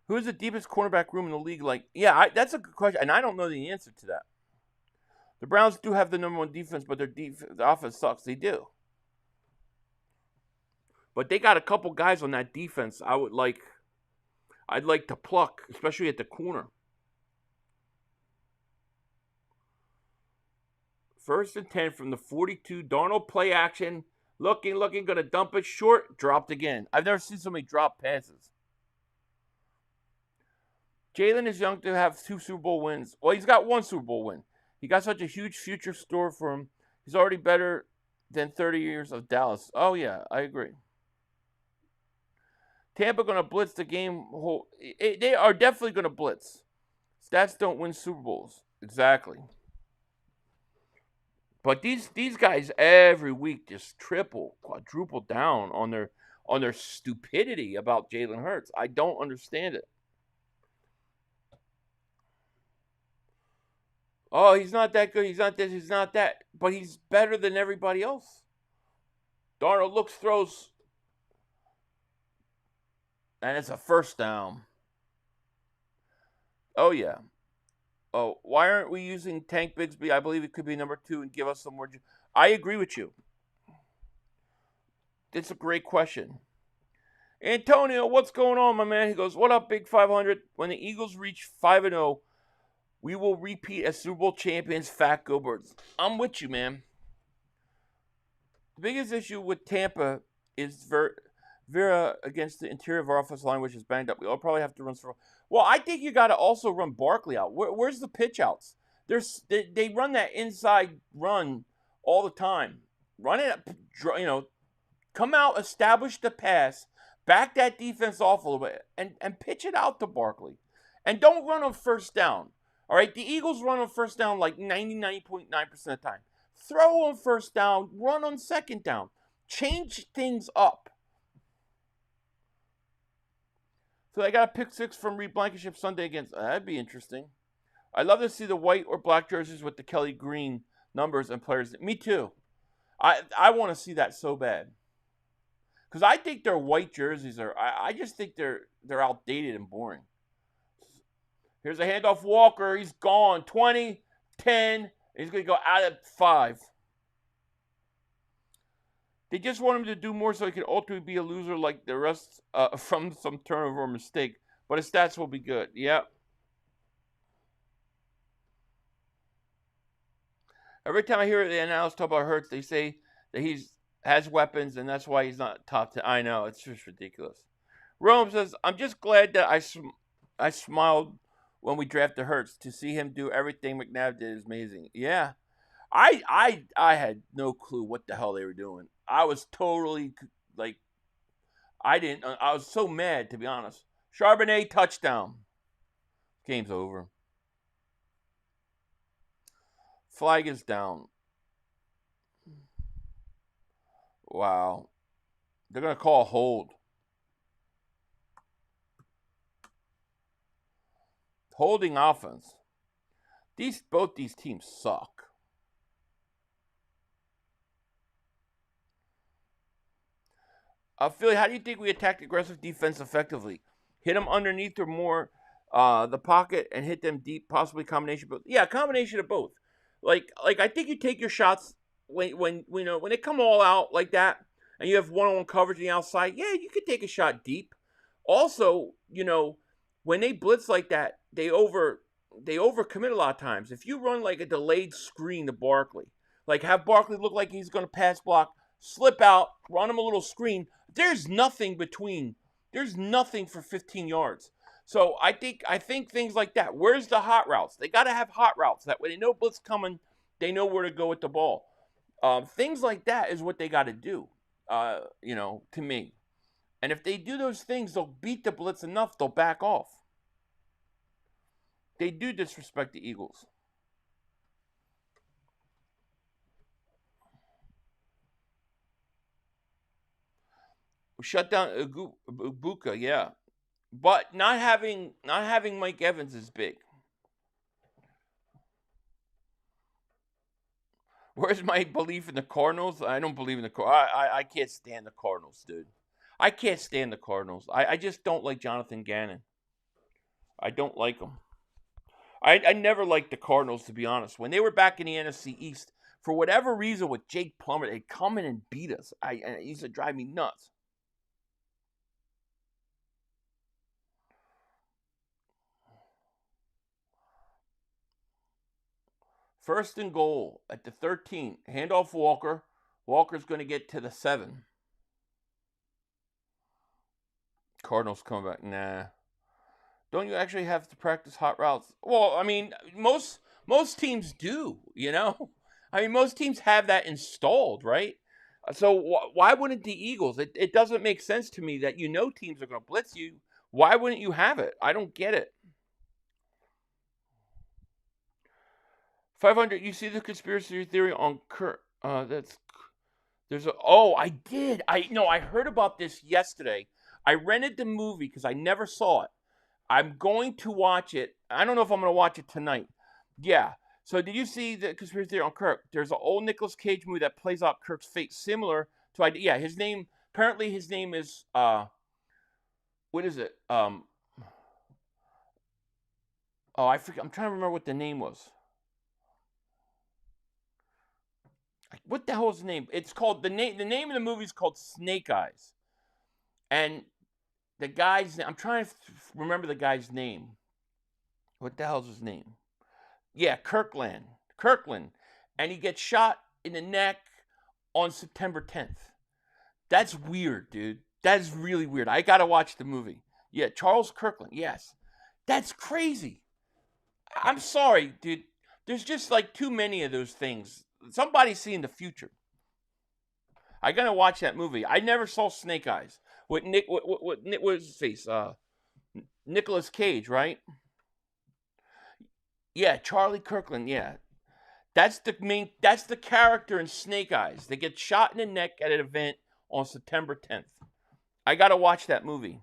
F: Who is the deepest cornerback room in the league? That's a good question, and I don't know the answer to that. The Browns do have the number one defense, but the offense sucks. They do. But they got a couple guys on that defense I'd like to pluck, especially at the corner. First and 10 from the 42. Darnold play action. Looking, going to dump it short. Dropped again. I've never seen so many drop passes. Jalen is young to have 2 Super Bowl wins. Well, he's got 1 Super Bowl win. He got such a huge future store for him. He's already better than 30 years of Dallas. Oh, yeah, I agree. Tampa going to blitz the game. They are definitely going to blitz. Stats don't win Super Bowls. Exactly. But these guys every week just triple, quadruple down on their stupidity about Jalen Hurts. I don't understand it. Oh, he's not that good. He's not this. He's not that. But he's better than everybody else. Darnold looks, throws, and it's a first down. Oh, yeah. Oh, why aren't we using Tank Bigsby? I believe it could be number 2 and give us some more. I agree with you. It's a great question. Antonio, what's going on, my man? He goes, what up, Big 500? When the Eagles reach 5-0, we will repeat as Super Bowl champions. Fat Go Birds. I'm with you, man. The biggest issue with Tampa is Vera against the interior of our offensive line, which is banged up. We'll probably have to run through. Well, I think you got to also run Barkley out. Where's the pitch outs? They run that inside run all the time. Run it, come out, establish the pass, back that defense off a little bit, and pitch it out to Barkley. And don't run on first down. All right, the Eagles run on first down like 99.9% of the time. Throw on first down, run on second down. Change things up. So I got a pick 6 from Reed Blankenship Sunday against. That'd be interesting. I'd love to see the white or black jerseys with the Kelly Green numbers and players. Me too. I want to see that so bad. Because I think their white jerseys are. I just think they're outdated and boring. Here's a handoff. Walker. He's gone. 20, 10. He's going to go out at 5. They just want him to do more so he can ultimately be a loser like the rest from some turnover or mistake. But his stats will be good. Yep. Every time I hear the analysts talk about Hurts, they say that he has weapons and that's why he's not top 10. I know. It's just ridiculous. Rome says, I'm just glad that I smiled when we drafted Hurts. To see him do everything McNabb did is amazing. Yeah. I had no clue what the hell they were doing. I was totally I was so mad, to be honest. Charbonnet touchdown. Game's over. Flag is down. Wow. They're going to call a hold. Holding offense. Both these teams suck. Philly, how do you think we attack aggressive defense effectively? Hit them underneath or more the pocket and hit them deep, possibly combination. But yeah, combination of both. Like I think you take your shots when they come all out like that, and you have one-on-one coverage on the outside. Yeah, you could take a shot deep. Also, when they blitz like that, they overcommit a lot of times. If you run like a delayed screen to Barkley, like have Barkley look like he's going to pass block, slip out, run him a little screen. There's nothing between. There's nothing for 15 yards. So I think things like that. Where's the hot routes? They got to have hot routes. That way they know blitz coming. They know where to go with the ball. Things like that is what they got to do, to me. And if they do those things, they'll beat the blitz enough. They'll back off. They do disrespect the Eagles. Shut down Ibuka, yeah. But not having Mike Evans is big. Where's my belief in the Cardinals? I don't believe in the Cardinals. I can't stand the Cardinals, dude. I can't stand the Cardinals. I just don't like Jonathan Gannon. I don't like him. I never liked the Cardinals, to be honest. When they were back in the NFC East, for whatever reason with Jake Plummer, they'd come in and beat us. It used to drive me nuts. First and goal at the 13. Handoff Walker. Walker's going to get to the 7. Cardinals coming back. Nah. Don't you actually have to practice hot routes? Well, I mean, most teams do, I mean, most teams have that installed, right? So why wouldn't the Eagles? It doesn't make sense to me that teams are going to blitz you. Why wouldn't you have it? I don't get it. 500. You see the conspiracy theory on Kirk? I did. I heard about this yesterday. I rented the movie because I never saw it. I'm going to watch it. I don't know if I'm going to watch it tonight. Yeah. So did you see the conspiracy theory on Kirk? There's an old Nicolas Cage movie that plays out Kirk's fate, similar to his name. Apparently, his name is what is it? I forget. I'm trying to remember what the name was. What the hell is the name? It's called the name. The name of the movie is called Snake Eyes, and the guy's. I'm trying to remember the guy's name. What the hell's his name? Yeah, Kirkland, and he gets shot in the neck on September 10th. That's weird, dude. That is really weird. I gotta watch the movie. Yeah, Charles Kirkland. Yes, that's crazy. I'm sorry, dude. There's just like too many of those things. Somebody's seeing the future. I gotta watch that movie. I never saw Snake Eyes. What was his face? Nicolas Cage, right? Yeah, Charlie Kirkland. Yeah, that's the character in Snake Eyes. They get shot in the neck at an event on September 10th. I gotta watch that movie.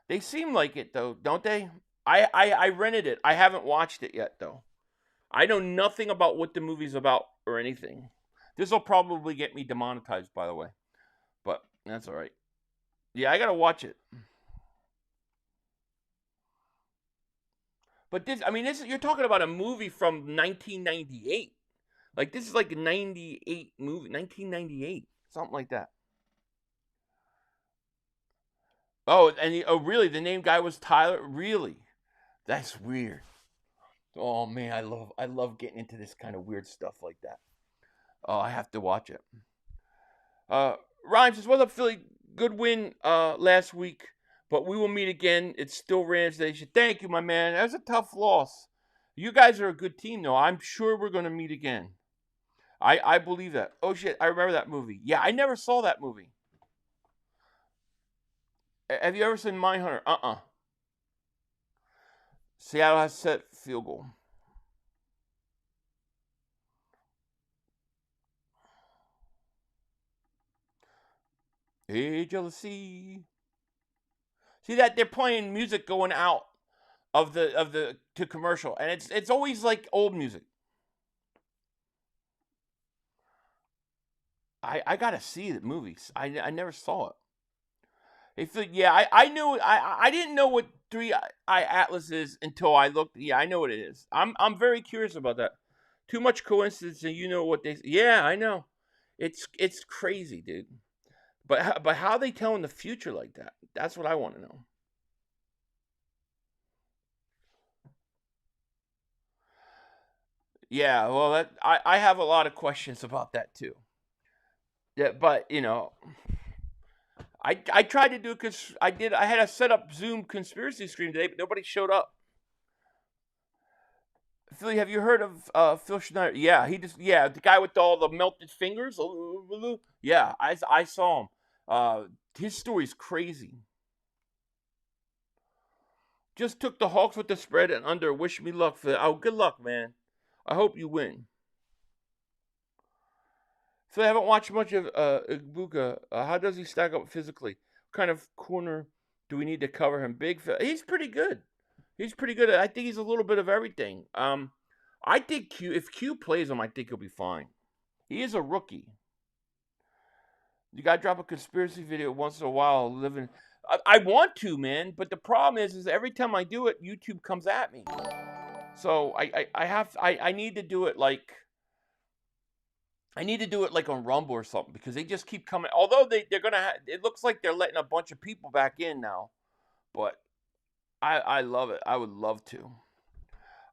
F: They seem like it though, don't they? I rented it. I haven't watched it yet though. I know nothing about what the movie's about or anything. This will probably get me demonetized, by the way, but that's all right. Yeah, I gotta watch it. But you're talking about a movie from 1998. Like, this is like a 98 movie, 1998, something like that. Oh, and really, the name guy was Tyler? Really? That's weird. Oh man, I love getting into this kind of weird stuff like that. Oh, I have to watch it. Rhymes says, "What's up, Philly? Good win last week. But we will meet again. It's still Rams Nation." Thank you, my man. That was a tough loss. You guys are a good team, though. I'm sure we're going to meet again. I believe that. Oh, shit. I remember that movie. Yeah, I never saw that movie. Have you ever seen Mindhunter? Seattle has set field goal. Hey, jealousy. See that they're playing music going out of the to commercial, and it's always like old music. I gotta see the movies. I never saw it. I knew I didn't know what 3-Eye Atlas is until I looked. Yeah, I know what it is. I'm very curious about that. Too much coincidence, and you know what they. Yeah, I know. It's crazy, dude. But how they tell in the future like that? That's what I want to know. Yeah, well, I have a lot of questions about that too. Yeah, but I tried to do because I had a set up Zoom conspiracy stream today, but nobody showed up. Philly, have you heard of Phil Schneider? Yeah, the guy with all the melted fingers. Yeah, I saw him. His story's crazy. Just took the Hawks with the spread and under. Wish me luck, Phil. Oh, good luck, man. I hope you win. So I haven't watched much of Ibuka. How does he stack up physically? What kind of corner do we need to cover him? Big. He's pretty good. I think he's a little bit of everything. I think if Q plays him, I think he'll be fine. He is a rookie. You gotta drop a conspiracy video once in a while. I want to, man, but the problem is every time I do it, YouTube comes at me. So I need to do it like. I need to do it like on Rumble or something because they just keep coming. Although they're gonna, it looks like they're letting a bunch of people back in now, but I love it. I would love to.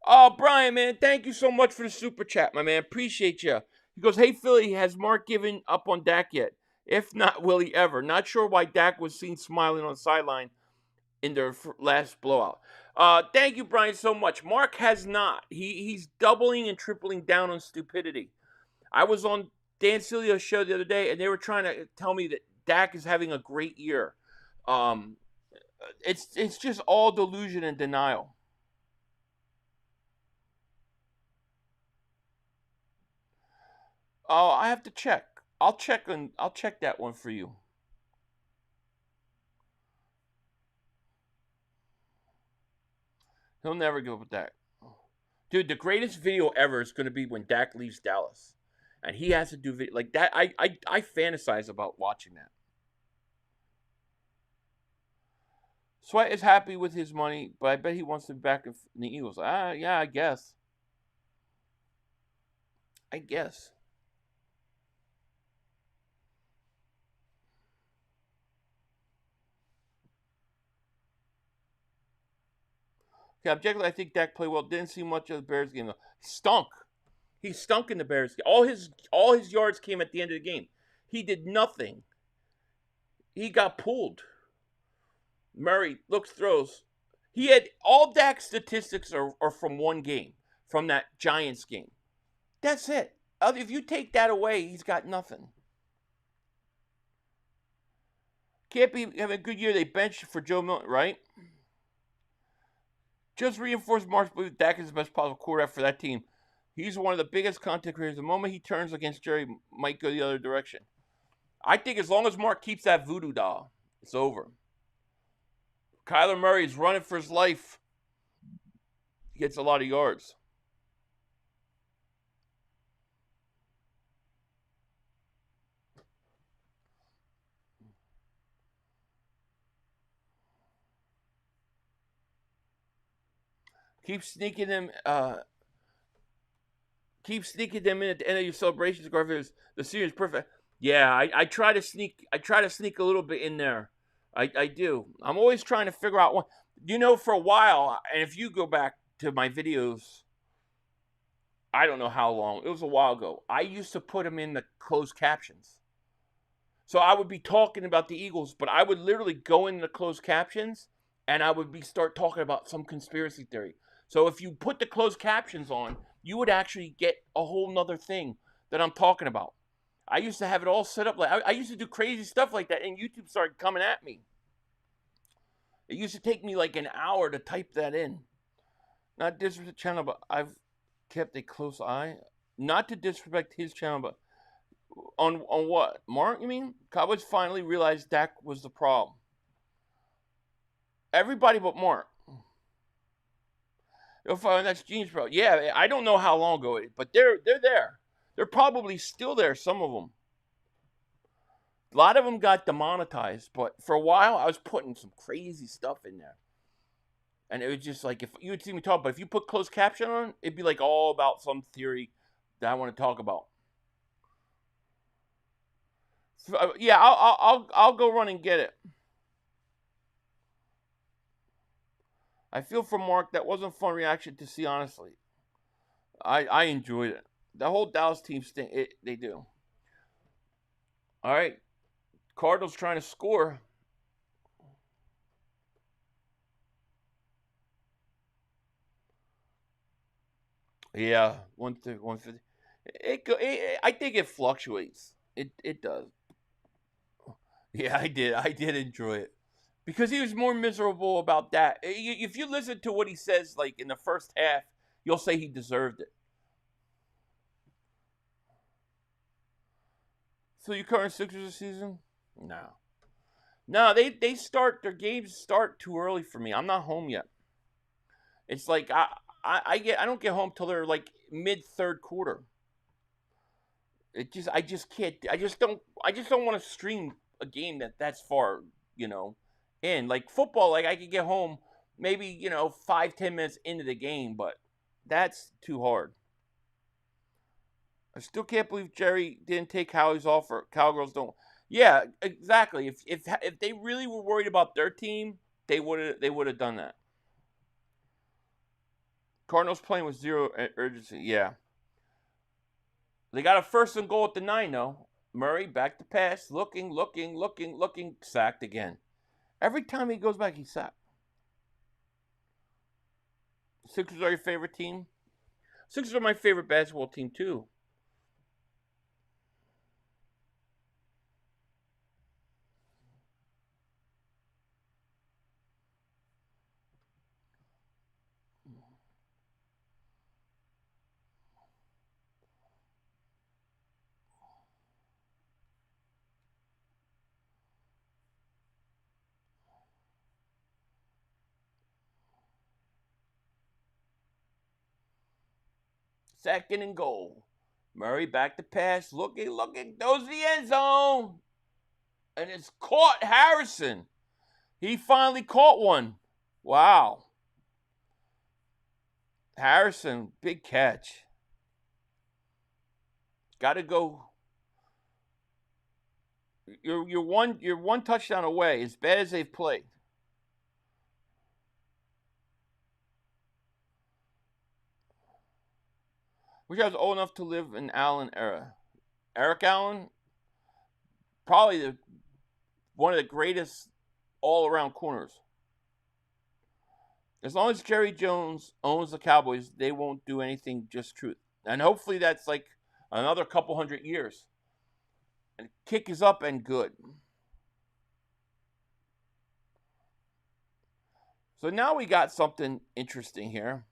F: Oh, Brian, man, thank you so much for the super chat, my man. Appreciate you. He goes, "Hey Philly, has Mark given up on Dak yet? If not, will he ever? Not sure why Dak was seen smiling on the sideline in their last blowout." Thank you, Brian, so much. Mark has not. He's doubling and tripling down on stupidity. I was on Dan Silio's show the other day, and they were trying to tell me that Dak is having a great year. It's just all delusion and denial. Oh, I have to check. I'll check that one for you. He'll never give up with Dak. Dude, the greatest video ever is going to be when Dak leaves Dallas. And he has to do video like that. I fantasize about watching that. Sweat is happy with his money, but I bet he wants to be back in the Eagles. Yeah, I guess. Okay, objectively, I think Dak played well. Didn't see much of the Bears game though. Stunk. He stunk in the Bears game. All his yards came at the end of the game. He did nothing. He got pulled. Murray looks, throws. He had all Dak's statistics are from one game, from that Giants game. That's it. If you take that away, he's got nothing. Can't be having a good year. They benched for Joe Milton, right? Just reinforced Mark's belief Dak is the best possible quarterback for that team. He's one of the biggest content creators. The moment he turns against Jerry, might go the other direction. I think as long as Mark keeps that voodoo doll, it's over. Kyler Murray's running for his life. He gets a lot of yards. Keep sneaking them in at the end of your celebrations. Garfield, the series perfect. Yeah, I try to sneak a little bit in there. I do. I'm always trying to figure out one. For a while, and if you go back to my videos, I don't know how long. It was a while ago. I used to put them in the closed captions. So I would be talking about the Eagles, but I would literally go in the closed captions and I would start talking about some conspiracy theory. So if you put the closed captions on, you would actually get a whole nother thing that I'm talking about. I used to have it all set up. I used to do crazy stuff like that, and YouTube started coming at me. It used to take me like an hour to type that in. Not disrespect the channel, but I've kept a close eye. Not to disrespect his channel, but on what? Mark, you mean? Cowboys finally realized Dak was the problem. Everybody but Mark. That's genius, bro. Yeah, I don't know how long ago, but they're there. They're probably still there, some of them. A lot of them got demonetized, but for a while, I was putting some crazy stuff in there. And it was just like, if you would see me talk, but if you put closed caption on, it'd be like all about some theory that I want to talk about. So, yeah, I'll go run and get it. I feel for Mark, that wasn't a fun reaction to see, honestly. I enjoyed it. The whole Dallas team stink. They do. All right. Cardinals trying to score. Yeah, 150. I think it fluctuates. It does. Yeah, I did enjoy it. Because he was more miserable about that. If you listen to what he says, like in the first half, you'll say he deserved it. So you covering Sixers this season? No, they start their games start too early for me. I'm not home yet. It's like I don't get home till they're like mid third quarter. I just can't. I just don't want to stream a game that's far, in. Like football, like I could get home maybe, 5-10 minutes into the game, but that's too hard. I still can't believe Jerry didn't take Howie's offer. Cowgirls don't. Yeah, exactly. If they really were worried about their team, they would have done that. Cardinals playing with zero urgency. Yeah. They got a 1st and goal at the 9, though. Murray back to pass, looking, sacked again. Every time he goes back, he's sacked. Sixers are your favorite team? Sixers are my favorite basketball team, too. 2nd and goal. Murray back to pass. Looking. Goes to the end zone. And it's caught Harrison. He finally caught one. Wow. Harrison, big catch. Got to go. You're one touchdown away, as bad as they've played. Wish I was old enough to live in Allen era. Eric Allen, probably one of the greatest all-around corners. As long as Jerry Jones owns the Cowboys, they won't do anything just truth. And hopefully that's like another couple hundred years. And kick is up and good. So now we got something interesting here.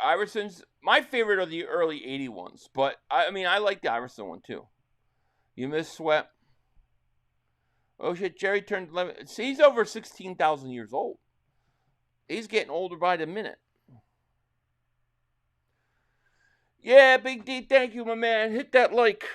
F: Iverson's my favorite are the early 80 ones, but I mean I like the Iverson one too. You miss Sweat. Oh shit, Jerry turned 11. See, he's over 16,000 years old. He's getting older by the minute. Yeah, Big D, thank you, my man. Hit that like.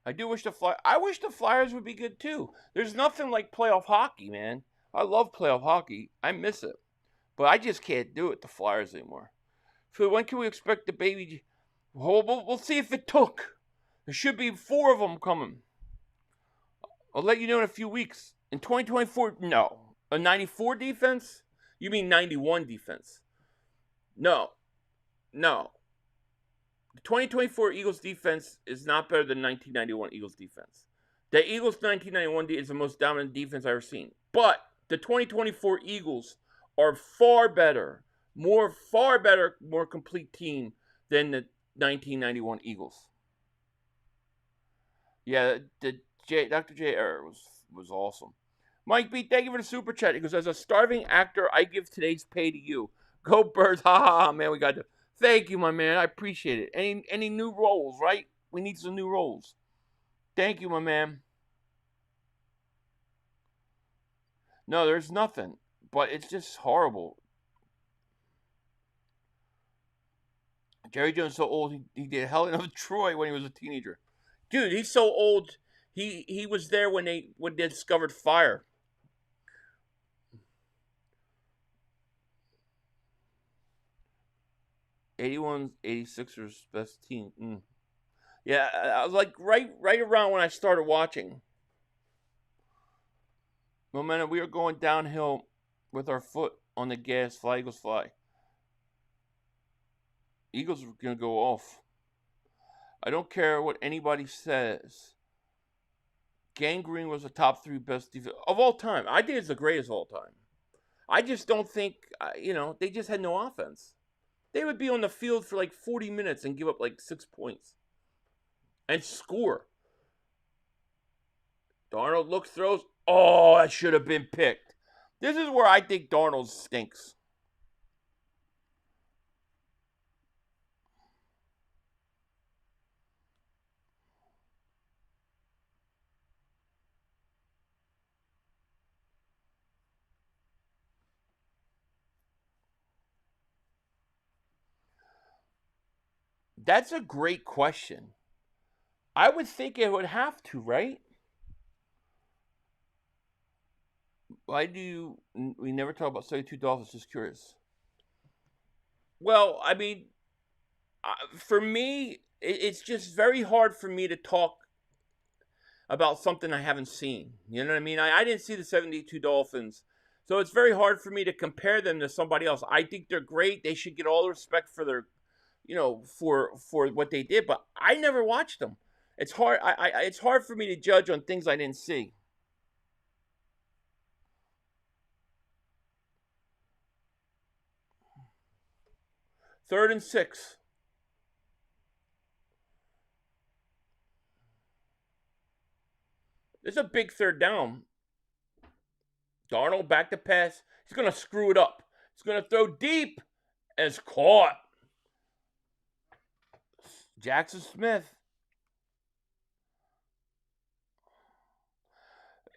F: I wish the Flyers would be good too. There's nothing like playoff hockey, man. I love playoff hockey. I miss it. But I just can't do it, the Flyers anymore. So when can we expect the baby? We'll see if it took. There should be 4 of them coming. I'll let you know in a few weeks. In 2024, no. A 94 defense? You mean 91 defense? No. The 2024 Eagles defense is not better than 1991 Eagles defense. The Eagles 1991 is the most dominant defense I've ever seen. But the 2024 Eagles are far better, more complete team than the 1991 Eagles. Yeah, Dr. J error was awesome. Mike B, thank you for the super chat. He goes, as a starving actor, I give today's pay to you. Go Birds. Ha ha ha, man, we got to. Thank you, my man. I appreciate it. Any new roles, right? We need some new roles. Thank you, my man. No, there's nothing. But it's just horrible. Jerry Jones is so old, he did Helen of Troy when he was a teenager. Dude, he's so old. He was there when they discovered fire. '81's 86ers best team. Yeah, I was like right around when I started watching. Momentum, we are going downhill with our foot on the gas. Fly, Eagles, fly. Eagles are going to go off. I don't care what anybody says. Gang Green was the top 3 best defense of all time. I think it's the greatest of all time. I just don't think, they just had no offense. They would be on the field for like 40 minutes and give up like 6 points. And score. Darnold looks, throws. Oh, that should have been picked. This is where I think Darnold stinks. That's a great question. I would think it would have to, right? Why do we never talk about 72 Dolphins? Just curious. Well, I mean, for me, it's just very hard for me to talk about something I haven't seen. You know what I mean? I didn't see the 72 Dolphins. So it's very hard for me to compare them to somebody else. I think they're great. They should get all the respect for their, for what they did. But I never watched them. It's hard. It's hard for me to judge on things I didn't see. Third and 6. It's a big third down. Darnold back to pass. He's going to screw it up. He's going to throw deep. And it's caught. Jaxon Smith.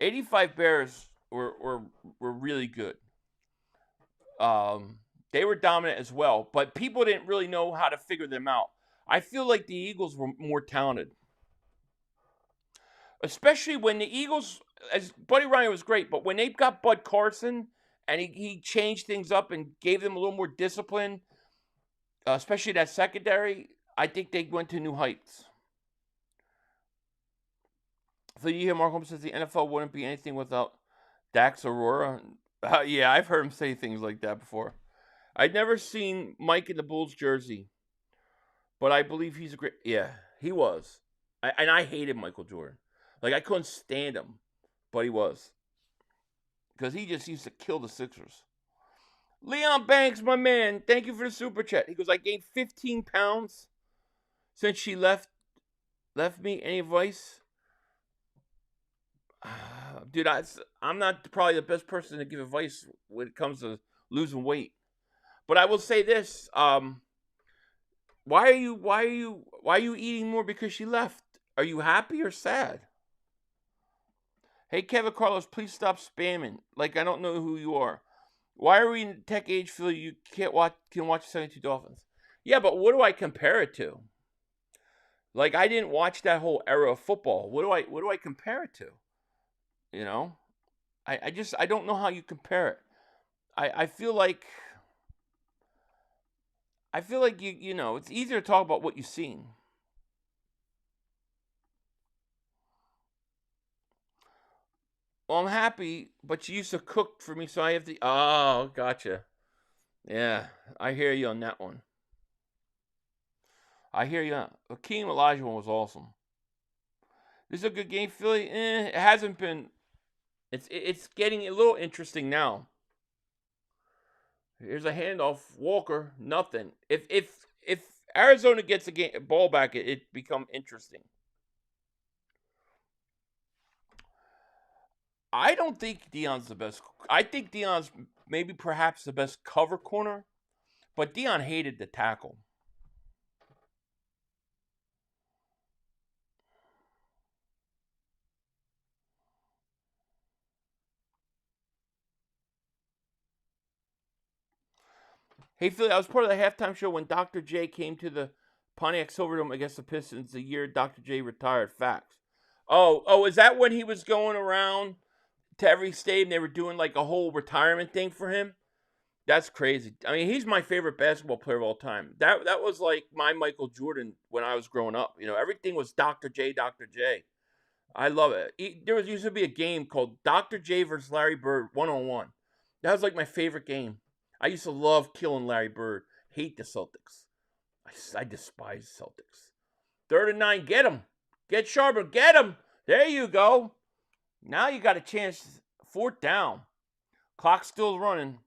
F: 85 Bears were really good. They were dominant as well, but people didn't really know how to figure them out. I feel like the Eagles were more talented. Especially when the Eagles, as Buddy Ryan was great, but when they got Bud Carson and he changed things up and gave them a little more discipline, especially that secondary, I think they went to new heights. So you hear Mark Holmes says the NFL wouldn't be anything without Dax Aurora. Yeah, I've heard him say things like that before. I'd never seen Mike in the Bulls jersey, but I believe he's a great. Yeah, he was. And I hated Michael Jordan. Like, I couldn't stand him, but he was. Because he just used to kill the Sixers. Leon Banks, my man, thank you for the super chat. He goes, I gained 15 pounds since she left me. Any advice? Dude, I'm not probably the best person to give advice when it comes to losing weight. But I will say this. Why are you eating more because she left? Are you happy or sad? Hey, Kevin Carlos, please stop spamming. Like, I don't know who you are. Why are we in the tech age feel you can watch 72 Dolphins? Yeah, but what do I compare it to? Like, I didn't watch that whole era of football. What do I compare it to? You know? I don't know how you compare it. I feel like you know, it's easier to talk about what you've seen. Well, I'm happy, but you used to cook for me, so I have to. Oh, gotcha. Yeah, I hear you on that one. I hear you. The King Elijah one was awesome. This is a good game, Philly. It hasn't been. It's getting a little interesting now. Here's a handoff. Walker, nothing. If Arizona gets a ball back, it become interesting. I don't think Deion's the best. I think Deion's maybe perhaps the best cover corner, but Deion hated the tackle. Hey, Philly, I was part of the halftime show when Dr. J came to the Pontiac Silverdome against the Pistons the year Dr. J retired. Facts. Oh, is that when he was going around to every stadium? They were doing like a whole retirement thing for him. That's crazy. I mean, he's my favorite basketball player of all time. That was like my Michael Jordan when I was growing up. You know, everything was Dr. J, Dr. J. I love it. There used to be a game called Dr. J versus Larry Bird 1-on-1. That was like my favorite game. I used to love killing Larry Bird. Hate the Celtics. I despise Celtics. 3rd and 9. Get him. Get Sharper. Get him. There you go. Now you got a chance. 4th down. Clock's still running.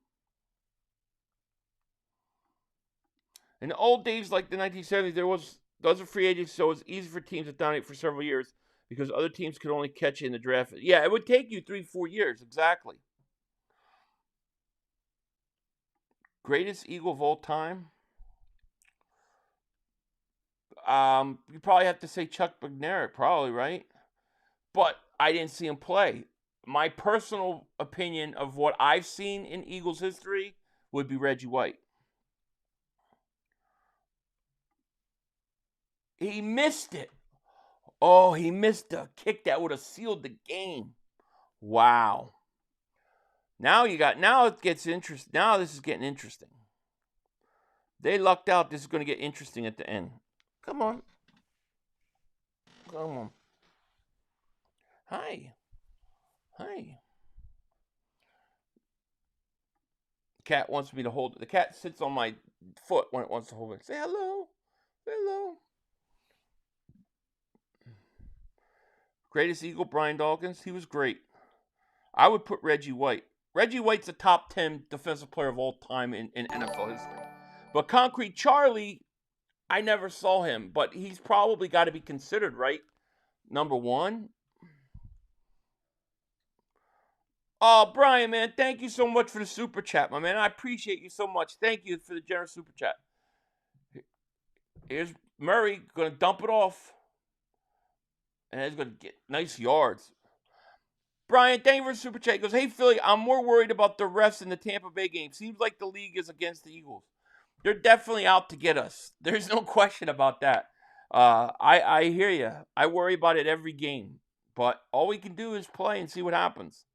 F: In the old days, like the 1970s, there was a free agency, so it was easy for teams to dominate for several years because other teams could only catch you in the draft. Yeah, it would take you 3-4 years, exactly. Greatest Eagle of all time? You probably have to say Chuck McNair, probably, right? But I didn't see him play. My personal opinion of what I've seen in Eagles history would be Reggie White. He missed it. Oh, he missed a kick that would have sealed the game. Wow. Now it gets interesting. Now this is getting interesting. They lucked out. This is going to get interesting at the end. Come on. Come on. Hi. Hi. Cat wants me to hold it. The cat sits on my foot when it wants to hold it. Say hello. Hello. Greatest Eagle, Brian Dawkins. He was great. I would put Reggie White. Reggie White's a top 10 defensive player of all time in NFL history. But Concrete Charlie, I never saw him. But he's probably got to be considered, right? Number one. Oh, Brian, man, thank you so much for the super chat, my man. I appreciate you so much. Thank you for the generous super chat. Here's Murray going to dump it off. And he's going to get nice yards. Brian, thank you for the super chat. He goes, hey, Philly, I'm more worried about the refs in the Tampa Bay game. Seems like the league is against the Eagles. They're definitely out to get us. There's no question about that. I hear you. I worry about it every game. But all we can do is play and see what happens.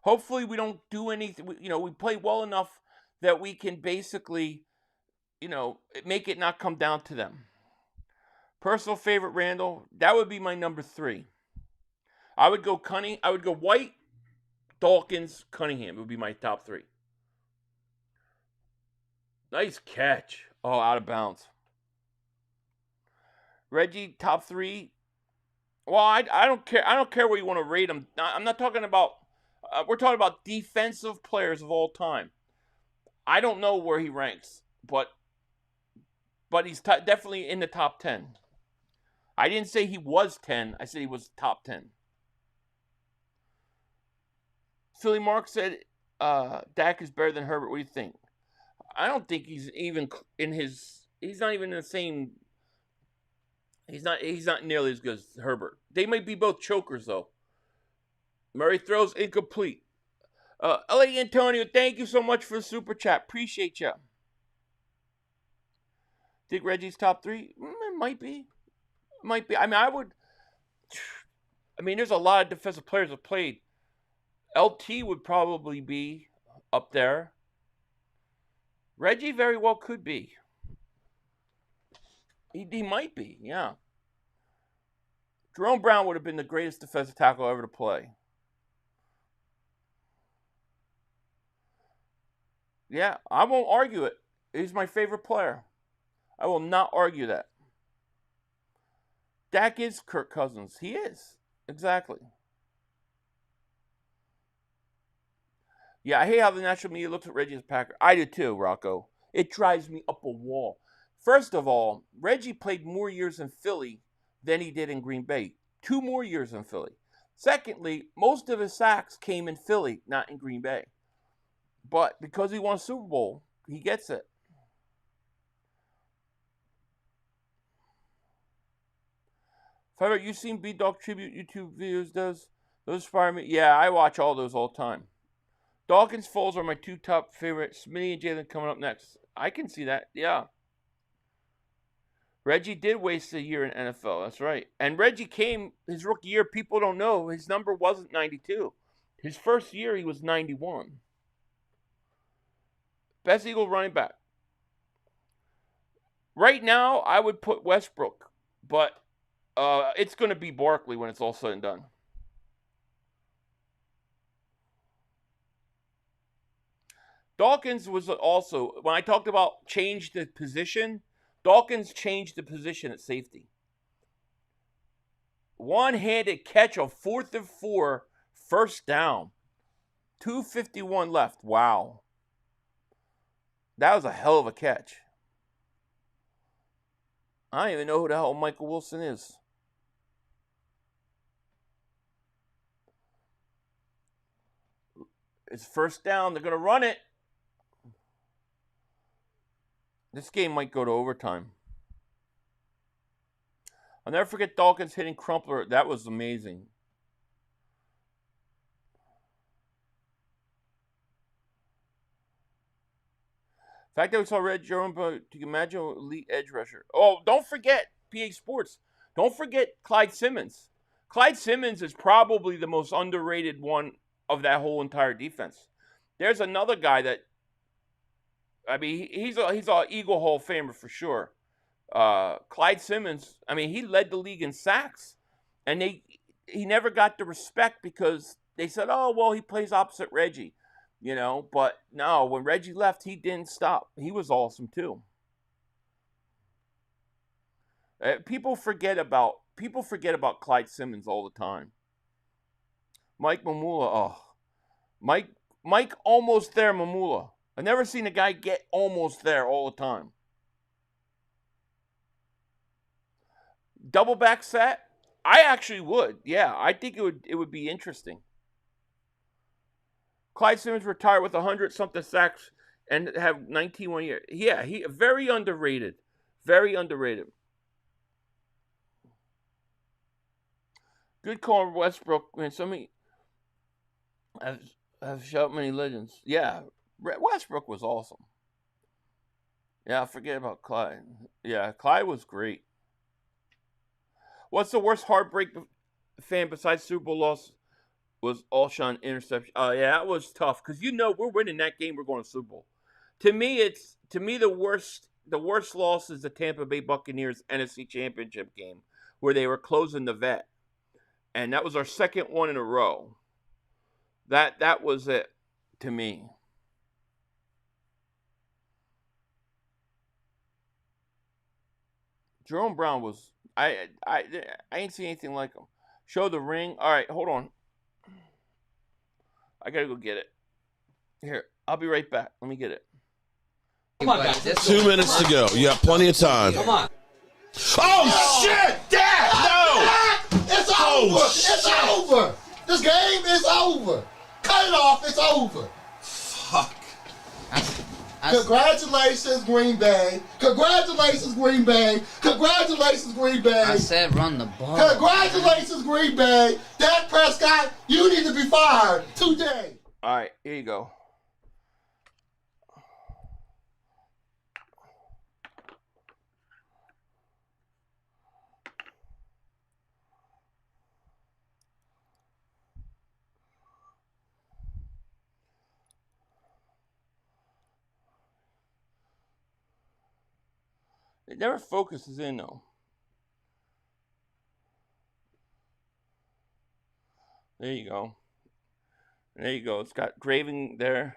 F: Hopefully we don't do anything. We play well enough that we can basically, make it not come down to them. Personal favorite, Randall, that would be my number 3. I would go White, Dawkins, Cunningham. It would be my top 3. Nice catch. Oh, out of bounds. Reggie, top 3. Well, I don't care. I don't care where you want to rate him. I'm not talking about. We're talking about defensive players of all time. I don't know where he ranks, but he's definitely in the top 10. I didn't say he was 10. I said he was top 10. Philly Mark said Dak is better than Herbert. What do you think? I don't think he's even in his. He's not even in the same. He's not nearly as good as Herbert. They might be both chokers though. Murray throws incomplete. L.A. Antonio, thank you so much for the super chat. Appreciate you. Think Reggie's top 3? It might be. Might be. I mean, there's a lot of defensive players that played. LT would probably be up there. Reggie very well could be. He might be, yeah. Jerome Brown would have been the greatest defensive tackle ever to play. Yeah, I won't argue it. He's my favorite player. I will not argue that. Dak is Kirk Cousins. He is. Exactly. Yeah, I hate how the national media looks at Reggie as a Packer. I do too, Rocco. It drives me up a wall. First of all, Reggie played more years in Philly than he did in Green Bay. 2 more years in Philly. Secondly, most of his sacks came in Philly, not in Green Bay. But because he won a Super Bowl, he gets it. Fiverr, you seen B-Dog Tribute YouTube videos? Those inspire me. Yeah, I watch all those all the time. Dawkins, Foles are my 2 top favorites. Smitty and Jalen coming up next. I can see that. Yeah. Reggie did waste a year in NFL. That's right. And Reggie came his rookie year. People don't know his number wasn't 92. His first year he was 91. Best Eagle running back. Right now, I would put Westbrook, but it's going to be Barkley when it's all said and done. Dawkins was also, when I talked about change the position, Dawkins changed the position at safety. One-handed catch on 4th and 4, first down. 2:51 left. Wow. That was a hell of a catch. I don't even know who the hell Michael Wilson is. It's first down. They're going to run it. This game might go to overtime. I'll never forget Dawkins hitting Crumpler. That was amazing. The fact that we saw Red Jerome, but you can imagine an elite edge rusher. Oh, don't forget PA Sports. Don't forget Clyde Simmons. Clyde Simmons is probably the most underrated one of that whole entire defense. There's another guy that I mean, he's a Eagle Hall of Famer for sure. Clyde Simmons, I mean, he led the league in sacks, and he never got the respect because they said, oh, well, he plays opposite Reggie, you know. But no, when Reggie left, he didn't stop. He was awesome too. People forget about Clyde Simmons all the time. Mike Mamula, oh, Mike almost there, Mamula. I've never seen a guy get almost there all the time. Double back set? I actually would. Yeah, I think it would be interesting. Clyde Simmons retired with 100-something sacks and have 19 1 year. Yeah, he very underrated. Very underrated. Good call, Westbrook. Man, somebody have shot many legends. Yeah, Westbrook was awesome. Yeah, forget about Clyde. Yeah, Clyde was great. What's the worst heartbreak fan besides Super Bowl loss? Was Alshon interception? Oh yeah, that was tough because we're winning that game. We're going to Super Bowl. To me, the worst loss is the Tampa Bay Buccaneers NFC Championship game where they were closing the vet, and that was our second one in a row. That was it to me. Jerome Brown was I ain't seen anything like him. Show the ring. All right, hold on. I gotta go get it. Here, I'll be right back. Let me get it.
E: Come on, guys. 2 minutes to go. You have plenty of time. Come on. Oh, shit! Dad! No!
B: It's over! It's over! This game is over! Cut it off! It's over!
E: Fuck.
B: Congratulations, Green Bay! Congratulations, Green Bay! Congratulations, Green Bay!
A: I said run the ball.
B: Congratulations, Green Bay! Dak Prescott, you need to be fired today!
F: All right, here you go. It never focuses in though. There you go. There you go. It's got graving there.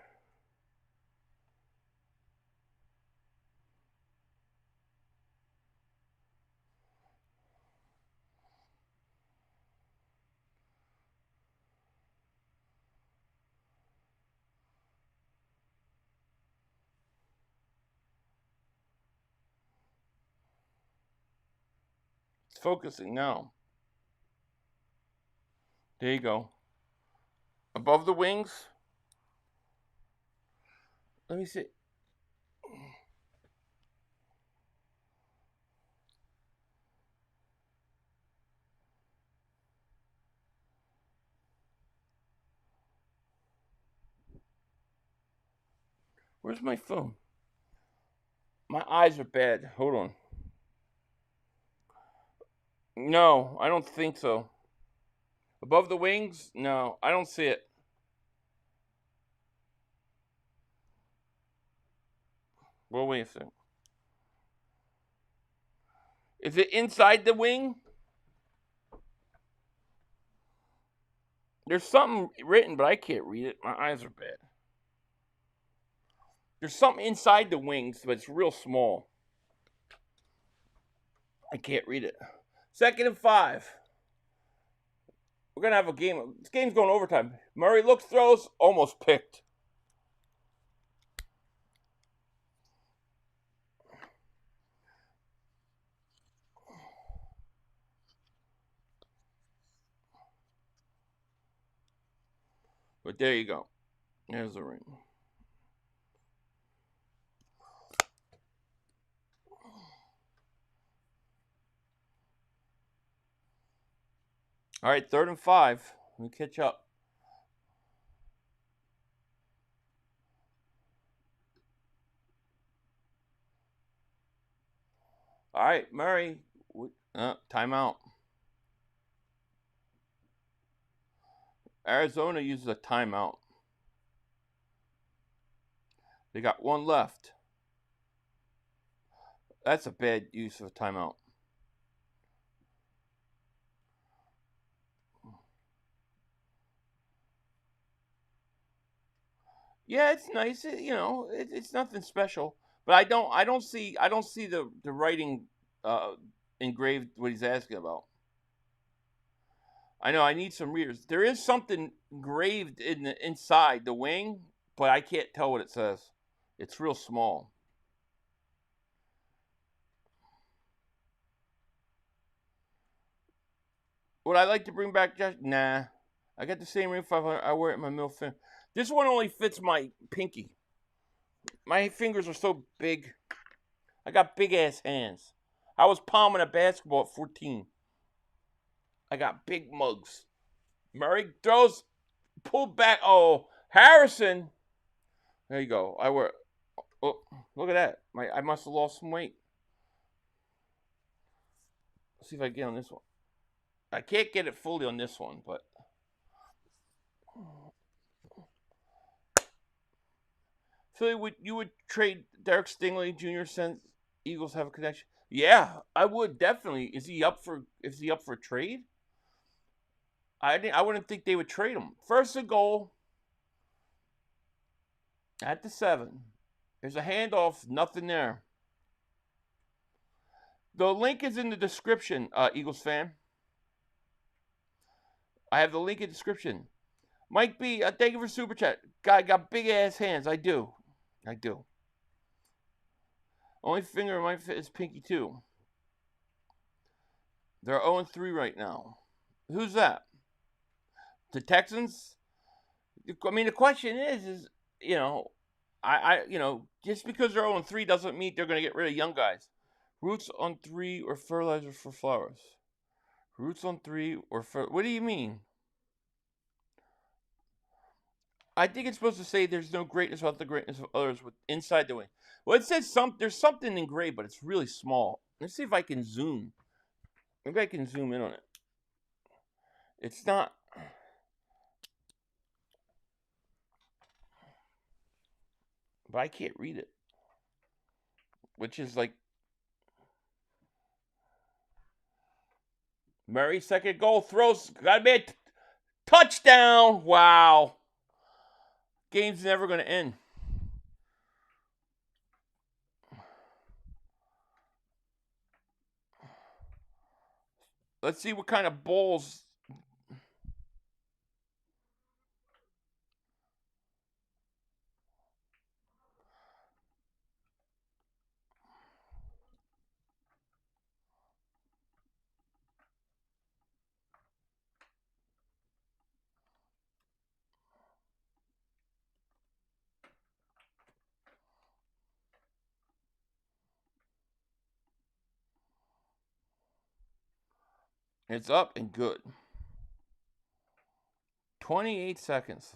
F: It's focusing now. There you go. Above the wings. Let me see. Where's my phone? My eyes are bad. Hold on. No, I don't think so. Above the wings? No, I don't see it. Well, wait a second. Is it inside the wing? There's something written, but I can't read it. My eyes are bad. There's something inside the wings, but it's real small. I can't read it. 2nd and 5. We're going to have a game. This game's going overtime. Murray looks, throws, almost picked. But there you go. There's the ring. All right, 3rd and 5. Let me catch up. All right, Murray. Timeout. Arizona uses a timeout. They got one left. That's a bad use of a timeout. Yeah, it's nice. It's nothing special. But I don't see the writing engraved what he's asking about. I know I need some readers. There is something engraved inside the wing, but I can't tell what it says. It's real small. Would I like to bring back Josh? Nah. I got the same ring 500. I wear it in my middle finger. This one only fits my pinky. My fingers are so big. I got big ass hands. I was palming a basketball at 14. I got big mugs. Murray throws, pulled back. Oh, Harrison. There you go. I wear. Oh, look at that. I must have lost some weight. Let's see if I get on this one. I can't get it fully on this one, but. Philly, you would trade Derek Stingley Jr. since Eagles have a connection? Yeah, I would definitely. Is he up for a trade? I wouldn't think they would trade him. First and goal at the 7. There's a handoff, nothing there. The link is in the description, Eagles fan. I have the link in the description. Mike B, thank you for super chat. Guy got big ass hands. I do. Only finger in my fit is pinky too. They're 0-3 right now. Who's that? The Texans? I mean, the question is just because they're 0-3 doesn't mean they're going to get rid of young guys. Roots on 3 or fertilizer for flowers? Roots on 3 or what do you mean? I think it's supposed to say there's no greatness without the greatness of others inside the wing. Well, it says there's something engraved, but it's really small. Let's see if I can zoom. Maybe I can zoom in on it. It's not. But I can't read it. Which is like. Murray, second goal, throws. Gotta be a touchdown. Wow. Game's never going to end. Let's see what kind of balls. It's up and good. 28 seconds.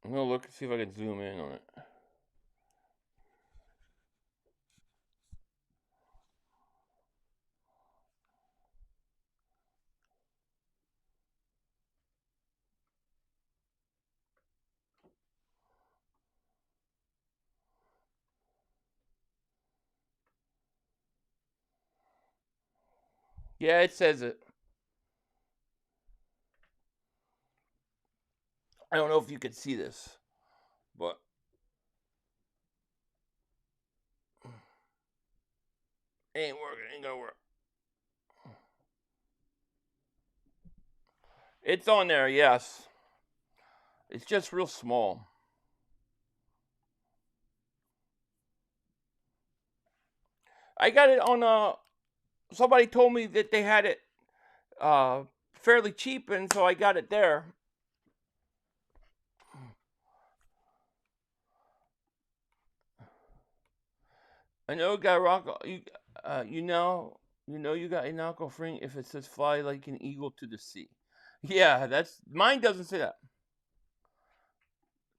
F: I'm going to look and see if I can zoom in on it. Yeah, it says it. I don't know if you can see this, but ain't working. Ain't gonna work. It's on there, yes. It's just real small. I got it on somebody told me that they had it fairly cheap, and so I got it there. I know you got rock. You know you got a knockoff ring if it says "fly like an eagle to the sea." Yeah, that's mine. Doesn't say that.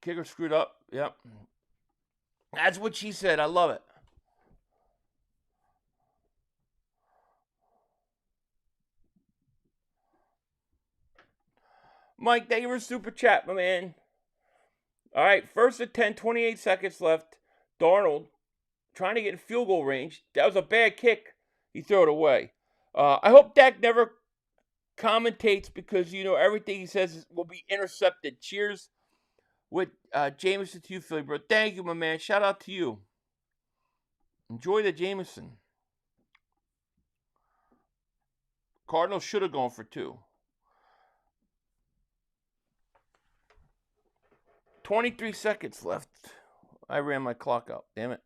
F: Kicker screwed up. Yep. That's what she said. I love it. Mike, thank you for super chat, my man. All right, 1st and 10, 28 seconds left. Darnold trying to get in field goal range. That was a bad kick. He threw it away. I hope Dak never commentates because, you know, everything he says will be intercepted. Cheers with Jameson to you, Philly, bro. Thank you, my man. Shout out to you. Enjoy the Jameson. Cardinals should have gone for 2. 23 seconds left. I ran my clock out. Damn it.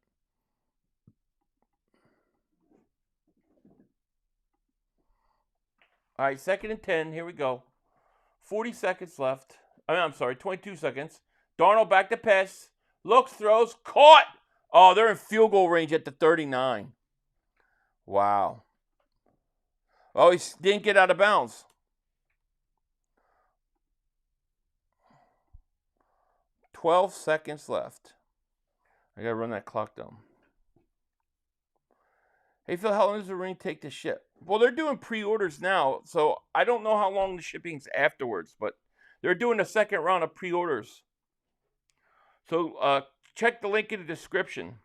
F: All right, 2nd and 10. Here we go. 40 seconds left. I'm sorry, 22 seconds. Darnold back to pass. Looks, throws, caught. Oh, they're in field goal range at the 39. Wow. Oh, he didn't get out of bounds. "12 seconds left. I gotta run that clock down. Hey, Phil, how long does the ring take to ship? Well, they're doing pre-orders now, so I don't know how long the shipping's afterwards, but they're doing a second round of pre-orders. So check the link in the description.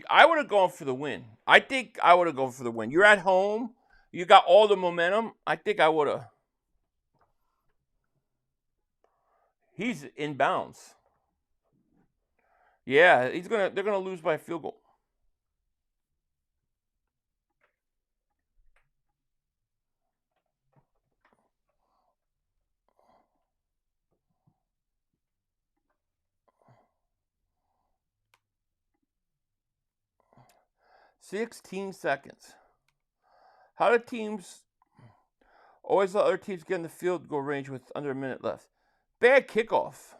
F: I would have gone for the win. I think I would have gone for the win. You're at home. You got all the momentum. I think I would have. He's in bounds. Yeah, they're gonna lose by a field goal. "16 seconds. How do teams always let other teams get in the field goal range with under a minute left? Bad kickoff.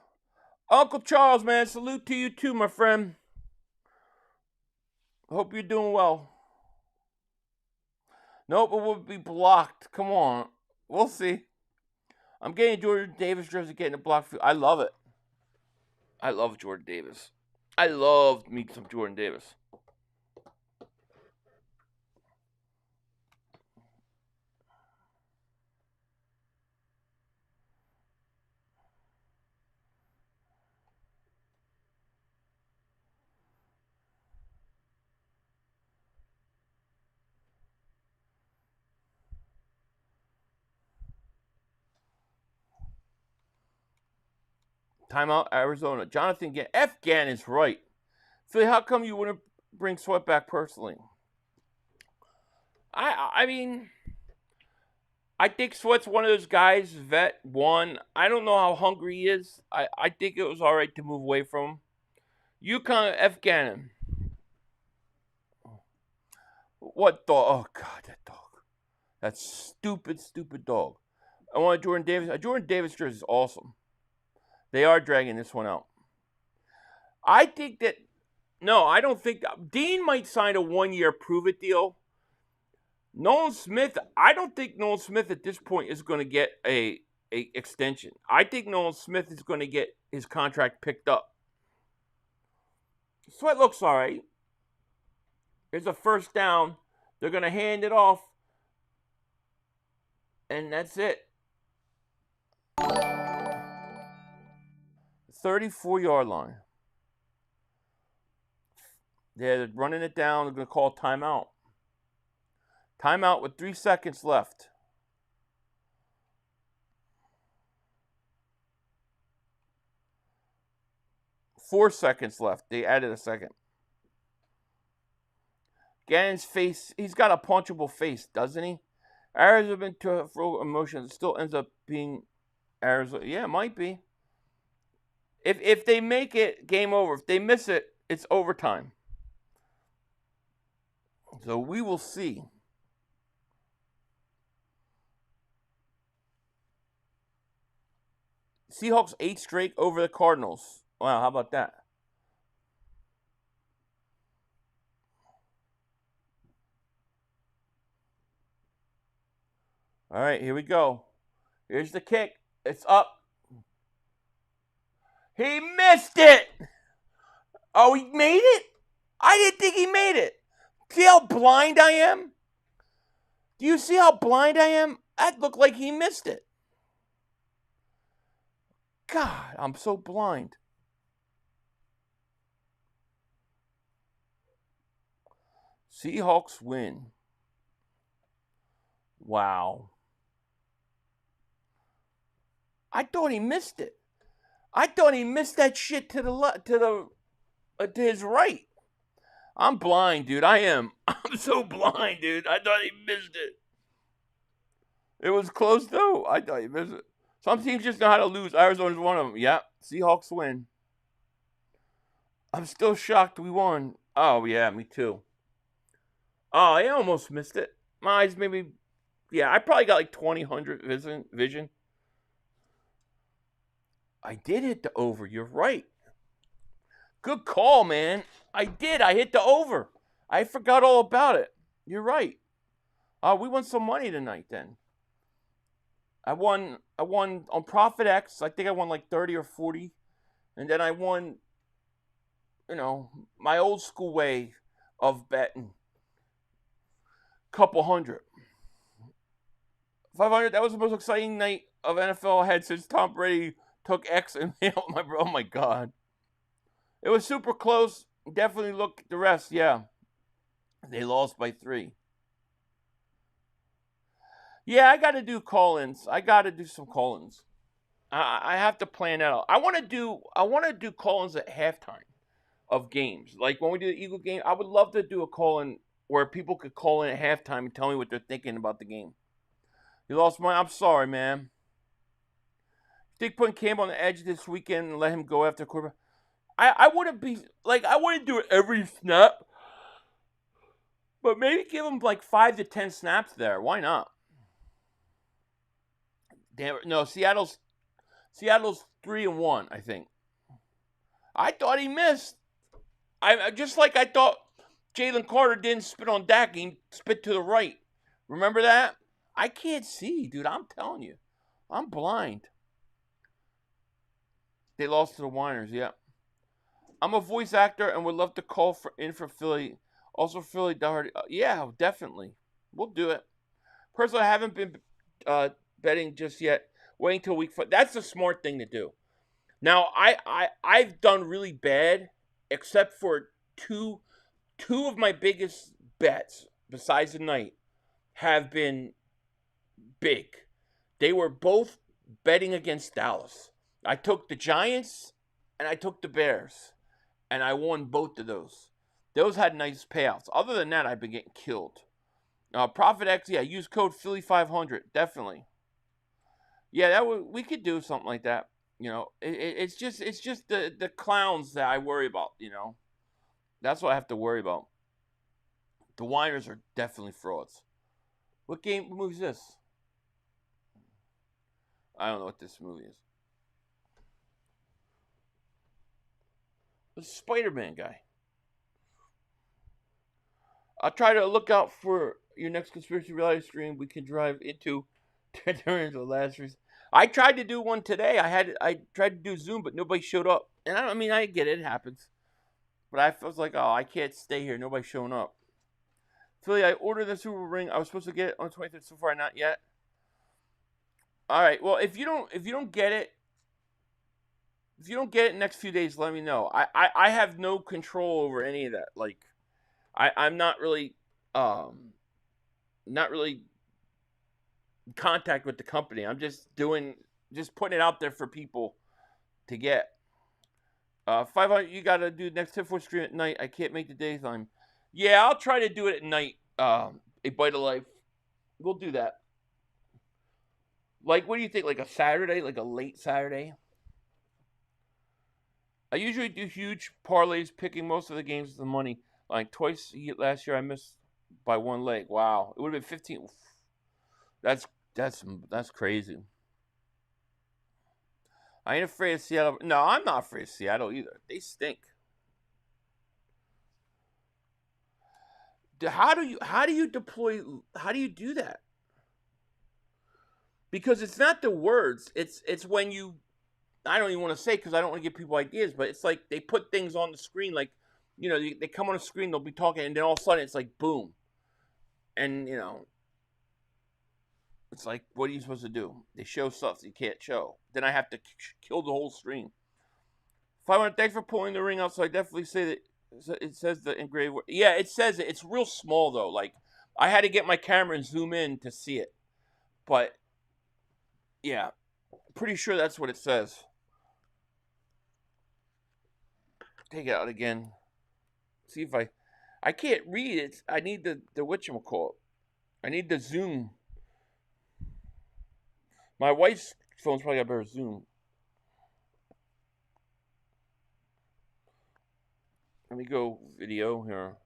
F: Uncle Charles, man, salute to you too, my friend. Hope you're doing well. Nope, it will be blocked. Come on. We'll see. I'm getting Jordan Davis jersey, getting a block field. I love it. I love Jordan Davis. I love me some Jordan Davis. Timeout, Arizona. Jonathan Gann. F. Gann is right. Philly, how come you wouldn't bring Sweat back personally? I mean, I think Sweat's one of those guys, vet, one. I don't know how hungry he is. I think it was all right to move away from him. UConn, F. Gannon. What dog? Oh, God, that dog. That stupid dog. I want Jordan Davis. Jordan Davis jersey is awesome. They are dragging this one out. I think that, no, I don't think, Dean might sign a 1-year prove-it deal. Nolan Smith, I don't think Nolan Smith at this point is going to get a extension. I think Nolan Smith is going to get his contract picked up. Sweat looks all right. There's a first down. They're going to hand it off. And that's it. 34-yard line. They're running it down. They're going to call timeout. Timeout with 3 seconds left. Four seconds left. They added a second. Gannon's face, he's got a punchable face, doesn't he? Arizona been to emotion. It still ends up being Arizona. Yeah, it might be. If they make it, game over. If they miss it, it's overtime. So we will see. Seahawks 8 straight over the Cardinals. Wow, how about that? All right, here we go. Here's the kick. It's up. He missed it. Oh, he made it? I didn't think he made it. See how blind I am? Do you see how blind I am? That looked like he missed it. God, I'm so blind. Seahawks win. Wow. I thought he missed it. I thought he missed that shit to the left, to his right. I'm blind, dude. I am. I'm so blind, dude. I thought he missed it. It was close though. I thought he missed it. Some teams just know how to lose. Arizona's one of them. Yeah. Seahawks win. I'm still shocked we won. Oh yeah, me too. Oh, I almost missed it. My eyes maybe. Yeah, I probably got like 20/100 vision. I did hit the over. You're right. Good call, man. I did. I hit the over. I forgot all about it. You're right. We won some money tonight then. I won on Profit X. I think I won like 30 or 40. And then I won, my old school way of betting. Couple hundred. 500, that was the most exciting night of NFL I had since Tom Brady took X and oh my God. It was super close. Definitely look the rest, yeah. They lost by 3. Yeah, I got to do call-ins. I got to do some call-ins. I have to plan that out. I want to do call-ins at halftime of games. Like when we do the Eagle game, I would love to do a call-in where people could call in at halftime and tell me what they're thinking about the game. You lost money? I'm sorry, man. Think putting Cam on the edge this weekend and let him go after quarterback. I wouldn't be like, I wouldn't do it every snap, but maybe give him like 5 to 10 snaps there. Why not? Damn it. No, Seattle's 3-1, I think. I thought he missed. I just like I thought Jalen Carter didn't spit on Dak. He spit to the right. Remember that? I can't see, dude. I'm telling you. I'm blind. They lost to the Winers, yeah. I'm a voice actor and would love to call in for Philly. Also, Philly, yeah, definitely. We'll do it. Personally, I haven't been betting just yet. Waiting till week 4. That's a smart thing to do. Now, I've done really bad, except for two of my biggest bets, besides the night, have been big. They were both betting against Dallas. I took the Giants and I took the Bears, and I won both of those. Those had nice payouts. Other than that, I've been getting killed. Profit X, yeah, use code Philly500, definitely. Yeah, we could do something like that. It's just the clowns that I worry about. That's what I have to worry about. The Winers are definitely frauds. What movie is this? I don't know what this movie is. The Spider-Man guy. I'll try to look out for your next conspiracy reality stream we can drive into during the last reason. I tried to do one today. I tried to do Zoom, but nobody showed up. And I get it. It happens. But I was like, oh, I can't stay here. Nobody's showing up. Philly, I ordered the Super Ring. I was supposed to get it on the 23rd. So far, not yet. All right. Well, if you don't get it, in the next few days, let me know. I have no control over any of that. Like, I'm not really in contact with the company. I'm just putting it out there for people to get. 500, you got to do next 10-4 stream at night. I can't make the daytime. Yeah, I'll try to do it at night. A Bite of Life. We'll do that. Like, what do you think? Like a Saturday? Like a late Saturday? I usually do huge parlays, picking most of the games with the money. Like twice last year, I missed by 1 leg. Wow, it would have been 15. That's crazy. I ain't afraid of Seattle. No, I'm not afraid of Seattle either. They stink. How do you do that? Because it's not the words. It's when you. I don't even want to say because I don't want to give people ideas, but it's like they put things on the screen, like, you know, they come on the screen, they'll be talking, and then all of a sudden it's like boom, and you know, it's like, what are you supposed to do? They show stuff that you can't show. Then I have to kill the whole stream. 500, thanks for pulling the ring out. So I definitely say that it says the engraved word. Yeah, it says it. It's real small though. Like I had to get my camera and zoom in to see it, but yeah, pretty sure that's what it says. Take it out again. See if I can't read it. I need the whatchamacallit. I need the zoom. My wife's phone's probably got better zoom. Let me go video here.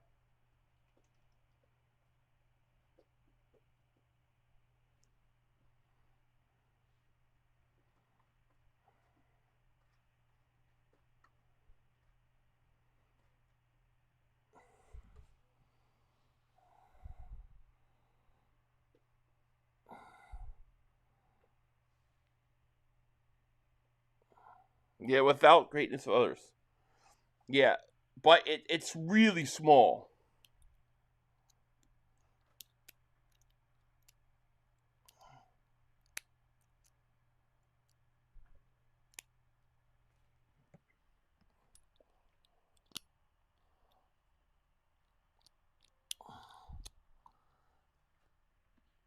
F: Yeah, without greatness of others. Yeah, but it's really small.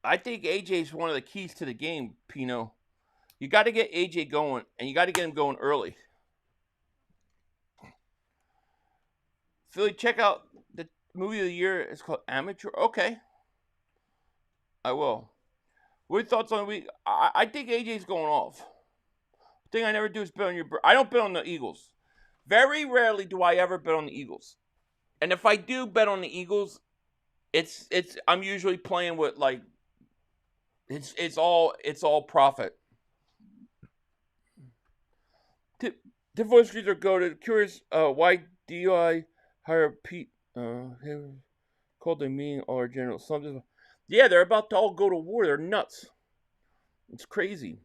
F: I think AJ is one of the keys to the game, Pino. You got to get AJ going, and you got to get him going early. Philly, check out the movie of the year. It's called Amateur. Okay. I will. What are your thoughts on the week? I think AJ's going off. The thing I never do is bet on your... I don't bet on the Eagles. Very rarely do I ever bet on the Eagles. And if I do bet on the Eagles, I'm usually playing with, like... It's all profit. The voice reader go to curious why DUI hire Pete called a meeting or general something. Yeah, they're about to all go to war. They're nuts. It's crazy.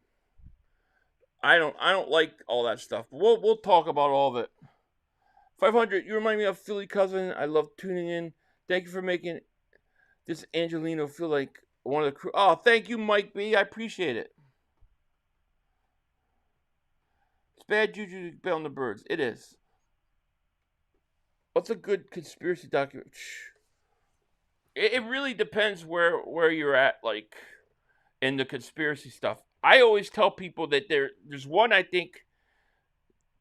F: I don't like all that stuff. But we'll talk about all of it. 500, you remind me of Philly cousin. I love tuning in. Thank you for making this Angelino feel like one of the crew. Oh, thank you, Mike B. I appreciate it. It's bad juju to bet on the birds. It is. What's a good conspiracy document? It really depends where you're at, like, in the conspiracy stuff. I always tell people that there's one I think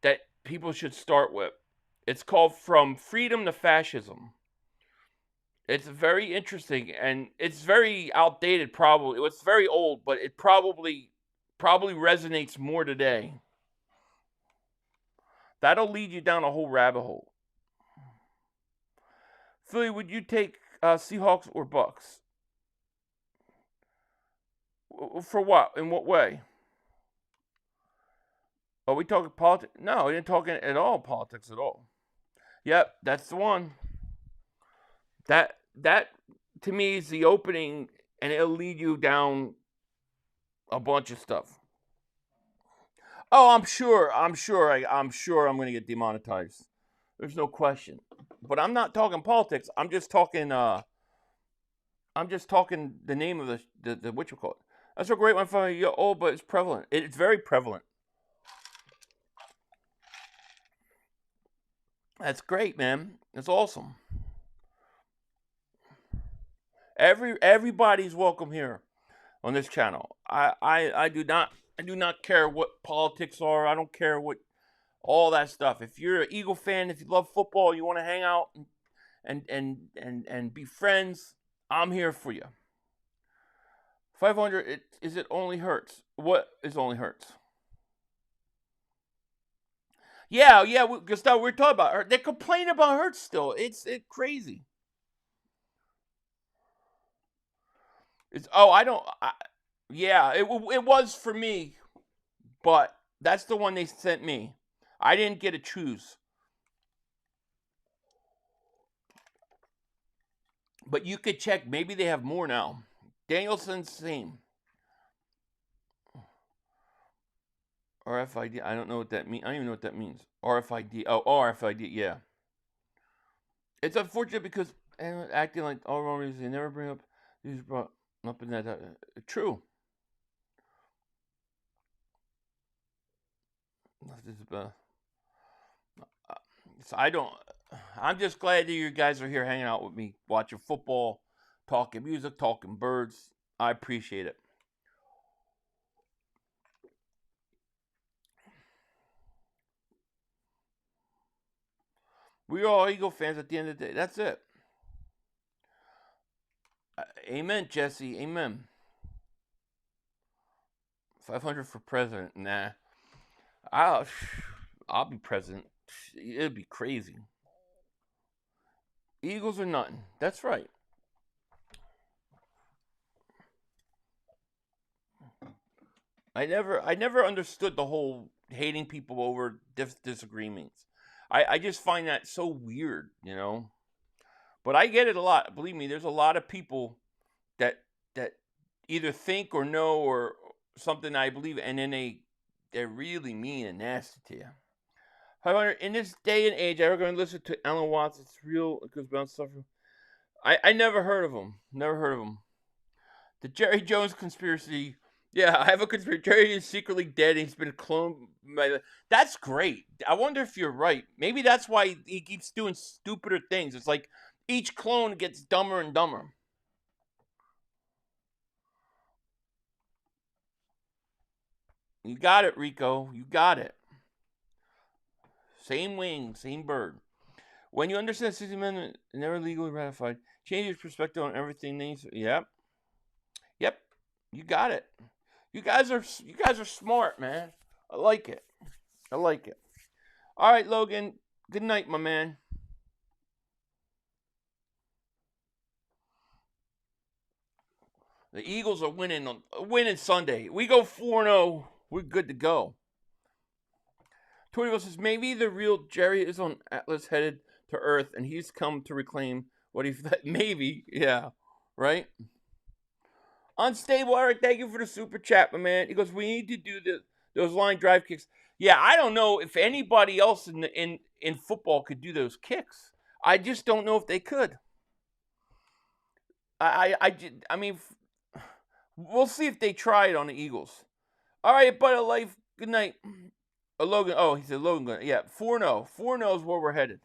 F: that people should start with. It's called From Freedom to Fascism. It's very interesting, and it's very outdated probably. It's very old, but it probably resonates more today. That'll lead you down a whole rabbit hole. Philly, would you take Seahawks or Bucks? For what? In what way? Are we talking politics? No, we didn't talk at all politics at all. Yep, that's the one. That to me is the opening, and it'll lead you down a bunch of stuff. Oh, I'm sure I'm going to get demonetized. There's no question. But I'm not talking politics. I'm just talking the name of the what you call it. That's a great one for you. Oh, but it's prevalent. It's very prevalent. That's great, man. That's awesome. Everybody's welcome here on this channel. I do not care what politics are. I don't care what all that stuff. If you're an Eagle fan, if you love football, you want to hang out and be friends, I'm here for you. 500. Is it only Hurts? What is only Hurts? Yeah, Gustavo, we're talking about Hurts. They're complaining about Hurts still. It's crazy. It was for me, but that's the one they sent me. I didn't get to choose. But you could check. Maybe they have more now. Danielson's same. RFID. I don't know what that means. I don't even know what that means. RFID. Oh, RFID. Yeah. It's unfortunate because acting like all wrong reasons they never bring up these brought up in that. True. This is, so I don't. I'm just glad that you guys are here hanging out with me, watching football, talking music, talking birds. I appreciate it. We're all Eagle fans at the end of the day. That's it. Amen, Jesse. Amen. 500 for president. Nah. I'll be president. It'd be crazy. Eagles or nothing. That's right. I never understood the whole hating people over disagreements. I just find that so weird, you know. But I get it a lot. Believe me, there's a lot of people that either think or know or something I believe, and then they're really mean and nasty to you. However, in this day and age, I'm going to listen to Alan Watts. It's real. It goes beyond stuff. I never heard of him. Never heard of him. The Jerry Jones conspiracy. Yeah, I have a conspiracy. Jerry is secretly dead. And he's been cloned. That's great. I wonder if you're right. Maybe that's why he keeps doing stupider things. It's like each clone gets dumber and dumber. You got it, Rico. You got it. Same wing, same bird. When you understand the 60th Amendment never legally ratified, change your perspective on everything. Yep. You got it. You guys are smart, man. I like it. All right, Logan. Good night, my man. The Eagles are winning Sunday. We go 4-0. We're good to go. Torito says, maybe the real Jerry is on Atlas headed to Earth and he's come to reclaim what he... Maybe. Yeah. Right? Unstable Eric, thank you for the super chat, my man. He goes, we need to do those line drive kicks. Yeah, I don't know if anybody else in football could do those kicks. I just don't know if they could. I mean, we'll see if they try it on the Eagles. All right, Bud of Life, good night. Logan, oh, he said Logan. Yeah, 4-0. 4-0 is where we're headed.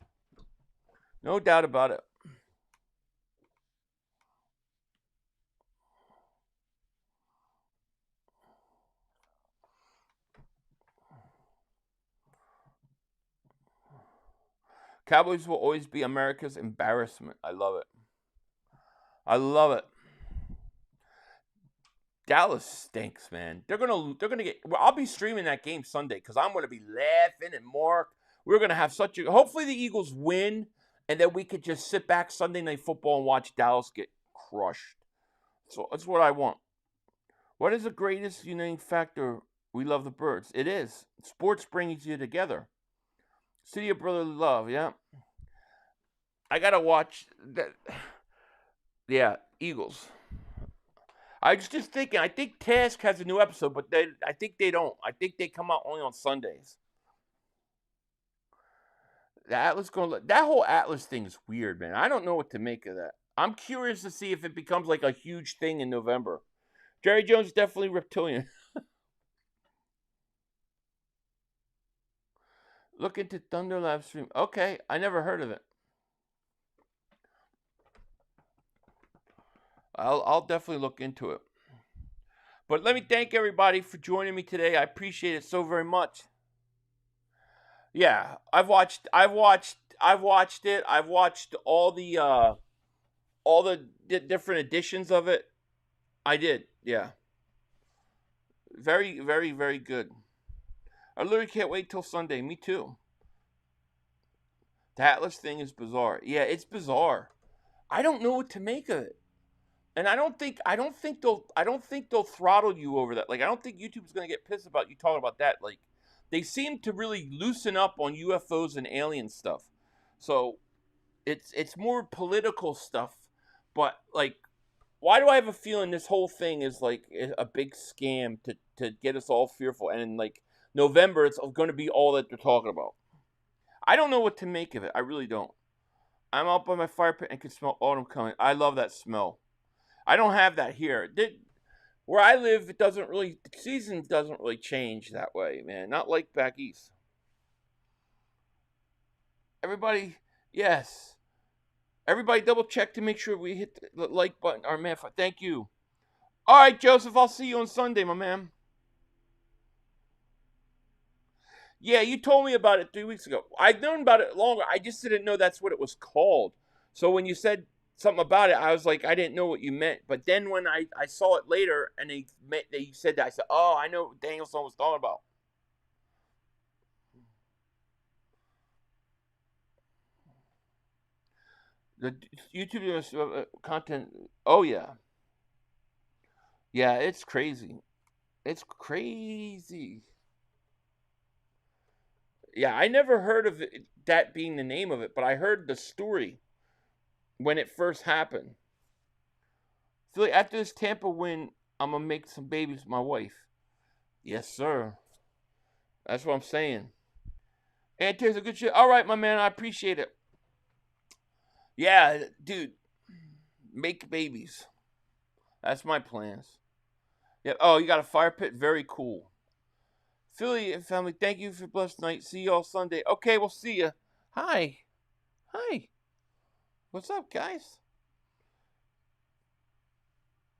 F: No doubt about it. Cowboys will always be America's embarrassment. I love it. I love it. Dallas stinks, man. They're gonna get. Well, I'll be streaming that game Sunday because I'm gonna be laughing and Mark. We're gonna have such a. Hopefully the Eagles win, and then we could just sit back Sunday Night Football and watch Dallas get crushed. So that's what I want. What is the greatest uniting factor? We love the birds. It is. Sports brings you together. City of Brotherly Love. Yeah. I gotta watch that. Yeah, Eagles. I was just thinking, I think Task has a new episode, but I think they don't. I think they come out only on Sundays. The Atlas that whole Atlas thing is weird, man. I don't know what to make of that. I'm curious to see if it becomes like a huge thing in November. Jerry Jones is definitely reptilian. Look into Thunder Live stream. Okay, I never heard of it. I'll definitely look into it. But let me thank everybody for joining me today. I appreciate it so very much. Yeah, I've watched it. I've watched all the different editions of it. I did. Yeah. Very, very, very good. I literally can't wait till Sunday. Me too. The Atlas thing is bizarre. Yeah, it's bizarre. I don't know what to make of it. And I don't think they'll throttle you over that. Like, I don't think YouTube's gonna get pissed about you talking about that. Like, they seem to really loosen up on UFOs and alien stuff. So it's more political stuff. But like, why do I have a feeling this whole thing is like a big scam to get us all fearful? And like November, it's going to be all that they're talking about. I don't know what to make of it. I really don't. I'm out by my fire pit and can smell autumn coming. I love that smell. I don't have that here. Where I live, the season doesn't really change that way, man. Not like back east. Everybody, yes. Everybody double check to make sure we hit the like button. Our man, thank you. All right, Joseph, I'll see you on Sunday, my man. Yeah, you told me about it 3 weeks ago. I've known about it longer. I just didn't know that's what it was called. So when you said something about it, I was like, I didn't know what you meant. But then when I saw it later and they said that, I said, oh, I know what Danielson was talking about. The YouTube content, oh yeah. Yeah, it's crazy. It's crazy. Yeah, I never heard of it, that being the name of it, but I heard the story when it first happened. So after this Tampa win, I'm going to make some babies with my wife. Yes, sir. That's what I'm saying. And here's a good shit. All right, my man, I appreciate it. Yeah, dude, make babies. That's my plans. Yeah. Oh, you got a fire pit? Very cool. Philly and family, thank you for a blessed night. See you all Sunday. Okay, we'll see you. Hi. Hi. What's up, guys?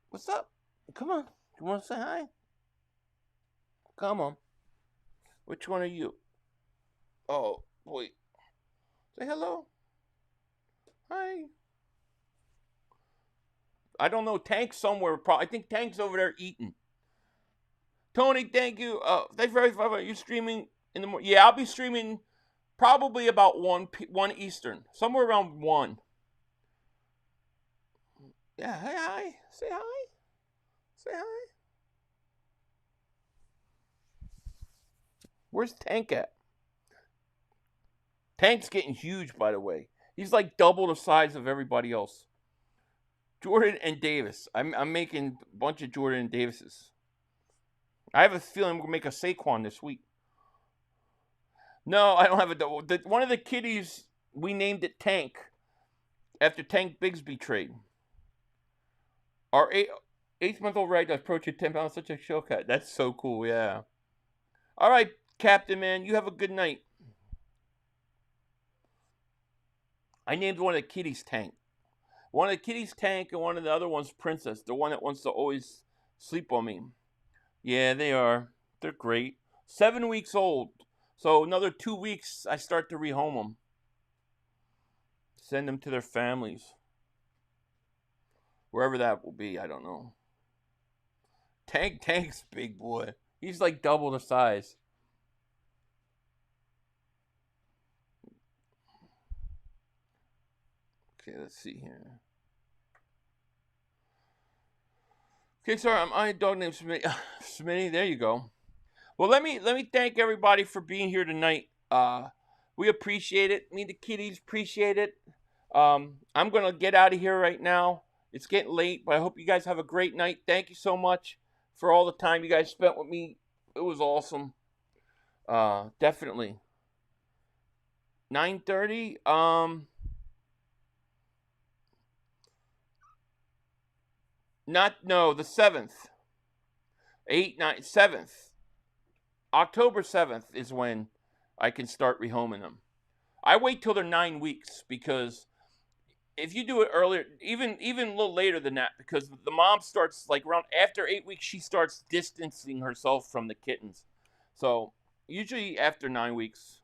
F: What's up? Come on. You want to say hi? Come on. Which one are you? Oh, wait. Say hello. Hi. I don't know. Tank's somewhere. I think Tank's over there eating. Tony, thank you. Thanks very much. Are you streaming in the morning? Yeah, I'll be streaming probably about 1 Eastern. Somewhere around 1. Yeah, hey, hi. Say hi. Say hi. Where's Tank at? Tank's getting huge, by the way. He's like double the size of everybody else. Jordan and Davis. I'm making a bunch of Jordan and Davises. I have a feeling we're going to make a Saquon this week. No, I don't have a... One of the kiddies, we named it Tank. After Tank Bigsby trade. Our 8-month-old rag does approach 10 pounds. Such a show cut. That's so cool, yeah. All right, Captain, man. You have a good night. I named one of the kiddies Tank. One of the kiddies Tank and one of the other ones Princess. The one that wants to always sleep on me. Yeah, they are. They're great. 7 weeks old. So another 2 weeks, I start to rehome them. Send them to their families. Wherever that will be, I don't know. Tank's big boy. He's like double the size. Okay, let's see here. Okay, sorry, I'm dog named Smitty. There you go. Well, let me thank everybody for being here tonight. We appreciate it. Me, the kiddies, appreciate it. I'm gonna get out of here right now. It's getting late, but I hope you guys have a great night. Thank you so much for all the time you guys spent with me. It was awesome. Definitely. 9:30. The 7th. 7th. October 7th is when I can start rehoming them. I wait till they're 9 weeks because if you do it earlier, even a little later than that, because the mom starts like around after 8 weeks, she starts distancing herself from the kittens. So usually after 9 weeks.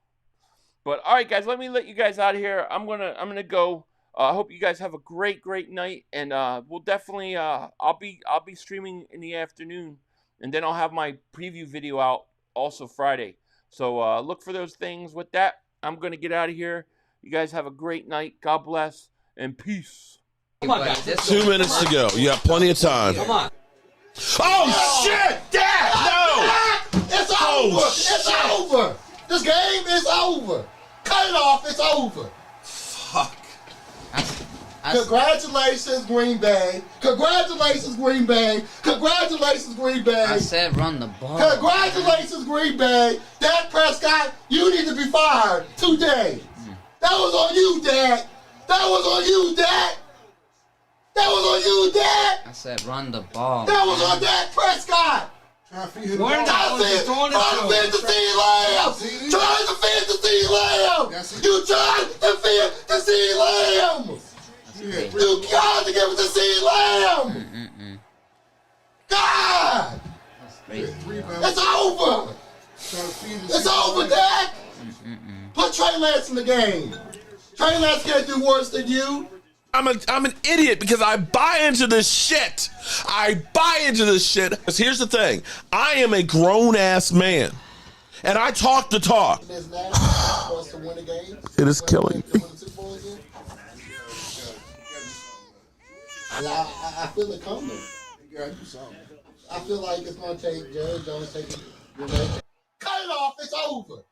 F: But all right, guys, let you guys out of here. I'm gonna go. I hope you guys have a great night, and we'll definitely I'll be streaming in the afternoon, and then I'll have my preview video out also Friday. So look for those things. With that, I'm gonna get out of here. You guys have a great night. God bless and peace.
E: Come on, guys. 2 minutes to go. You have plenty of time. Come on. Oh shit! Dad! No!
B: It's over! It's over! This game is over! Cut it off! It's over!
A: Fuck.
B: Congratulations, Green Bay. Congratulations, Green Bay. Congratulations, Green Bay.
A: I said run the ball.
B: Congratulations, Green Bay. Dak Prescott, you need to be fired today. That was on you, Dak. That was on you, Dak. That was on you, Dak.
A: I said run the ball.
B: That was on Dak Prescott. Trying to feed the fantasy lamb. Trying to feed the lamb. You tried to feed the sea lamb. You got to give it to sea lamb. God. It's over. It's over, Dak. Put Trey Lance in the game. Trey Lance can't do worse than you.
E: I'm an idiot because I buy into this shit. I buy into this shit. Because here's the thing. I am a grown-ass man. And I talk the talk. It is killing me.
B: I feel it coming. I feel like it's going to take Jerry Jones taking. Cut it off. It's over.